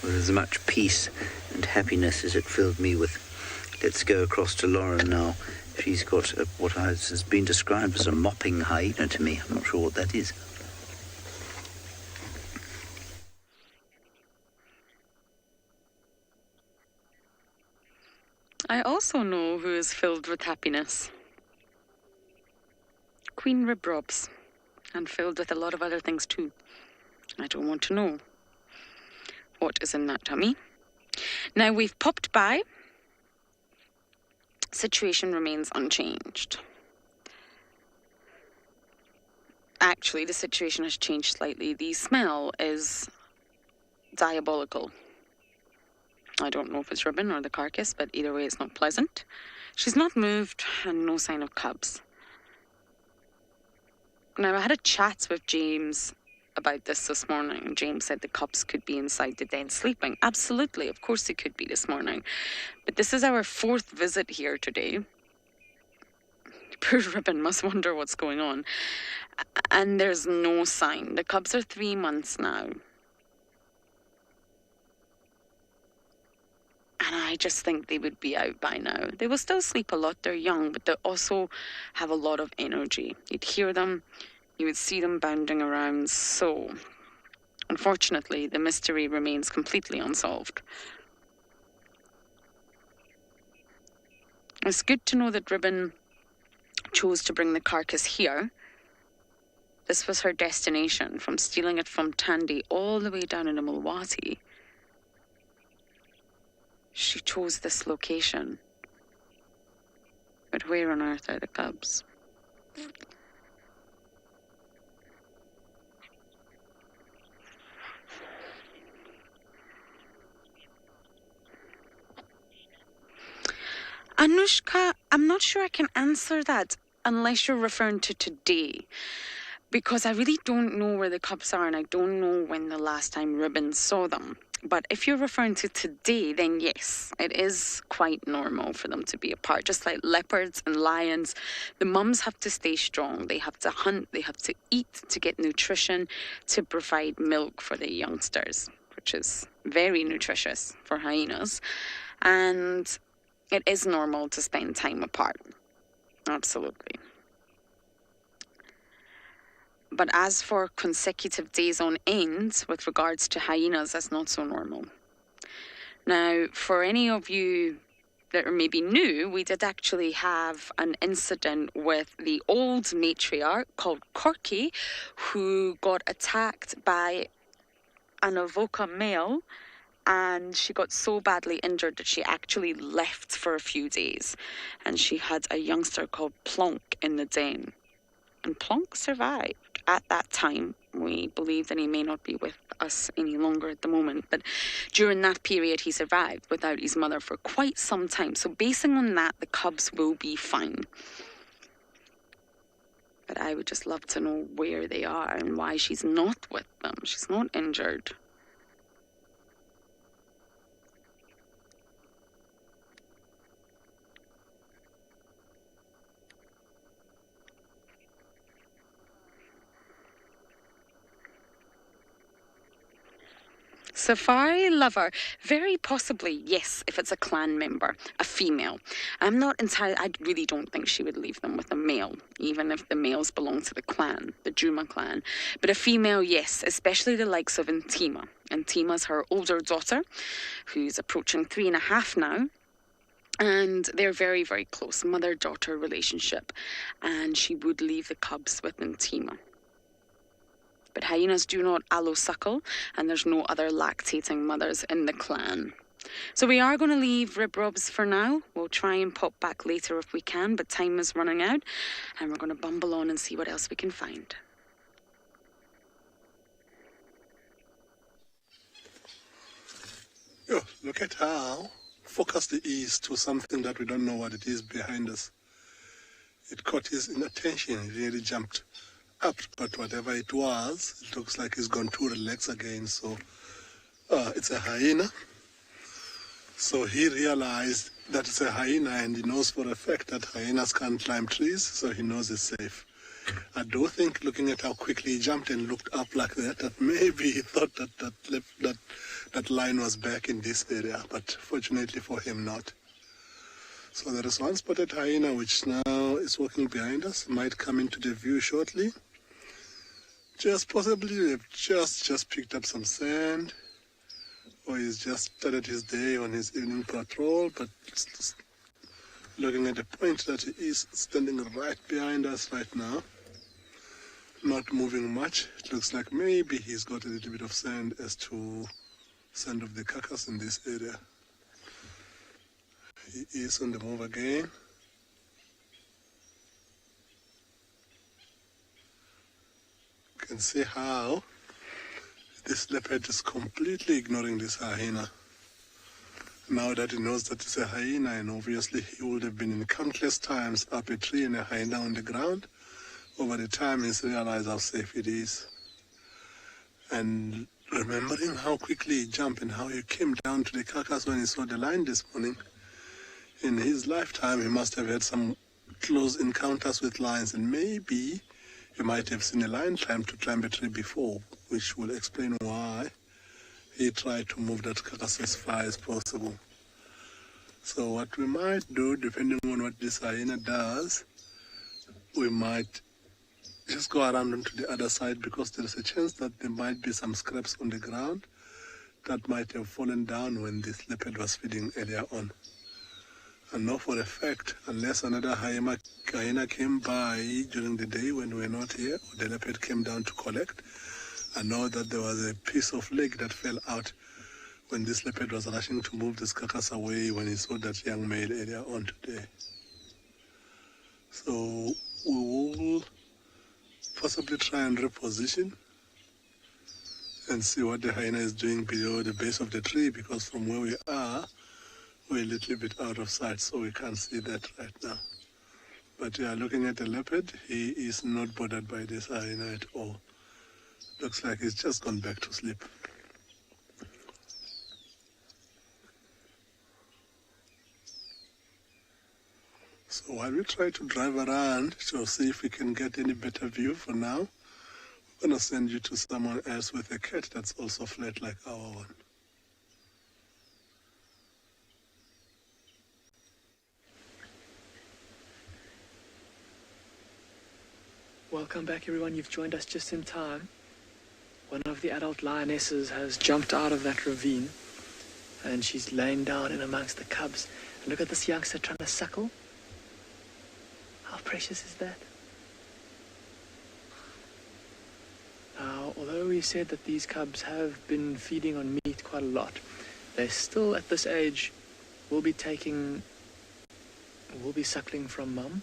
with as much peace and happiness as it filled me with. Let's go across to Lauren now. She's got what has been described as a mopping hyena to me. I'm not sure what that is. I also know who is filled with happiness. Queen Rib Robs. And filled with a lot of other things too. I don't want to know what is in that tummy. Now we've popped by. Situation remains unchanged. Actually, the situation has changed slightly. The smell is diabolical. I don't know if it's Ribbon or the carcass, but either way it's not pleasant. She's not moved and no sign of cubs. Now, I had a chat with James about this morning. James said the cubs could be inside the den sleeping. Absolutely, of course they could be this morning. But this is our 4th visit here today. Poor Ribbon must wonder what's going on. And there's no sign. The cubs are 3 months now. And I just think they would be out by now. They will still sleep a lot. They're young, but they also have a lot of energy. You'd hear them. You would see them bounding around. So, unfortunately, the mystery remains completely unsolved. It's good to know that Ribbon chose to bring the carcass here. This was her destination, from stealing it from Tandy all the way down in Milwaukee. She chose this location. But where on earth are the cubs? Anushka, I'm not sure I can answer that unless you're referring to today, because I really don't know where the cubs are and I don't know when the last time Ribbon saw them. But if you're referring to today, then yes, it is quite normal for them to be apart. Just like leopards and lions, the mums have to stay strong. They have to hunt, they have to eat to get nutrition, to provide milk for the youngsters, which is very nutritious for hyenas. And it is normal to spend time apart. Absolutely. But as for consecutive days on end, with regards to hyenas, that's not so normal. Now, for any of you that are maybe new, we did actually have an incident with the old matriarch called Corky, who got attacked by an Avoca male, and she got so badly injured that she actually left for a few days. And she had a youngster called Plonk in the den. And Plonk survived. At that time, we believe that he may not be with us any longer at the moment, but during that period he survived without his mother for quite some time. So basing on that, the cubs will be fine. But I would just love to know where they are and why she's not with them. She's not injured. Safari lover, very possibly, yes, if it's a clan member, a female. I'm not entirely, I really don't think she would leave them with a male, even if the males belong to the clan, the Juma clan. But a female, yes, especially the likes of Ntima. Ntima's her older daughter, who's approaching 3.5 now. And they're very, very close, mother-daughter relationship. And she would leave the cubs with Ntima. But hyenas do not allosuckle, and there's no other lactating mothers in the clan. So we are going to leave Rib Robs for now. We'll try and pop back later if we can, but time is running out, and we're going to bumble on and see what else we can find. Yeah, look at how focused it is to something that we don't know what it is behind us. It caught his attention, it really jumped up, but whatever it was, it looks like he's gone to relax again. So it's a hyena. So he realized that it's a hyena, and he knows for a fact that hyenas can't climb trees, so he knows it's safe. I do think, looking at how quickly he jumped and looked up like that, that maybe he thought that line was back in this area, but fortunately for him, not. So there is one spotted hyena which now is walking behind us, might come into the view shortly. Just possibly they've just picked up some sand, or he's just started his day on his evening patrol, but looking at the point that he is standing right behind us right now, not moving much. It looks like maybe he's got a little bit of sand as to sand of the carcass in this area. He is on the move again. You can see how this leopard is completely ignoring this hyena. Now that he knows that it's a hyena, and obviously he would have been in countless times up a tree and a hyena on the ground, over the time he's realized how safe it is. And remembering how quickly he jumped and how he came down to the carcass when he saw the lion this morning, in his lifetime he must have had some close encounters with lions, and maybe he might have seen a lion climb a tree before, which will explain why he tried to move that carcass as far as possible. So what we might do, depending on what this hyena does, we might just go around onto the other side, because there is a chance that there might be some scraps on the ground that might have fallen down when this leopard was feeding earlier on. I know for a fact, unless another hyena came by during the day when we were not here, or the leopard came down to collect, I know that there was a piece of leg that fell out when this leopard was rushing to move this carcass away when he saw that young male earlier on today. So we will possibly try and reposition and see what the hyena is doing below the base of the tree, because from where we are, we're a little bit out of sight, so we can't see that right now. But yeah, looking at the leopard, he is not bothered by this hyena at all. Looks like he's just gone back to sleep. So while we try to drive around to see if we can get any better view for now, I'm going to send you to someone else with a cat that's also flat like our one. Welcome back, everyone. You've joined us just in time. One of the adult lionesses has jumped out of that ravine and she's laying down in amongst the cubs. And look at this youngster trying to suckle. How precious is that? Now, although we said that these cubs have been feeding on meat quite a lot, they still at this age will be suckling from mum,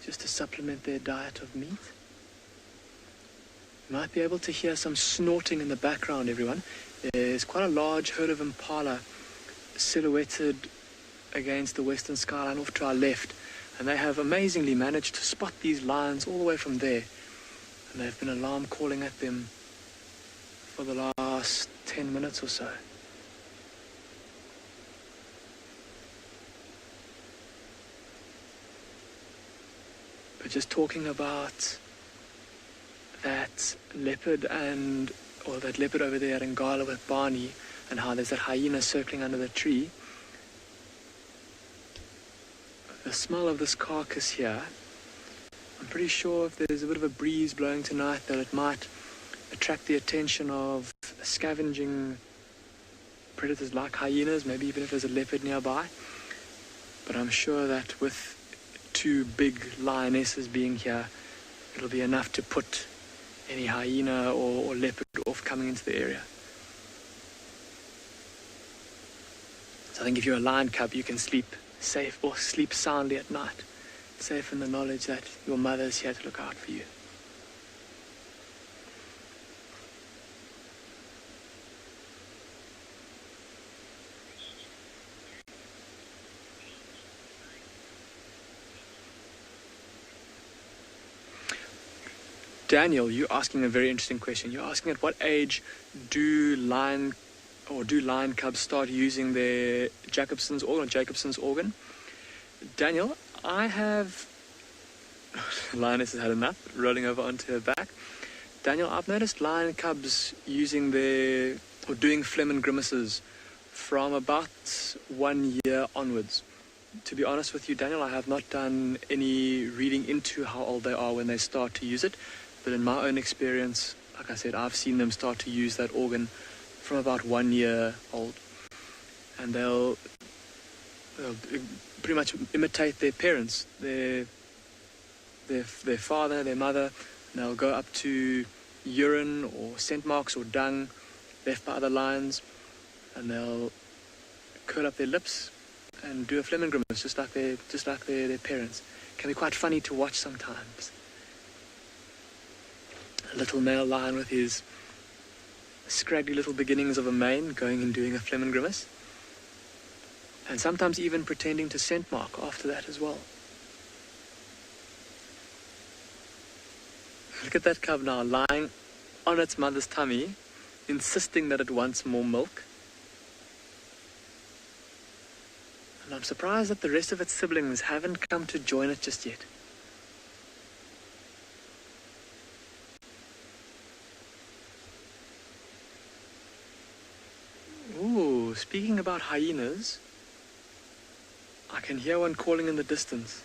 just to supplement their diet of meat. You might be able to hear some snorting in the background, everyone. There's quite a large herd of impala silhouetted against the western skyline off to our left, and they have amazingly managed to spot these lions all the way from there, and they've been alarm calling at them for the last 10 minutes or so. But just talking about that leopard that leopard over there in Ngala with Barney, and how there's that hyena circling under the tree. The smell of this carcass here, I'm pretty sure if there's a bit of a breeze blowing tonight that it might attract the attention of scavenging predators like hyenas, maybe even if there's a leopard nearby. But I'm sure that with two big lionesses being here, it'll be enough to put any hyena or leopard off coming into the area. So I think if you're a lion cub, you can sleep safe or sleep soundly at night, safe in the knowledge that your mother's here to look out for you. Daniel, you're asking a very interesting question. You're asking at what age do lion cubs start using their Jacobson's organ? Daniel, I have... Lioness has had enough, rolling over onto her back. Daniel, I've noticed lion cubs using doing phlegm and grimaces from about 1 year onwards. To be honest with you, Daniel, I have not done any reading into how old they are when they start to use it. But in my own experience, like I said, I've seen them start to use that organ from about 1 year old. And they'll pretty much imitate their parents, their father, their mother, and they'll go up to urine or scent marks or dung left by other lions, and they'll curl up their lips and do a phlegm and grimace, just like their parents. It can be quite funny to watch sometimes. A little male lion with his scraggly little beginnings of a mane going and doing a phlegm and grimace, and sometimes even pretending to scent mark after that as well. Look at that cub now, lying on its mother's tummy, insisting that it wants more milk. And I'm surprised that the rest of its siblings haven't come to join it just yet. Ooh, speaking about hyenas, I can hear one calling in the distance.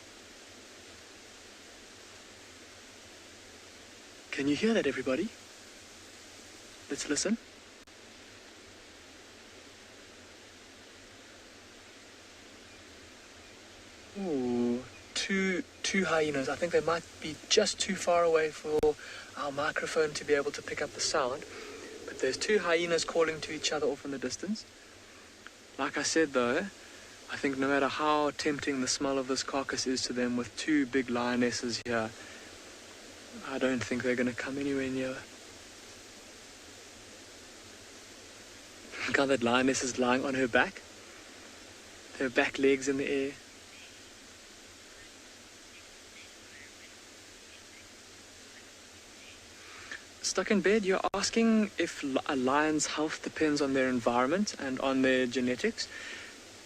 Can you hear that, everybody? Let's listen. Ooh, two hyenas. I think they might be just too far away for our microphone to be able to pick up the sound. But there's two hyenas calling to each other off in the distance. Like I said though, I think no matter how tempting the smell of this carcass is to them with two big lionesses here, I don't think they're going to come anywhere near. Look how that lioness is lying on her back. Her back legs in the air. Stuck in bed, you're asking if a lion's health depends on their environment and on their genetics.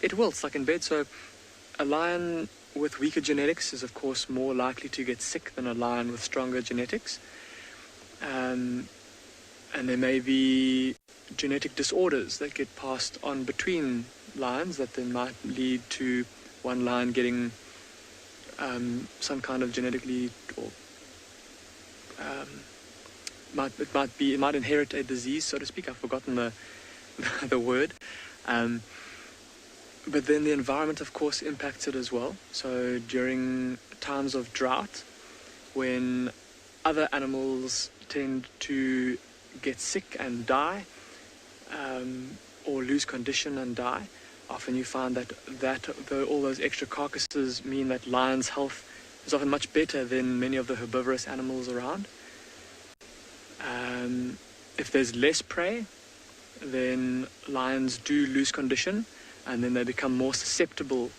It will, stuck in bed. So a lion with weaker genetics is, of course, more likely to get sick than a lion with stronger genetics. And there may be genetic disorders that get passed on between lions that then might lead to one lion getting some kind of genetically, or it might inherit a disease, so to speak. I've forgotten the word. But then the environment, of course, impacts it as well. So during times of drought, when other animals tend to get sick and die, or lose condition and die, often you find that all those extra carcasses mean that lions' health is often much better than many of the herbivorous animals around. If there's less prey, then lions do lose condition, and then they become more susceptible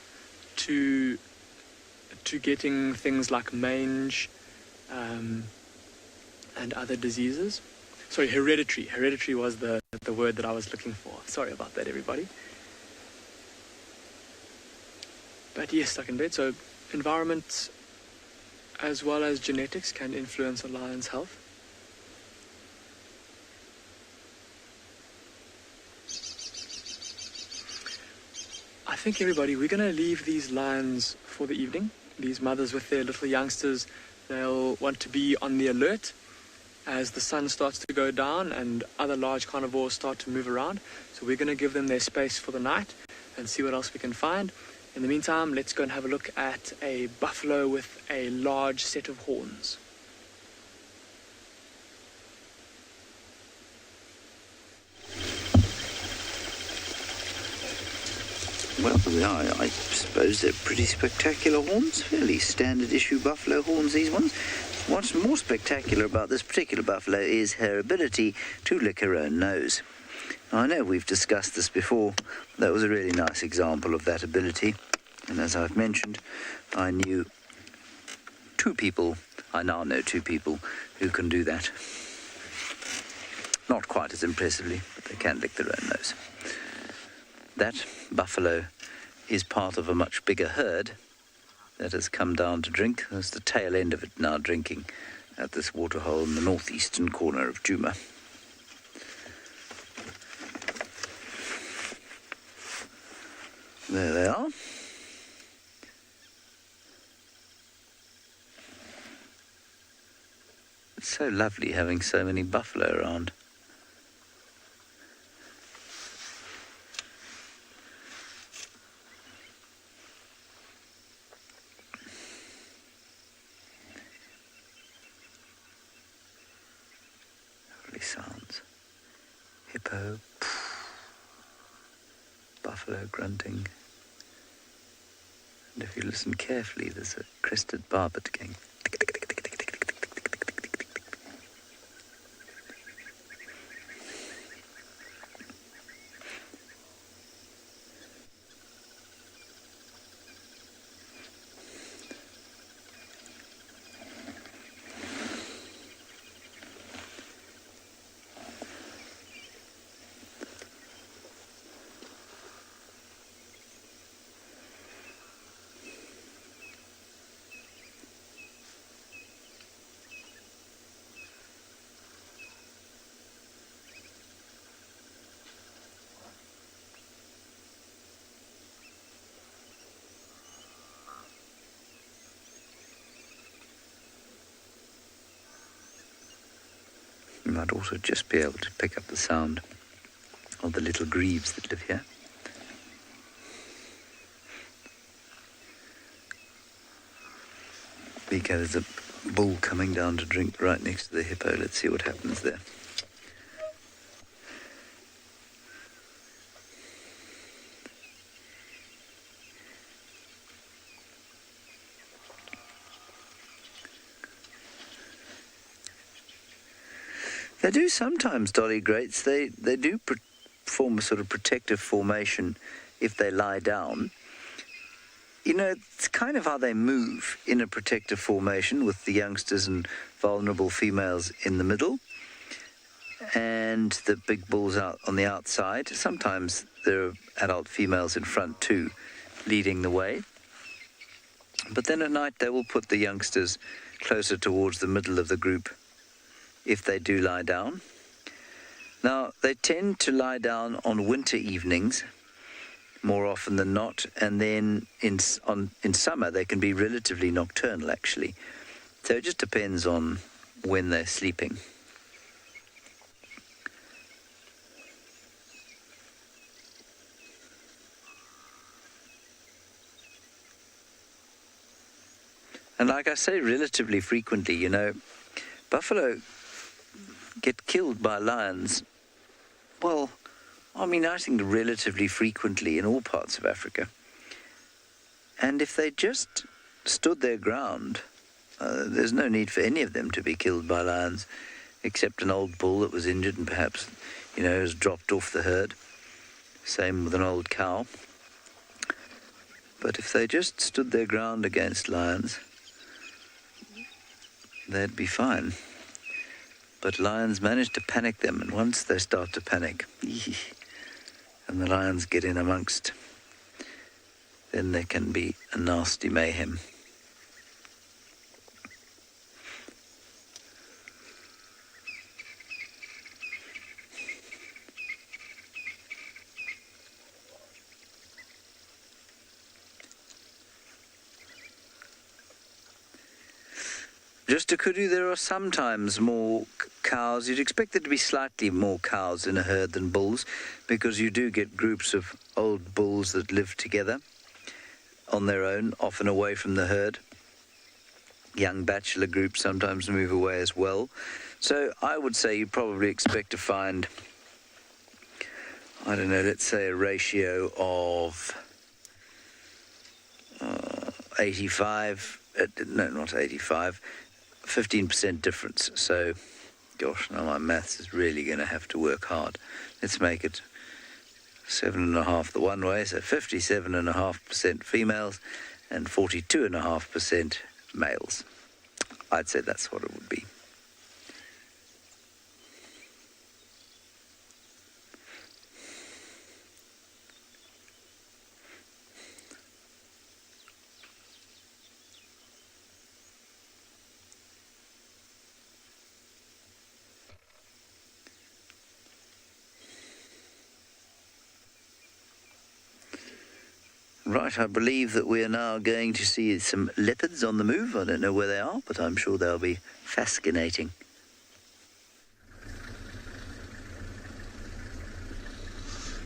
to getting things like mange and other diseases. Sorry, hereditary. Hereditary was the word that I was looking for. Sorry about that, everybody. But yes, stuck in bed. So environment as well as genetics can influence a lion's health. I think, everybody, we're going to leave these lions for the evening. These mothers with their little youngsters, they'll want to be on the alert as the sun starts to go down and other large carnivores start to move around. So we're going to give them their space for the night and see what else we can find. In the meantime, let's go and have a look at a buffalo with a large set of horns. Well, I suppose they're pretty spectacular horns, fairly standard issue buffalo horns, these ones. What's more spectacular about this particular buffalo is her ability to lick her own nose. Now, I know we've discussed this before. That was a really nice example of that ability. And as I've mentioned, I now know two people who can do that. Not quite as impressively, but they can lick their own nose. That buffalo is part of a much bigger herd that has come down to drink. There's the tail end of it now drinking at this waterhole in the northeastern corner of Djuma. There they are. It's so lovely having so many buffalo around. Sounds. Hippo, buffalo grunting, and if you listen carefully, there's a crested barbet going. You might also just be able to pick up the sound of the little grebes that live here. Bika, there's a bull coming down to drink right next to the hippo. Let's see what happens there. They do sometimes, Dolly Greats. They do form a sort of protective formation if they lie down. You know, it's kind of how they move in a protective formation, with the youngsters and vulnerable females in the middle and the big bulls out on the outside. Sometimes there are adult females in front too, leading the way. But then at night they will put the youngsters closer towards the middle of the group if they do lie down. Now, they tend to lie down on winter evenings more often than not, and then in summer they can be relatively nocturnal, actually. So it just depends on when they're sleeping. And like I say, relatively frequently, you know, buffalo get killed by lions, well, I mean, I think relatively frequently in all parts of Africa. And if they just stood their ground, there's no need for any of them to be killed by lions, except an old bull that was injured and perhaps, you know, has dropped off the herd. Same with an old cow. But if they just stood their ground against lions, they'd be fine. But lions manage to panic them, and once they start to panic, and the lions get in amongst, then there can be a nasty mayhem. Just a kudu, there are sometimes more cows. You'd expect there to be slightly more cows in a herd than bulls, because you do get groups of old bulls that live together on their own, often away from the herd. Young bachelor groups sometimes move away as well. So I would say you probably expect to find, I don't know, let's say a ratio of 85, no, not 85, 15% difference. So, gosh, now my maths is really going to have to work hard. Let's make it 7.5 the one way, so 57.5% females and 42.5% males. I'd say that's what it would be. Right, I believe that we are now going to see some leopards on the move. I don't know where they are, but I'm sure they'll be fascinating.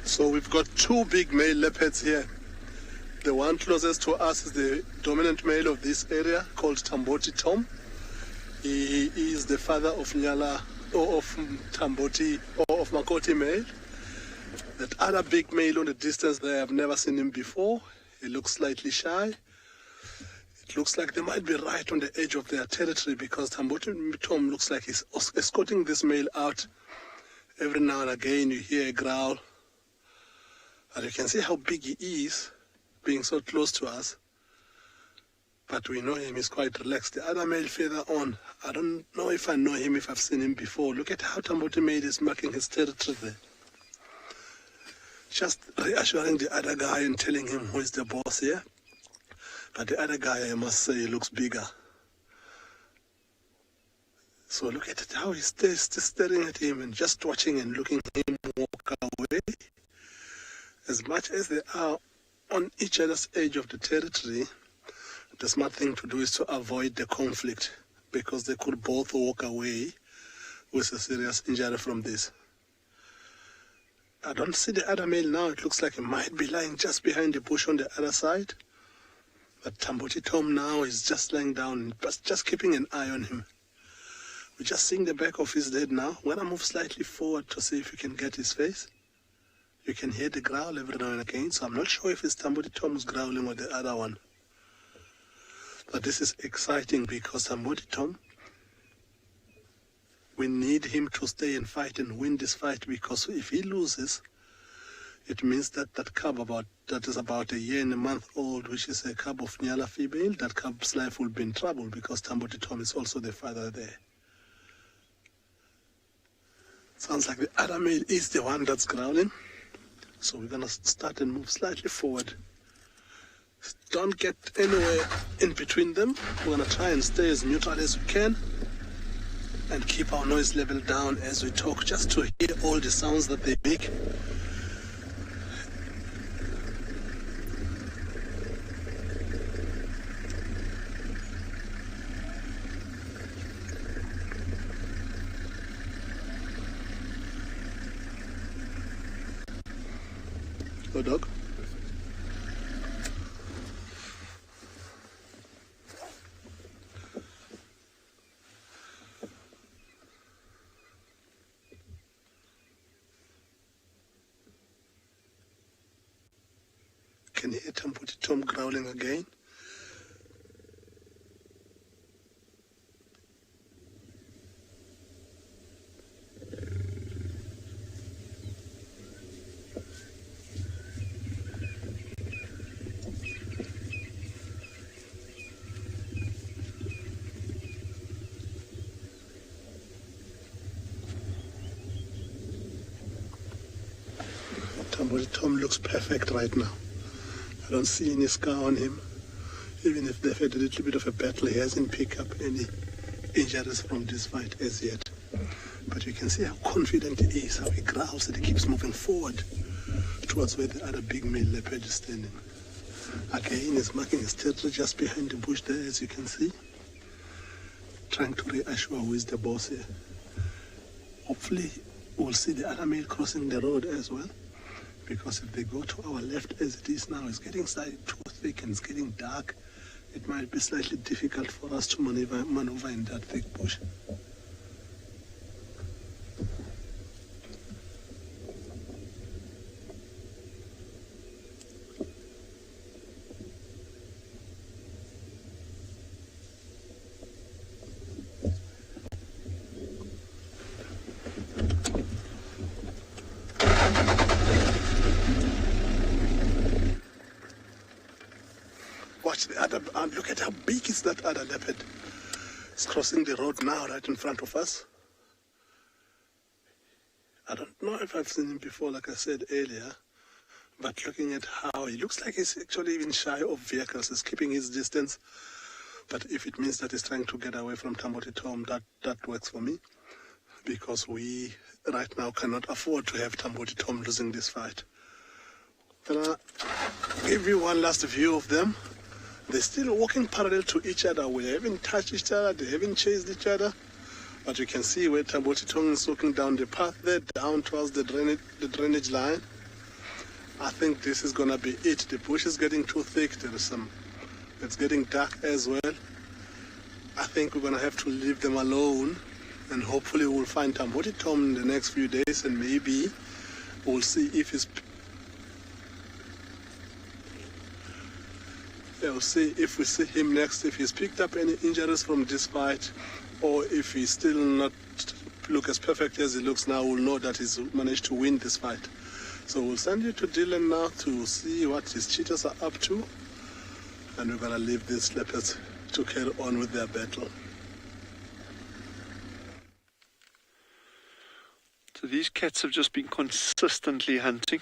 So we've got two big male leopards here. The one closest to us is the dominant male of this area, called Tamboti Tom. He is the father of Nyala, or of Tamboti, or of Makoti male. That other big male on the distance there, I've never seen him before. He looks slightly shy. It looks like they might be right on the edge of their territory, because Tamboti Tom looks like he's escorting this male out. Every now and again you hear a growl. And you can see how big he is, being so close to us. But we know him, he's quite relaxed. The other male further on, I don't know if I know him, if I've seen him before. Look at how Tamboti male is marking his territory there. Just reassuring the other guy and telling him who is the boss here. But the other guy, I must say, looks bigger. So look at it, how he's staring at him and just watching and looking at him walk away. As much as they are on each other's edge of the territory, the smart thing to do is to avoid the conflict, because they could both walk away with a serious injury from this. I don't see the other male now. It looks like he might be lying just behind the bush on the other side. But Tamboti Tom now is just lying down, just keeping an eye on him. We're just seeing the back of his head now. When I move slightly forward to see if you can get his face, you can hear the growl every now and again. So I'm not sure if it's Tamboti Tom's growling or the other one. But this is exciting, because Tamboti Tom, We need him to stay and fight and win this fight, because if he loses, it means that that cub that is about a year and a month old, which is a cub of Nyala female, that cub's life will be in trouble, because Tamboti Tom is also the father there. Sounds like the other male is the one that's growling. So we're going to start and move slightly forward. Don't get anywhere in between them. We're going to try and stay as neutral as we can and keep our noise level down as we talk, just to hear all the sounds that they make. Go, dog. Can you hear Tamboti Tom growling again? Tamboti Tom looks perfect right now. I don't see any scar on him. Even if they've had a little bit of a battle, he hasn't picked up any injuries from this fight as yet. But you can see how confident he is, how he growls and he keeps moving forward towards where the other big male leopard is standing. Again, he's marking his territory just behind the bush there, as you can see. Trying to reassure who is the boss here. Hopefully, we'll see the other male crossing the road as well. Because if they go to our left as it is now, it's getting slightly too thick and it's getting dark. It might be slightly difficult for us to maneuver in that thick bush. Watch the other, look at how big is that other leopard. It's crossing the road now right in front of us. I don't know if I've seen him before, like I said earlier, but looking at how he looks like he's actually even shy of vehicles. He's keeping his distance, but if it means that he's trying to get away from Tamboti Tom, that works for me, because we right now cannot afford to have Tamboti Tom losing this fight. Then I'll give you one last view of them. They're still walking parallel to each other. We haven't touched each other. They haven't chased each other. But you can see where Tamboti Tom is walking down the path there, down towards the drainage line. I think this is going to be it. The bush is getting too thick. It's getting dark as well. I think we're going to have to leave them alone. And hopefully we'll find Tamboti Tom in the next few days. And maybe we'll see if he's... We'll see if we see him next, if he's picked up any injuries from this fight, or if he's still not look as perfect as he looks now. We'll know that he's managed to win this fight. So we'll send you to Dylan now to see what his cheetahs are up to, and we're going to leave these leopards to carry on with their battle. So these cats have just been consistently hunting.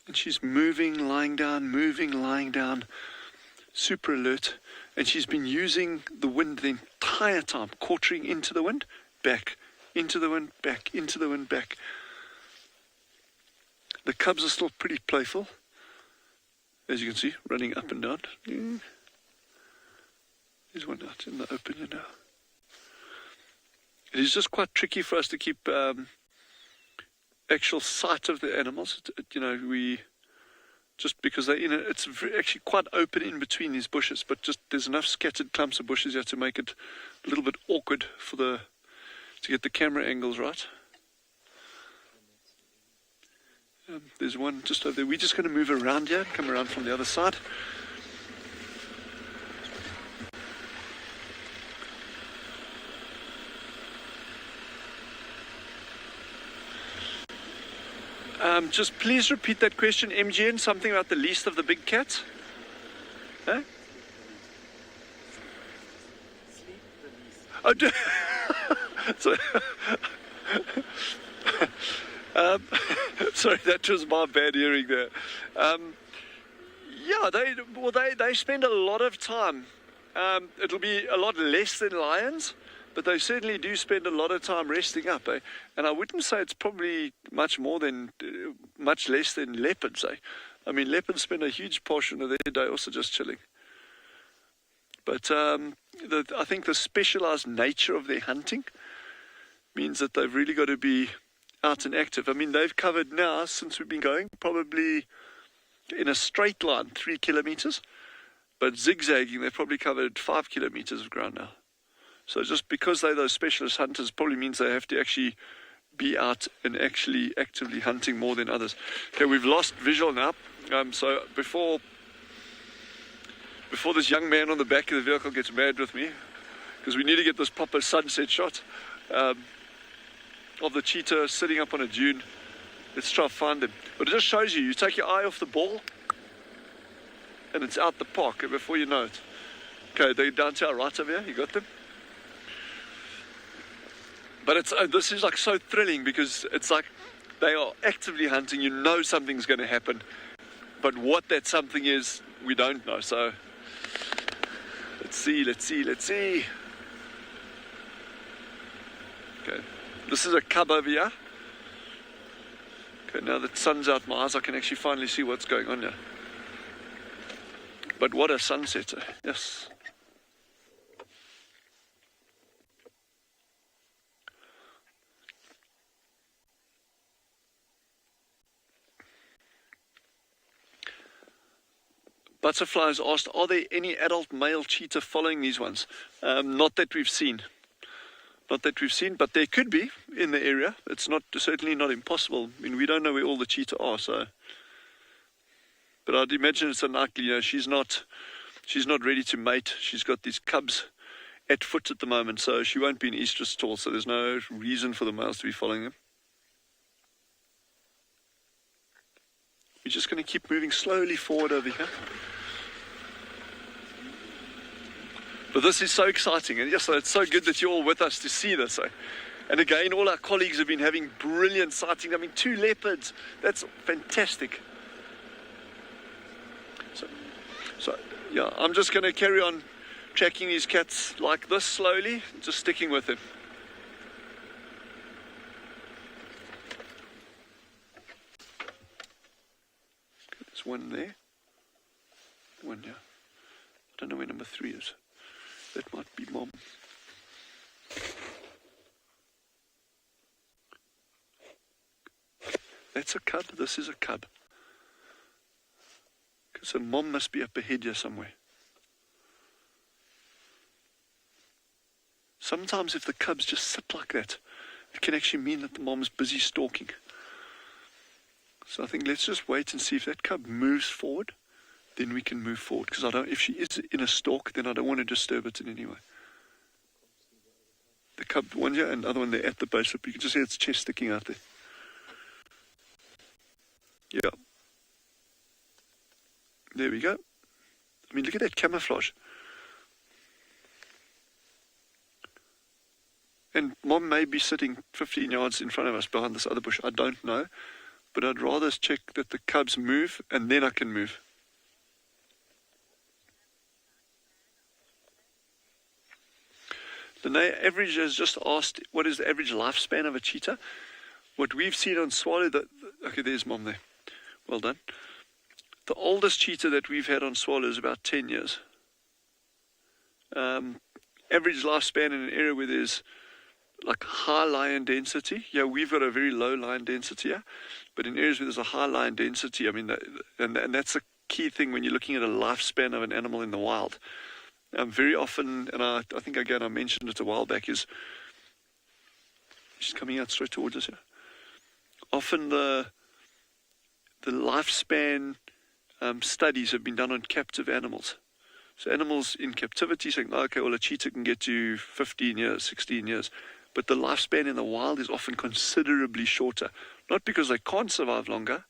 And she's moving, lying down, super alert. And she's been using the wind the entire time, quartering into the wind, back, into the wind, back, into the wind, back. The cubs are still pretty playful, as you can see, running up and down. There's one out in the open, you know. It is just quite tricky for us to keep actual sight of the animals. You know, we just because they, it's actually quite open in between these bushes, but just there's enough scattered clumps of bushes here to make it a little bit awkward to get the camera angles right. There's one just over there. We're just going to move around here, come around from the other side. Just please repeat that question, MGN, something about the least of the big cats. Huh? Oh, so, sorry, that was my bad hearing there. Yeah, they spend a lot of time. It'll be a lot less than lions, but they certainly do spend a lot of time resting up. And I wouldn't say it's probably much less than leopards. I mean, leopards spend a huge portion of their day also just chilling. But I think the specialized nature of their hunting means that they've really got to be out and active. I mean, they've covered now, since we've been going, probably in a straight line 3 kilometers, but zigzagging they've probably covered 5 kilometers of ground now. So just because they're those specialist hunters probably means they have to actually be out and actually actively hunting more than others. Okay, we've lost visual now. So before this young man on the back of the vehicle gets mad with me, because we need to get this proper sunset shot of the cheetah sitting up on a dune. Let's try to find them. But it just shows you take your eye off the ball and it's out the park before you know it. Okay, they're down to our right over here. You got them? But this is like so thrilling because it's like they are actively hunting. You know something's going to happen. But what that something is, we don't know. So let's see. Okay, this is a cub over here. Okay, now that the sun's out my eyes, I can actually finally see what's going on here. But what a sunset, yes. Butterflies asked, are there any adult male cheetah following these ones? Not that we've seen. But there could be in the area. It's certainly not impossible. I mean, we don't know where all the cheetah are, so. But I'd imagine it's unlikely. She's not ready to mate. She's got these cubs at foot at the moment, so she won't be in estrus at all. So there's no reason for the males to be following them. We're just going to keep moving slowly forward over here. But this is so exciting, and yes, it's so good that you're all with us to see this. And again, all our colleagues have been having brilliant sightings. I mean, 2 leopards, that's fantastic. So yeah, I'm just going to carry on tracking these cats like this slowly, just sticking with them. There's one there, one here. I don't know where number 3 is. That might be Mom. That's a cub. This is a cub. So Mom must be up ahead here somewhere. Sometimes if the cubs just sit like that, it can actually mean that the mom's busy stalking. So I think let's just wait and see if that cub moves forward. Then we can move forward, because if she is in a stalk, then I don't want to disturb it in any way. The cub, one here and the other one there at the base, you can just see its chest sticking out there. Yeah. There we go. I mean, look at that camouflage. And Mom may be sitting 15 yards in front of us behind this other bush. I don't know. But I'd rather check that the cubs move, and then I can move. The average has just asked, what is the average lifespan of a cheetah? What we've seen on Tswalu, okay, there's Mom there. Well done. The oldest cheetah that we've had on Tswalu is about 10 years. Average lifespan in an area where there's like high lion density. Yeah, we've got a very low lion density here. But in areas where there's a high lion density, I mean, and that's a key thing when you're looking at a lifespan of an animal in the wild. Very often, and I think again I mentioned it a while back, is she's coming out straight towards us here. Often the lifespan studies have been done on captive animals. So animals in captivity saying, okay, well, a cheetah can get to 15 years, 16 years. but the lifespan in the wild is often considerably shorter. Not because they can't survive longer,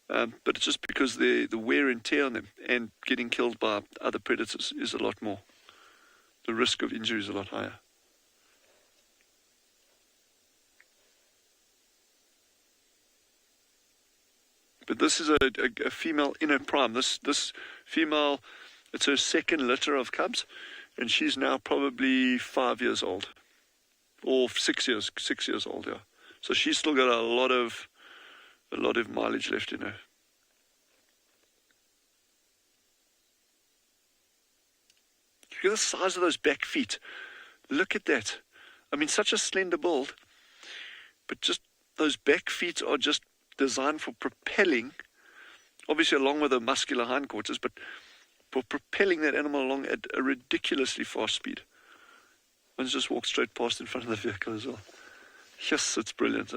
but it's just because the wear and tear on them and getting killed by other predators is a lot more. The risk of injury is a lot higher. But this is a female in her prime. This female, it's her second litter of cubs, and she's now probably 5 years old, or 6 years old. Yeah, so she's still got a lot of mileage left in her. Look at the size of those back feet. Look at that. I mean, such a slender build, but just those back feet are just designed for propelling, obviously along with the muscular hindquarters, but for propelling that animal along at a ridiculously fast speed. And just walk straight past in front of the vehicle as well. Yes, it's brilliant.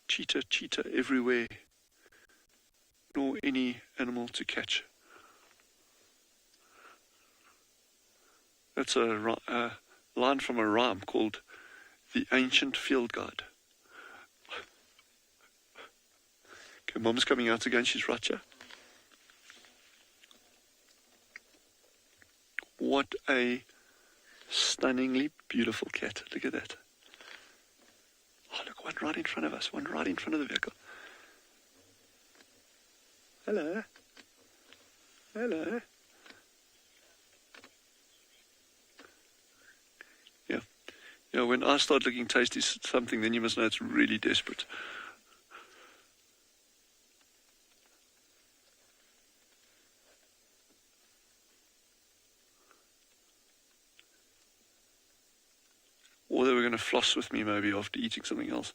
Cheetah everywhere. Nor any animal to catch. That's a line from a rhyme called The Ancient Field Guide. Okay, Mom's coming out again. She's right here. What a stunningly beautiful cat. Look at that. Oh, look, one right in front of us. One right in front of the vehicle. Hello. Hello. Yeah, when I start looking tasty something, then you must know it's really desperate. Or they were going to floss with me maybe after eating something else.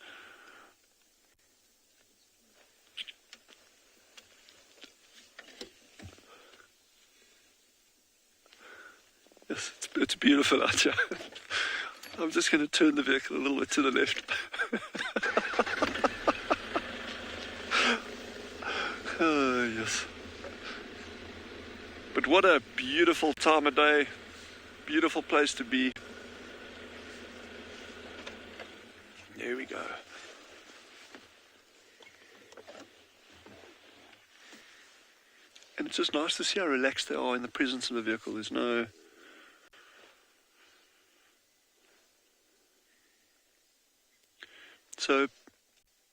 Yes, it's beautiful out here. I'm just going to turn the vehicle a little bit to the left. Oh, yes. But what a beautiful time of day. Beautiful place to be. There we go. And it's just nice to see how relaxed they are in the presence of the vehicle. There's no... So,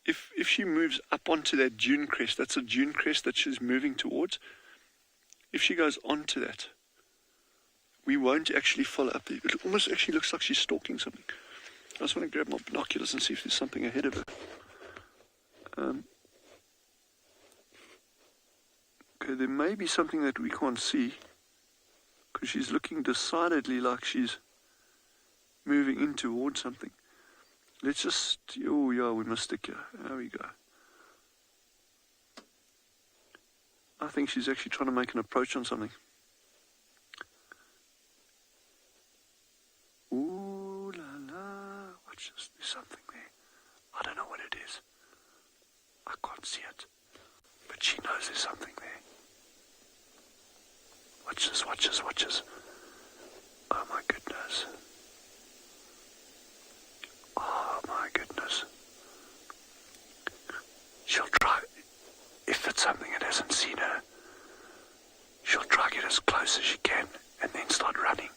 if she moves up onto that dune crest, that's a dune crest that she's moving towards. If she goes onto that, we won't actually follow up. It almost actually looks like she's stalking something. I just want to grab my binoculars and see if there's something ahead of her. Okay, there may be something that we can't see, because she's looking decidedly like she's moving in towards something. Let's just, oh yeah, we must stick here. There we go. I think she's actually trying to make an approach on something. Ooh la la, watch this, there's something there. I don't know what it is. I can't see it. But she knows there's something there. Watch this, watch this, watch this. Oh my goodness. Oh my goodness. She'll try, if it's something that hasn't seen her, she'll try to get as close as she can and then start running.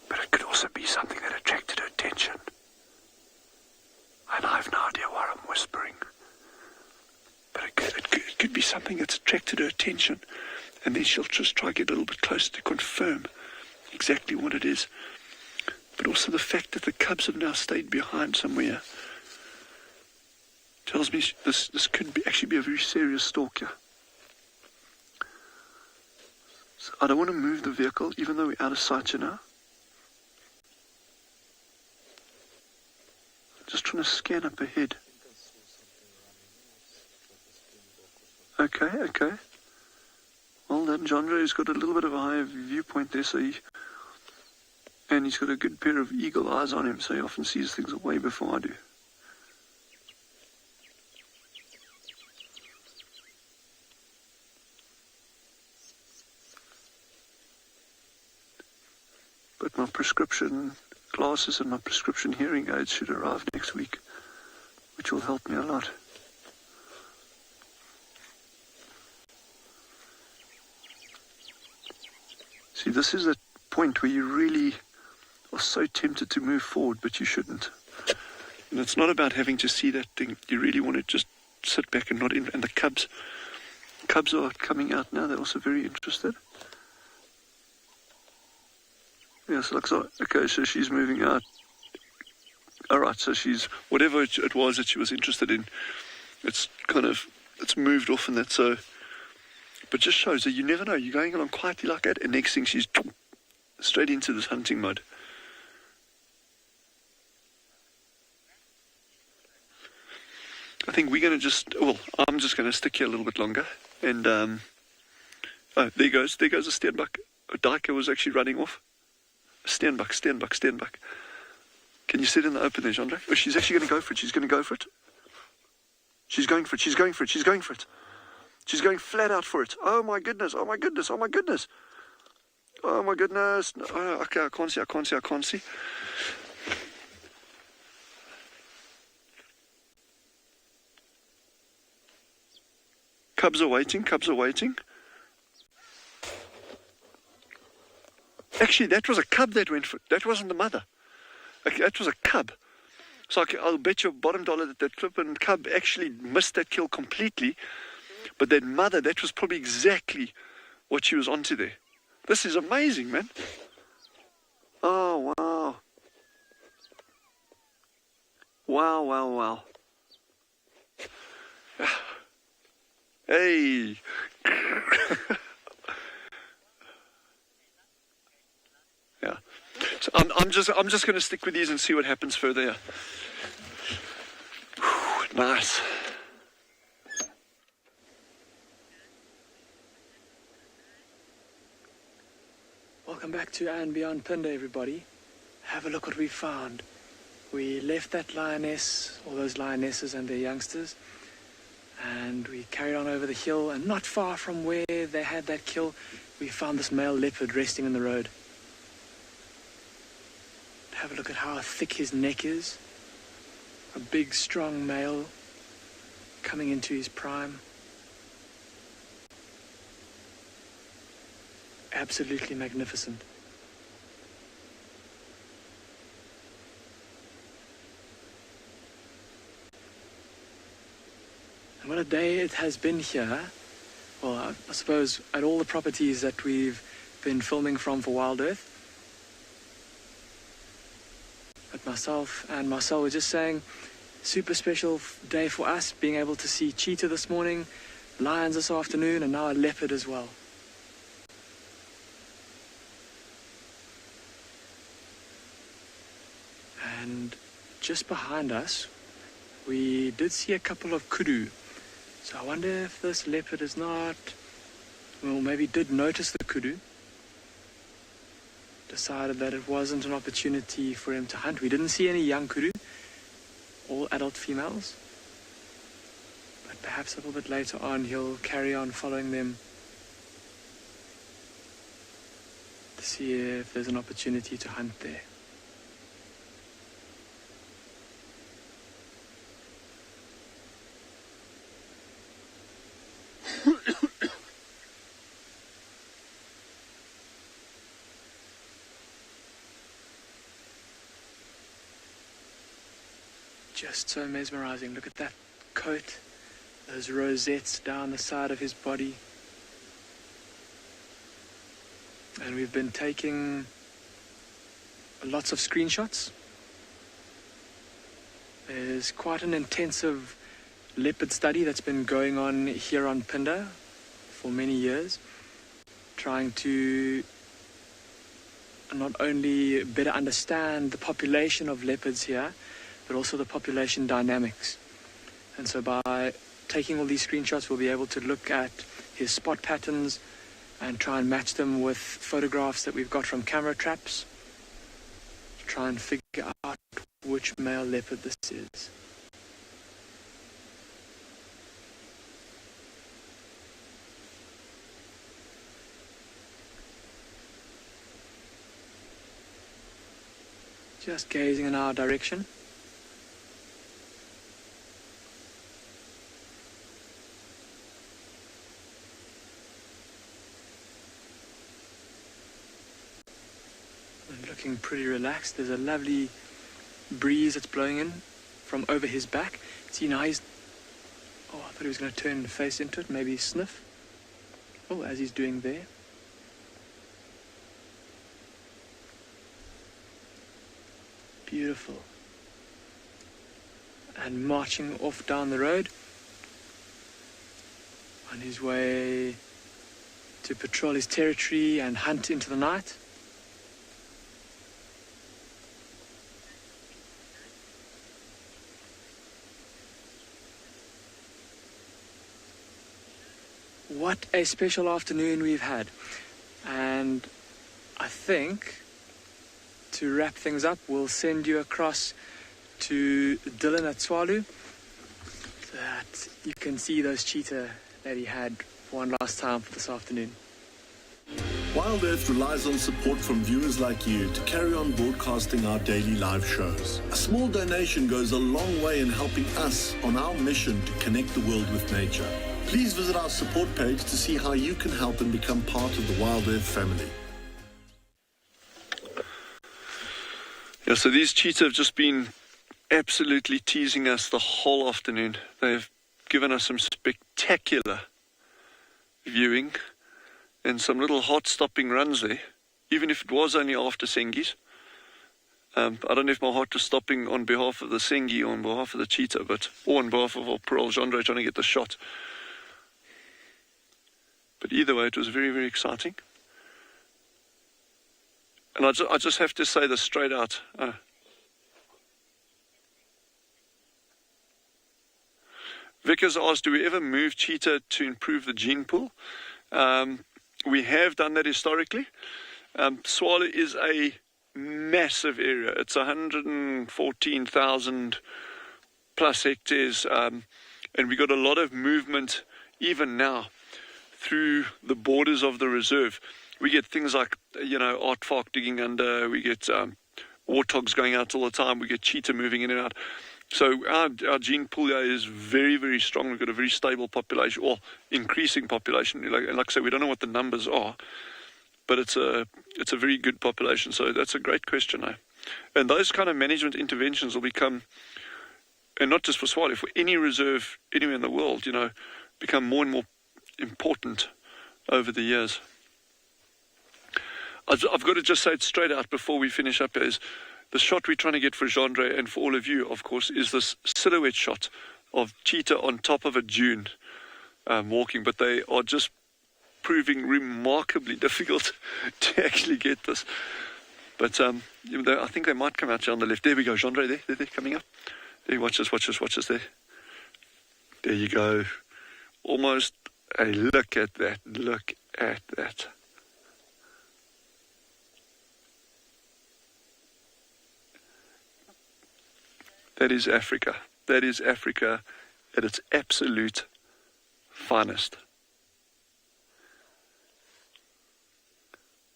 But it could also be something that attracted her attention. And I have no idea why I'm whispering. But it could be something that's attracted her attention, and then she'll just try to get a little bit closer to confirm exactly what it is. But also the fact that the cubs have now stayed behind somewhere tells me this could actually be a very serious stalker. So I don't want to move the vehicle, even though we're out of sight now. Just trying to scan up ahead. Okay. Well done, Jandre. He's got a little bit of a higher viewpoint there, and he's got a good pair of eagle eyes on him, so he often sees things way before I do. prescription glasses and my prescription hearing aids should arrive next week, which will help me a lot. See, this is a point where you really are so tempted to move forward, but you shouldn't. And it's not about having to see that thing. You really want to just sit back and not in. And the cubs are coming out now. They're also very interested. Yes, okay, so she's moving out. All right, so she's, whatever it was that she was interested in, it's moved off and that, so, but just shows that you never know. You're going along quietly like that, and next thing she's straight into this hunting mode. I think we're going to I'm just going to stick here a little bit longer, and, oh, there goes a steenbuck. A duiker was actually running off. Steenbuck. Can you sit in the open there, Jandre? Oh, she's actually going to go for it. She's going for it. She's going flat out for it. Oh my goodness. No, okay, I can't see. Cubs are waiting. Actually, that was a cub that went for it. That wasn't the mother. Okay, that was a cub. So I'll bet you bottom dollar that flippin' cub actually missed that kill completely. But that mother, that was probably exactly what she was onto there. This is amazing, man. Oh, wow. Wow. Hey. Yeah. So I'm just going to stick with these and see what happens further here. Whew, nice. Welcome back to And Beyond Pinda, everybody. Have a look what we found. We left that lioness, or those lionesses and their youngsters, and we carried on over the hill, and not far from where they had that kill, we found this male leopard resting in the road. Have a look at how thick his neck is. A big, strong male coming into his prime. Absolutely magnificent. And what a day it has been here. Well, I suppose at all the properties that we've been filming from for Wild Earth. But myself and Marcel were just saying, super special day for us, being able to see cheetah this morning, lions this afternoon, and now a leopard as well. And just behind us, we did see a couple of kudu. So I wonder if this leopard is not, well, maybe did notice the kudu, decided that it wasn't an opportunity for him to hunt. We didn't see any young kudu, all adult females. But perhaps a little bit later on, he'll carry on following them to see if there's an opportunity to hunt there. Just so mesmerizing. Look at that coat, those rosettes down the side of his body. And we've been taking lots of screenshots. There's quite an intensive leopard study that's been going on here on Pinda for many years, trying to not only better understand the population of leopards here, but also the population dynamics. And so by taking all these screenshots, we'll be able to look at his spot patterns and try and match them with photographs that we've got from camera traps to try and figure out which male leopard this is. just gazing in our direction. And looking pretty relaxed. There's a lovely breeze that's blowing in from over his back. See, now he's... Oh, I thought he was going to turn the face into it, maybe sniff. Oh, as he's doing there. Beautiful. And marching off down the road on his way to patrol his territory and hunt into the night. What a special afternoon we've had. And I think to wrap things up, we'll send you across to Dylan at Tswalu so that you can see those cheetah that he had one last time for this afternoon. Wild Earth relies on support from viewers like you to carry on broadcasting our daily live shows. A small donation goes a long way in helping us on our mission to connect the world with nature. Please visit our support page to see how you can help and become part of the Wild Earth family. Yeah, so these cheetah have just been absolutely teasing us the whole afternoon. They've given us some spectacular viewing and some little heart-stopping runs there, even if it was only after Sengi's. I don't know if my heart was stopping on behalf of the Sengi or on behalf of the cheetah, or on behalf of our Pearl Gendre trying to get the shot. But either way, it was very, very exciting. And I just have to say this straight out. Vic has asked, do we ever move cheetah to improve the gene pool? We have done that historically. Tswalu is a massive area. It's 114,000 plus hectares. And we got a lot of movement even now through the borders of the reserve. We get things like, aardvark digging under. We get warthogs going out all the time. We get cheetah moving in and out. So our gene pool is very, very strong. We've got a very stable population, or increasing population. Like I say, we don't know what the numbers are, but it's a very good population. So that's a great question. And those kind of management interventions will become, and not just for Tswalu, for any reserve anywhere in the world, become more and more important over the years. I've got to just say it straight out before we finish up, is the shot we're trying to get for Gendre and for all of you, of course, is this silhouette shot of cheetah on top of a dune walking, but they are just proving remarkably difficult to actually get this. But I think they might come out here on the left. There we go, Gendre, they're coming up. There, watch us there. There you go. Almost a look at that. That is Africa. That is Africa at its absolute finest.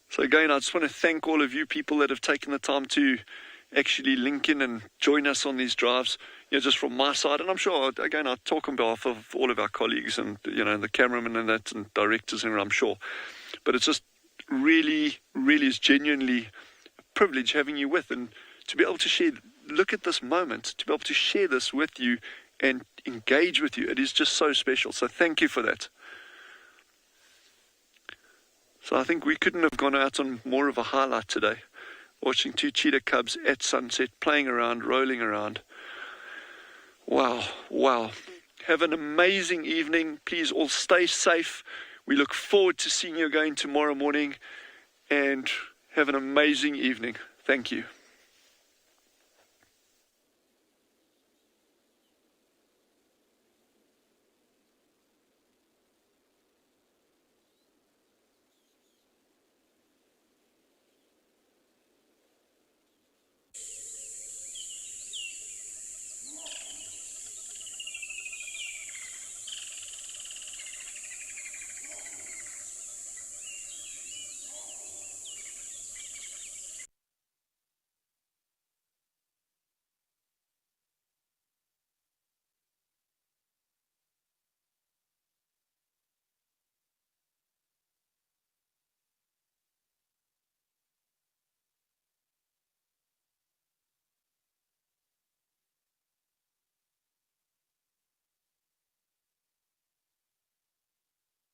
So again, I just want to thank all of you people that have taken the time to actually link in and join us on these drives, just from my side. And I'm sure, again, I talk on behalf of all of our colleagues and, the cameramen and that, and directors, and I'm sure. But it's just really, really is genuinely a privilege having you with, and to be able to share, look at this moment, to be able to share this with you and engage with you. It is just so special. So thank you for that. So I think we couldn't have gone out on more of a highlight today. Watching two cheetah cubs at sunset, playing around, rolling around. Wow. Have an amazing evening. Please all stay safe. We look forward to seeing you again tomorrow morning. And have an amazing evening. Thank you.